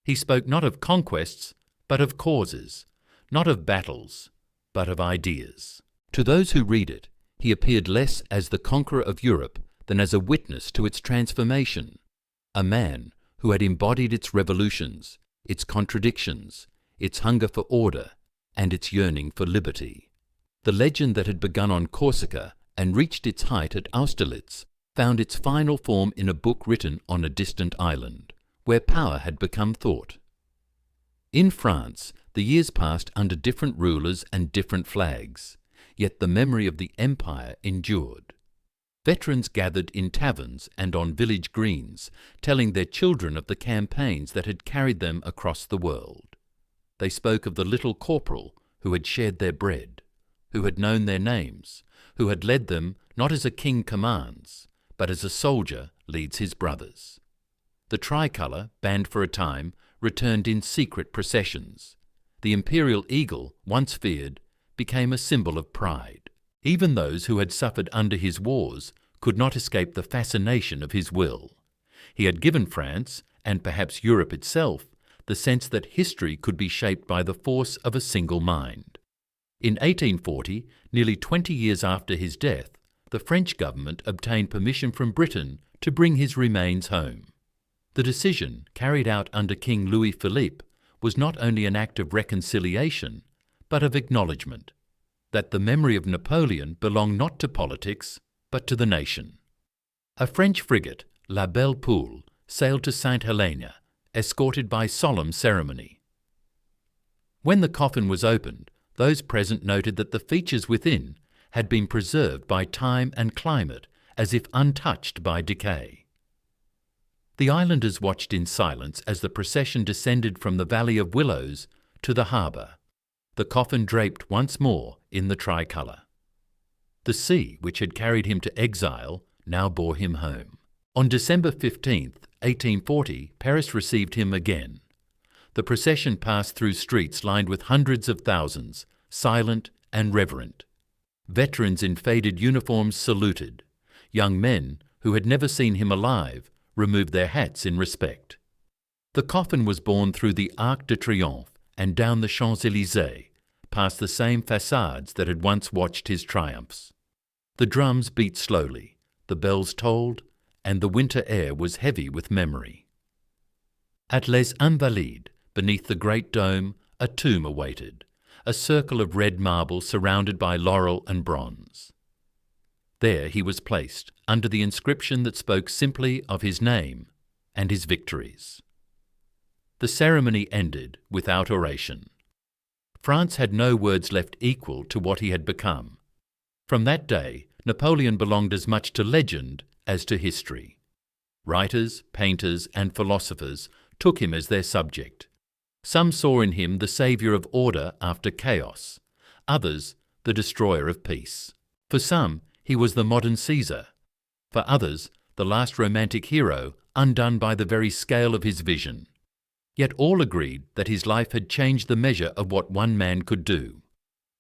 He spoke not of conquests, but of causes, not of battles, but of ideas. To those who read it, he appeared less as the conqueror of Europe than as a witness to its transformation, a man who had embodied its revolutions, its contradictions, its hunger for order, and its yearning for liberty. The legend that had begun on Corsica and reached its height at Austerlitz found its final form in a book written on a distant island, where power had become thought. In France, the years passed under different rulers and different flags, yet the memory of the empire endured. Veterans gathered in taverns and on village greens, telling their children of the campaigns that had carried them across the world. They spoke of the little corporal who had shared their bread, who had known their names, who had led them not as a king commands, but as a soldier leads his brothers. The tricolour, banned for a time, returned in secret processions. The imperial eagle, once feared, became a symbol of pride. Even those who had suffered under his wars could not escape the fascination of his will. He had given France, and perhaps Europe itself, the sense that history could be shaped by the force of a single mind. In 1840, nearly 20 years after his death, the French government obtained permission from Britain to bring his remains home. The decision, carried out under King Louis-Philippe, was not only an act of reconciliation, but of acknowledgement that the memory of Napoleon belonged not to politics, but to the nation. A French frigate, La Belle Poule, sailed to Sainte Helena, escorted by solemn ceremony. When the coffin was opened, those present noted that the features within had been preserved by time and climate as if untouched by decay. The islanders watched in silence as the procession descended from the Valley of Willows to the harbour, the coffin draped once more in the tricolour. The sea, which had carried him to exile, now bore him home. On December 15, 1840, Paris received him again. The procession passed through streets lined with hundreds of thousands, silent and reverent. Veterans in faded uniforms saluted. Young men, who had never seen him alive, removed their hats in respect. The coffin was borne through the Arc de Triomphe and down the Champs-Élysées, past the same facades that had once watched his triumphs. The drums beat slowly, the bells tolled, and the winter air was heavy with memory. At Les Invalides, beneath the great dome, a tomb awaited, a circle of red marble surrounded by laurel and bronze. There he was placed, under the inscription that spoke simply of his name and his victories. The ceremony ended without oration. France had no words left equal to what he had become. From that day, Napoleon belonged as much to legend as to history. Writers, painters, and philosophers took him as their subject. Some saw in him the saviour of order after chaos, others the destroyer of peace. For some, he was the modern Caesar. For others, the last romantic hero, undone by the very scale of his vision. Yet all agreed that his life had changed the measure of what one man could do.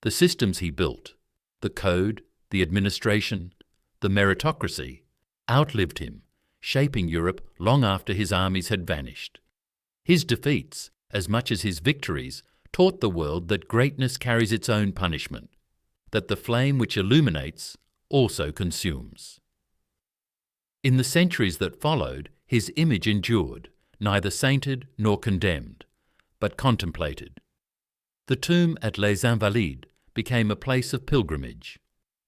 The systems he built, the code, the administration, the meritocracy, outlived him, shaping Europe long after his armies had vanished. His defeats, as much as his victories, taught the world that greatness carries its own punishment, that the flame which illuminates also consumes. In the centuries that followed, his image endured, neither sainted nor condemned, but contemplated. The tomb at Les Invalides became a place of pilgrimage.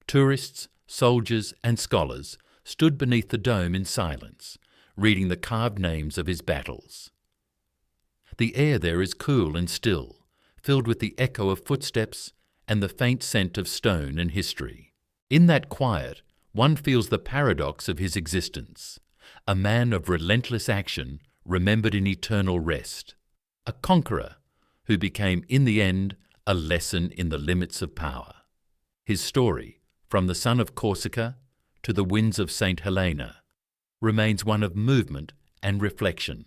Tourists, soldiers, and scholars stood beneath the dome in silence, reading the carved names of his battles. The air there is cool and still, filled with the echo of footsteps and the faint scent of stone and history. In that quiet, one feels the paradox of his existence, a man of relentless action remembered in eternal rest, a conqueror who became in the end a lesson in the limits of power. His story, from the sun of Corsica to the winds of St. Helena, remains one of movement and reflection,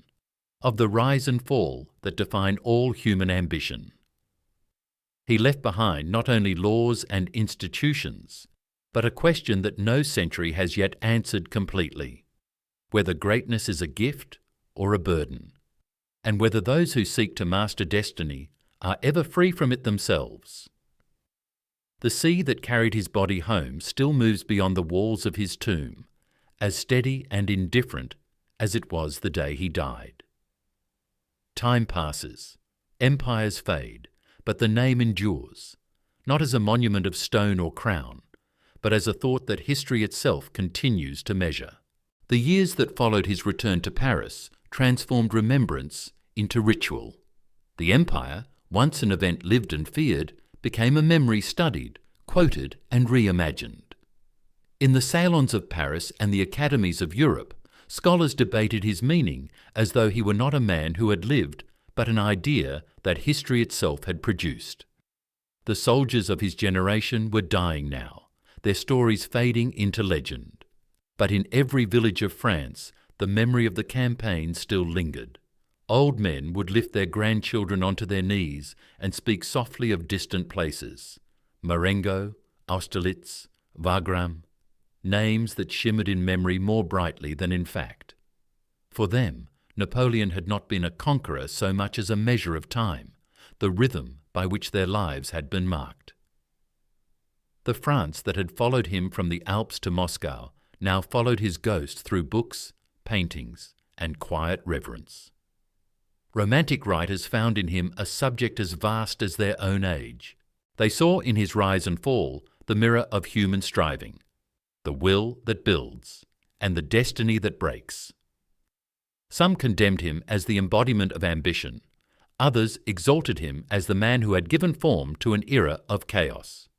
of the rise and fall that define all human ambition. He left behind not only laws and institutions, but a question that no century has yet answered completely, whether greatness is a gift or a burden, and whether those who seek to master destiny are ever free from it themselves. The sea that carried his body home still moves beyond the walls of his tomb, as steady and indifferent as it was the day he died. Time passes, empires fade, but the name endures, not as a monument of stone or crown, but as a thought that history itself continues to measure. The years that followed his return to Paris transformed remembrance into ritual. The empire, once an event lived and feared, became a memory studied, quoted, and reimagined. In the salons of Paris and the academies of Europe, scholars debated his meaning as though he were not a man who had lived, but an idea that history itself had produced. The soldiers of his generation were dying now, their stories fading into legend. But in every village of France, the memory of the campaign still lingered. Old men would lift their grandchildren onto their knees and speak softly of distant places. Marengo, Austerlitz, Wagram, names that shimmered in memory more brightly than in fact. For them, Napoleon had not been a conqueror so much as a measure of time, the rhythm by which their lives had been marked. The France that had followed him from the Alps to Moscow now followed his ghost through books, paintings, and quiet reverence. Romantic writers found in him a subject as vast as their own age. They saw in his rise and fall the mirror of human striving, the will that builds, and the destiny that breaks. Some condemned him as the embodiment of ambition. Others exalted him as the man who had given form to an era of chaos.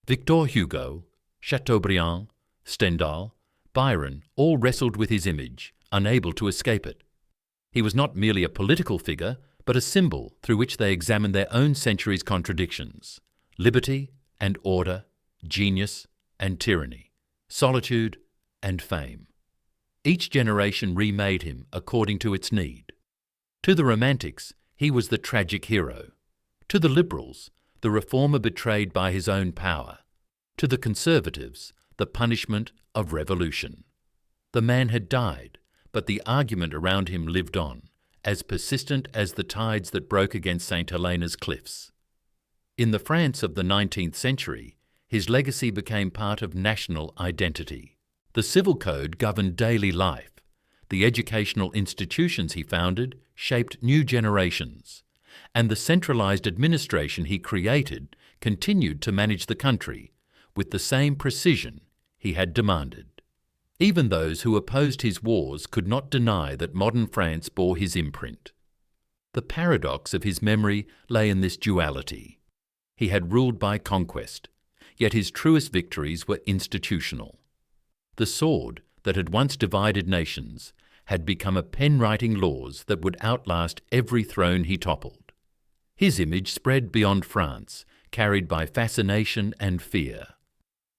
Victor Hugo, Chateaubriand, Stendhal, Byron all wrestled with his image, unable to escape it. He was not merely a political figure, but a symbol through which they examined their own century's contradictions: liberty and order, genius and tyranny, solitude and fame. Each generation remade him according to its need. To the Romantics, he was the tragic hero. To the Liberals, the reformer betrayed by his own power. To the Conservatives, the punishment of revolution. The man had died, but the argument around him lived on, as persistent as the tides that broke against St. Helena's cliffs. In the France of the 19th century, his legacy became part of national identity. The civil code governed daily life. The educational institutions he founded shaped new generations, and the centralized administration he created continued to manage the country with the same precision he had demanded. Even those who opposed his wars could not deny that modern France bore his imprint. The paradox of his memory lay in this duality. He had ruled by conquest, yet his truest victories were institutional. The sword that had once divided nations had become a pen writing laws that would outlast every throne he toppled. His image spread beyond France, carried by fascination and fear.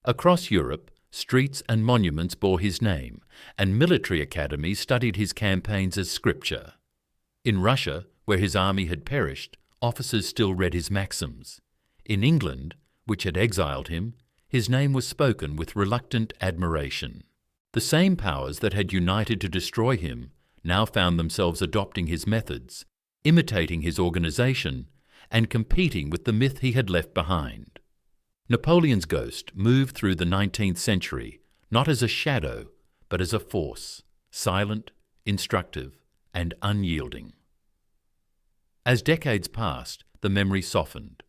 Across Europe, streets and monuments bore his name, and military academies studied his campaigns as scripture. In Russia, where his army had perished, officers still read his maxims. In England, which had exiled him, his name was spoken with reluctant admiration. The same powers that had united to destroy him now found themselves adopting his methods, imitating his organization, and competing with the myth he had left behind. Napoleon's ghost moved through the 19th century, not as a shadow, but as a force, silent, instructive, and unyielding. As decades passed, the memory softened.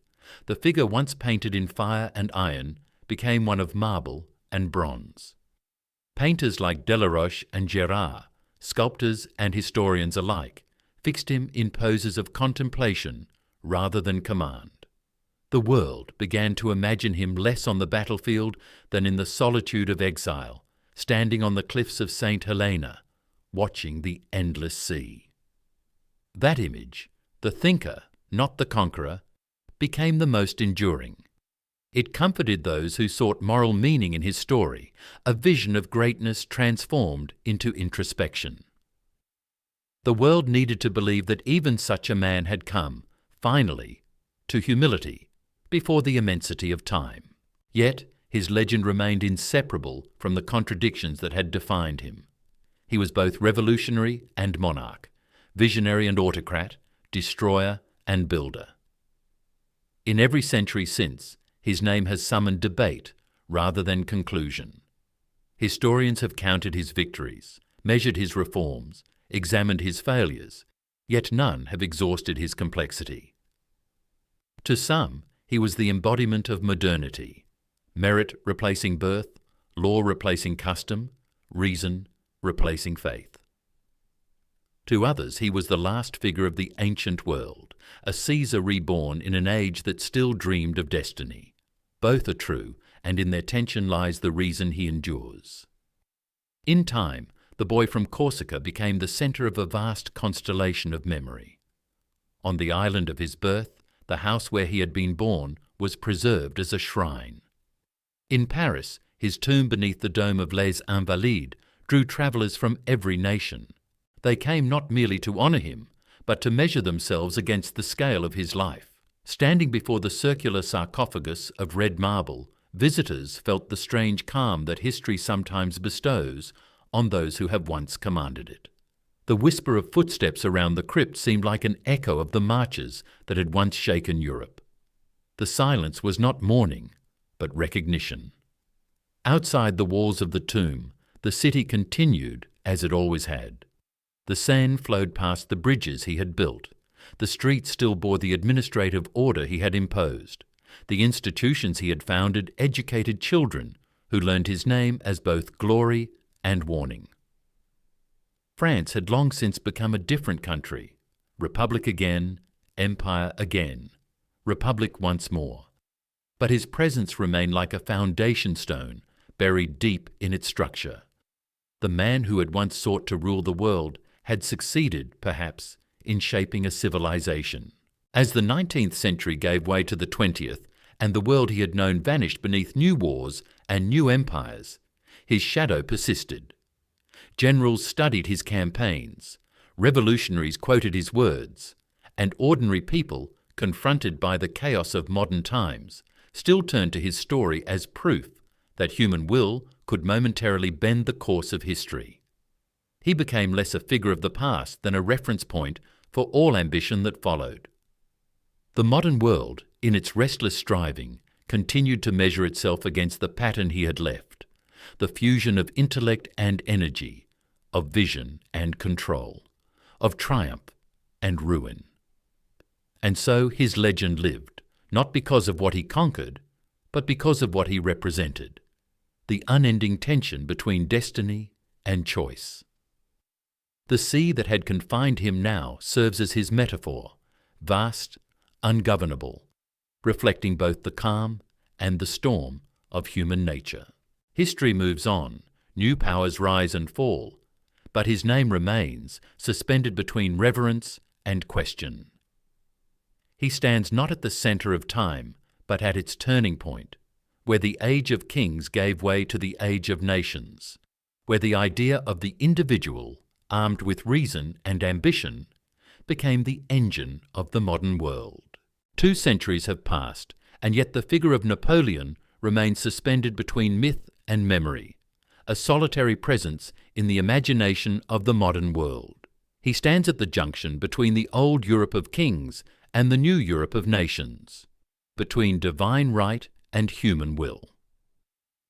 The figure once painted in fire and iron became one of marble and bronze. Painters like Delaroche and Gérard, sculptors and historians alike, fixed him in poses of contemplation rather than command. The world began to imagine him less on the battlefield than in the solitude of exile, standing on the cliffs of St. Helena, watching the endless sea. That image, the thinker, not the conqueror, became the most enduring. It comforted those who sought moral meaning in his story, a vision of greatness transformed into introspection. The world needed to believe that even such a man had come, finally, to humility before the immensity of time. Yet his legend remained inseparable from the contradictions that had defined him. He was both revolutionary and monarch, visionary and autocrat, destroyer and builder. In every century since, his name has summoned debate rather than conclusion. Historians have counted his victories, measured his reforms, examined his failures, yet none have exhausted his complexity. To some, he was the embodiment of modernity, merit replacing birth, law replacing custom, reason replacing faith. To others, he was the last figure of the ancient world, a Caesar reborn in an age that still dreamed of destiny. Both are true, and in their tension lies the reason he endures. In time, the boy from Corsica became the centre of a vast constellation of memory. On the island of his birth, the house where he had been born was preserved as a shrine. In Paris, his tomb beneath the dome of Les Invalides drew travellers from every nation. They came not merely to honour him, but to measure themselves against the scale of his life. Standing before the circular sarcophagus of red marble, visitors felt the strange calm that history sometimes bestows on those who have once commanded it. The whisper of footsteps around the crypt seemed like an echo of the marches that had once shaken Europe. The silence was not mourning, but recognition. Outside the walls of the tomb, the city continued as it always had. The Seine flowed past the bridges he had built. The streets still bore the administrative order he had imposed. The institutions he had founded educated children who learned his name as both glory and warning. France had long since become a different country. Republic again, empire again, republic once more. But his presence remained like a foundation stone buried deep in its structure. The man who had once sought to rule the world had succeeded, perhaps, in shaping a civilization. As the 19th century gave way to the 20th, and the world he had known vanished beneath new wars and new empires, his shadow persisted. Generals studied his campaigns, revolutionaries quoted his words, and ordinary people, confronted by the chaos of modern times, still turned to his story as proof that human will could momentarily bend the course of history. He became less a figure of the past than a reference point for all ambition that followed. The modern world, in its restless striving, continued to measure itself against the pattern he had left, the fusion of intellect and energy, of vision and control, of triumph and ruin. And so his legend lived, not because of what he conquered, but because of what he represented, the unending tension between destiny and choice. The sea that had confined him now serves as his metaphor, vast, ungovernable, reflecting both the calm and the storm of human nature. History moves on, new powers rise and fall, but his name remains suspended between reverence and question. He stands not at the centre of time, but at its turning point, where the age of kings gave way to the age of nations, where the idea of the individual, armed with reason and ambition, became the engine of the modern world. 2 centuries have passed, and yet the figure of Napoleon remains suspended between myth and memory, a solitary presence in the imagination of the modern world. He stands at the junction between the old Europe of kings and the new Europe of nations, between divine right and human will.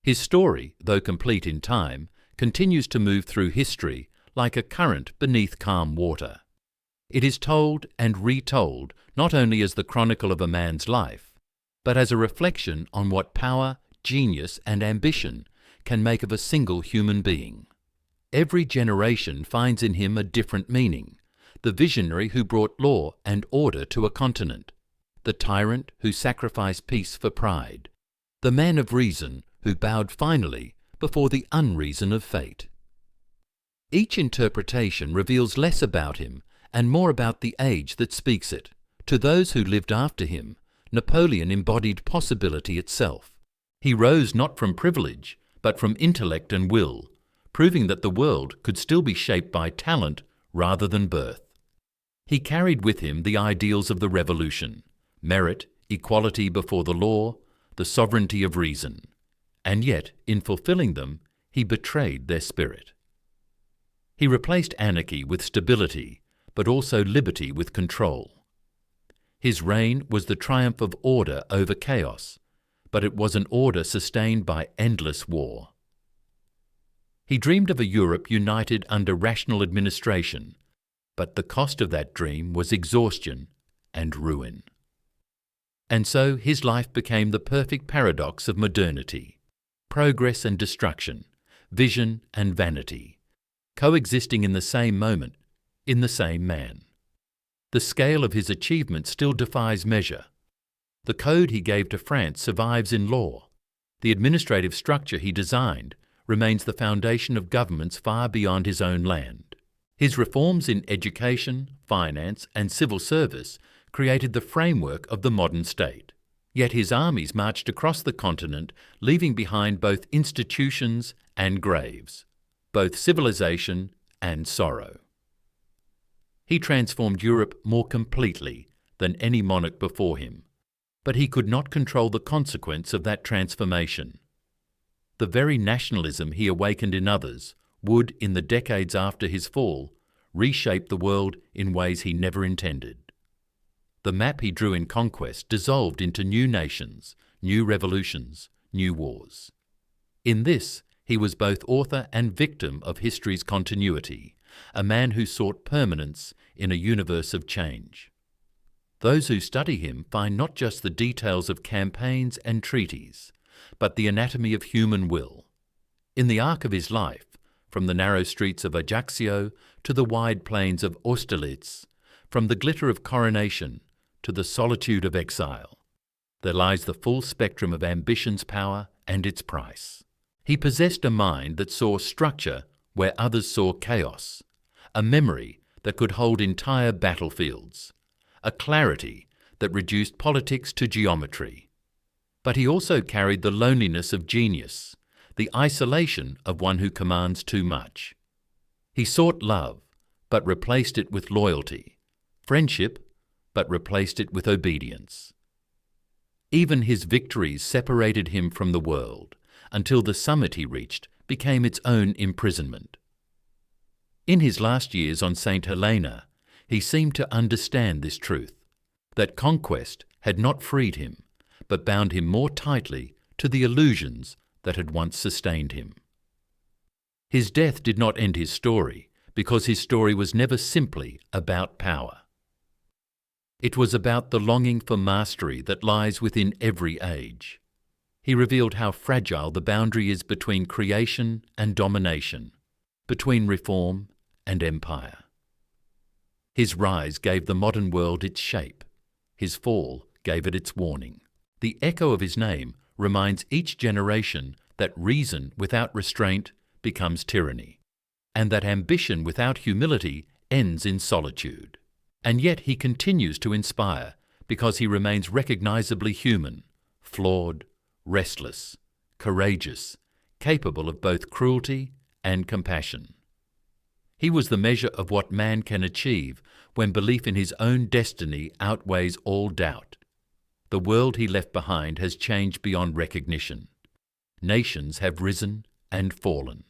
His story, though complete in time, continues to move through history like a current beneath calm water. It is told and retold not only as the chronicle of a man's life, but as a reflection on what power, genius, and ambition can make of a single human being. Every generation finds in him a different meaning, the visionary who brought law and order to a continent, the tyrant who sacrificed peace for pride, the man of reason who bowed finally before the unreason of fate. Each interpretation reveals less about him and more about the age that speaks it. To those who lived after him, Napoleon embodied possibility itself. He rose not from privilege, but from intellect and will, proving that the world could still be shaped by talent rather than birth. He carried with him the ideals of the Revolution: merit, equality before the law, the sovereignty of reason. And yet, in fulfilling them, he betrayed their spirit. He replaced anarchy with stability, but also liberty with control. His reign was the triumph of order over chaos, but it was an order sustained by endless war. He dreamed of a Europe united under rational administration, but the cost of that dream was exhaustion and ruin. And so his life became the perfect paradox of modernity: progress and destruction, vision and vanity, coexisting in the same moment, in the same man. The scale of his achievements still defies measure. The code he gave to France survives in law. The administrative structure he designed remains the foundation of governments far beyond his own land. His reforms in education, finance, and civil service created the framework of the modern state. Yet his armies marched across the continent, leaving behind both institutions and graves, both civilization and sorrow. He transformed Europe more completely than any monarch before him, but he could not control the consequence of that transformation. The very nationalism he awakened in others would, in the decades after his fall, reshape the world in ways he never intended. The map he drew in conquest dissolved into new nations, new revolutions, new wars. In this, he was both author and victim of history's continuity, a man who sought permanence in a universe of change. Those who study him find not just the details of campaigns and treaties, but the anatomy of human will. In the arc of his life, from the narrow streets of Ajaccio to the wide plains of Austerlitz, from the glitter of coronation to the solitude of exile. There lies the full spectrum of ambition's power and its price. He possessed a mind that saw structure where others saw chaos, a memory that could hold entire battlefields, a clarity that reduced politics to geometry. But he also carried the loneliness of genius, the isolation of one who commands too much. He sought love, but replaced it with loyalty, friendship, but replaced it with obedience. Even his victories separated him from the world, until the summit he reached became its own imprisonment. In his last years on St. Helena, he seemed to understand this truth, that conquest had not freed him, but bound him more tightly to the illusions that had once sustained him. His death did not end his story, because his story was never simply about power. It was about the longing for mastery that lies within every age. He revealed how fragile the boundary is between creation and domination, between reform and empire. His rise gave the modern world its shape. His fall gave it its warning. The echo of his name reminds each generation that reason without restraint becomes tyranny, and that ambition without humility ends in solitude. And yet he continues to inspire because he remains recognizably human, flawed, restless, courageous, capable of both cruelty and compassion. He was the measure of what man can achieve when belief in his own destiny outweighs all doubt. The world he left behind has changed beyond recognition. Nations have risen and fallen.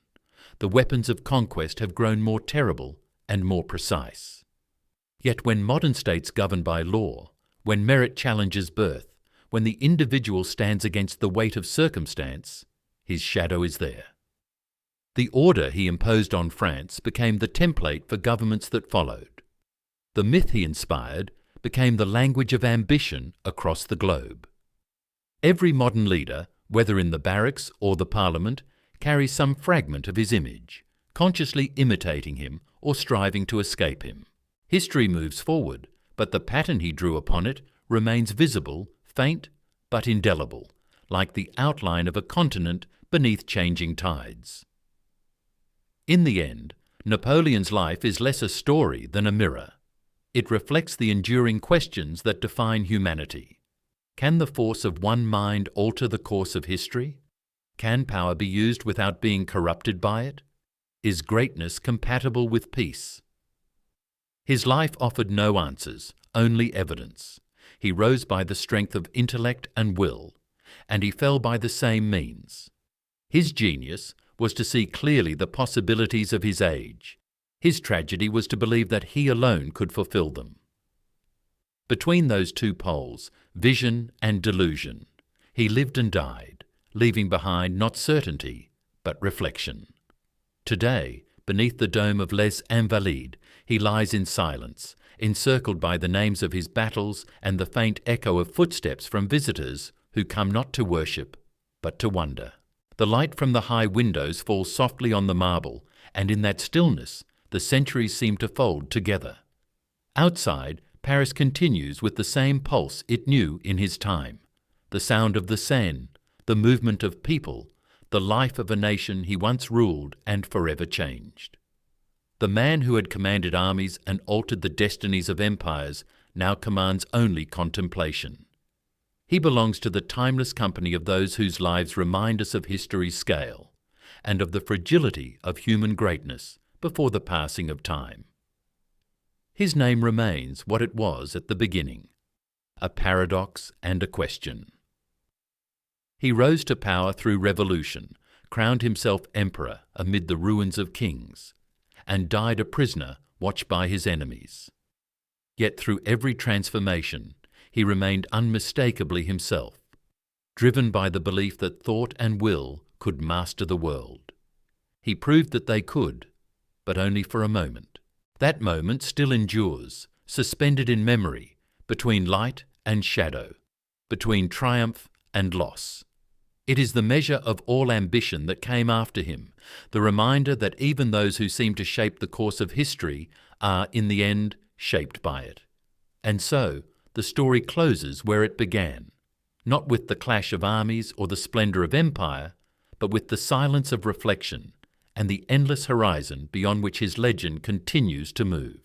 The weapons of conquest have grown more terrible and more precise. Yet when modern states govern by law, when merit challenges birth, when the individual stands against the weight of circumstance, his shadow is there. The order he imposed on France became the template for governments that followed. The myth he inspired became the language of ambition across the globe. Every modern leader, whether in the barracks or the parliament, carries some fragment of his image, consciously imitating him or striving to escape him. History moves forward, but the pattern he drew upon it remains visible, faint, but indelible, like the outline of a continent beneath changing tides. In the end, Napoleon's life is less a story than a mirror. It reflects the enduring questions that define humanity. Can the force of one mind alter the course of history? Can power be used without being corrupted by it? Is greatness compatible with peace? His life offered no answers, only evidence. He rose by the strength of intellect and will, and he fell by the same means. His genius was to see clearly the possibilities of his age. His tragedy was to believe that he alone could fulfill them. Between those two poles, vision and delusion, he lived and died, leaving behind not certainty, but reflection. Today, beneath the dome of Les Invalides, he lies in silence, encircled by the names of his battles and the faint echo of footsteps from visitors who come not to worship, but to wonder. The light from the high windows falls softly on the marble, and in that stillness, the centuries seem to fold together. Outside, Paris continues with the same pulse it knew in his time, the sound of the Seine, the movement of people, the life of a nation he once ruled and forever changed. The man who had commanded armies and altered the destinies of empires now commands only contemplation. He belongs to the timeless company of those whose lives remind us of history's scale and of the fragility of human greatness before the passing of time. His name remains what it was at the beginning, a paradox and a question. He rose to power through revolution, crowned himself emperor amid the ruins of kings, and died a prisoner watched by his enemies. Yet through every transformation, he remained unmistakably himself, driven by the belief that thought and will could master the world. He proved that they could, but only for a moment. That moment still endures, suspended in memory, between light and shadow, between triumph and loss. It is the measure of all ambition that came after him, the reminder that even those who seem to shape the course of history are, in the end, shaped by it. And so, the story closes where it began, not with the clash of armies or the splendour of empire, but with the silence of reflection and the endless horizon beyond which his legend continues to move.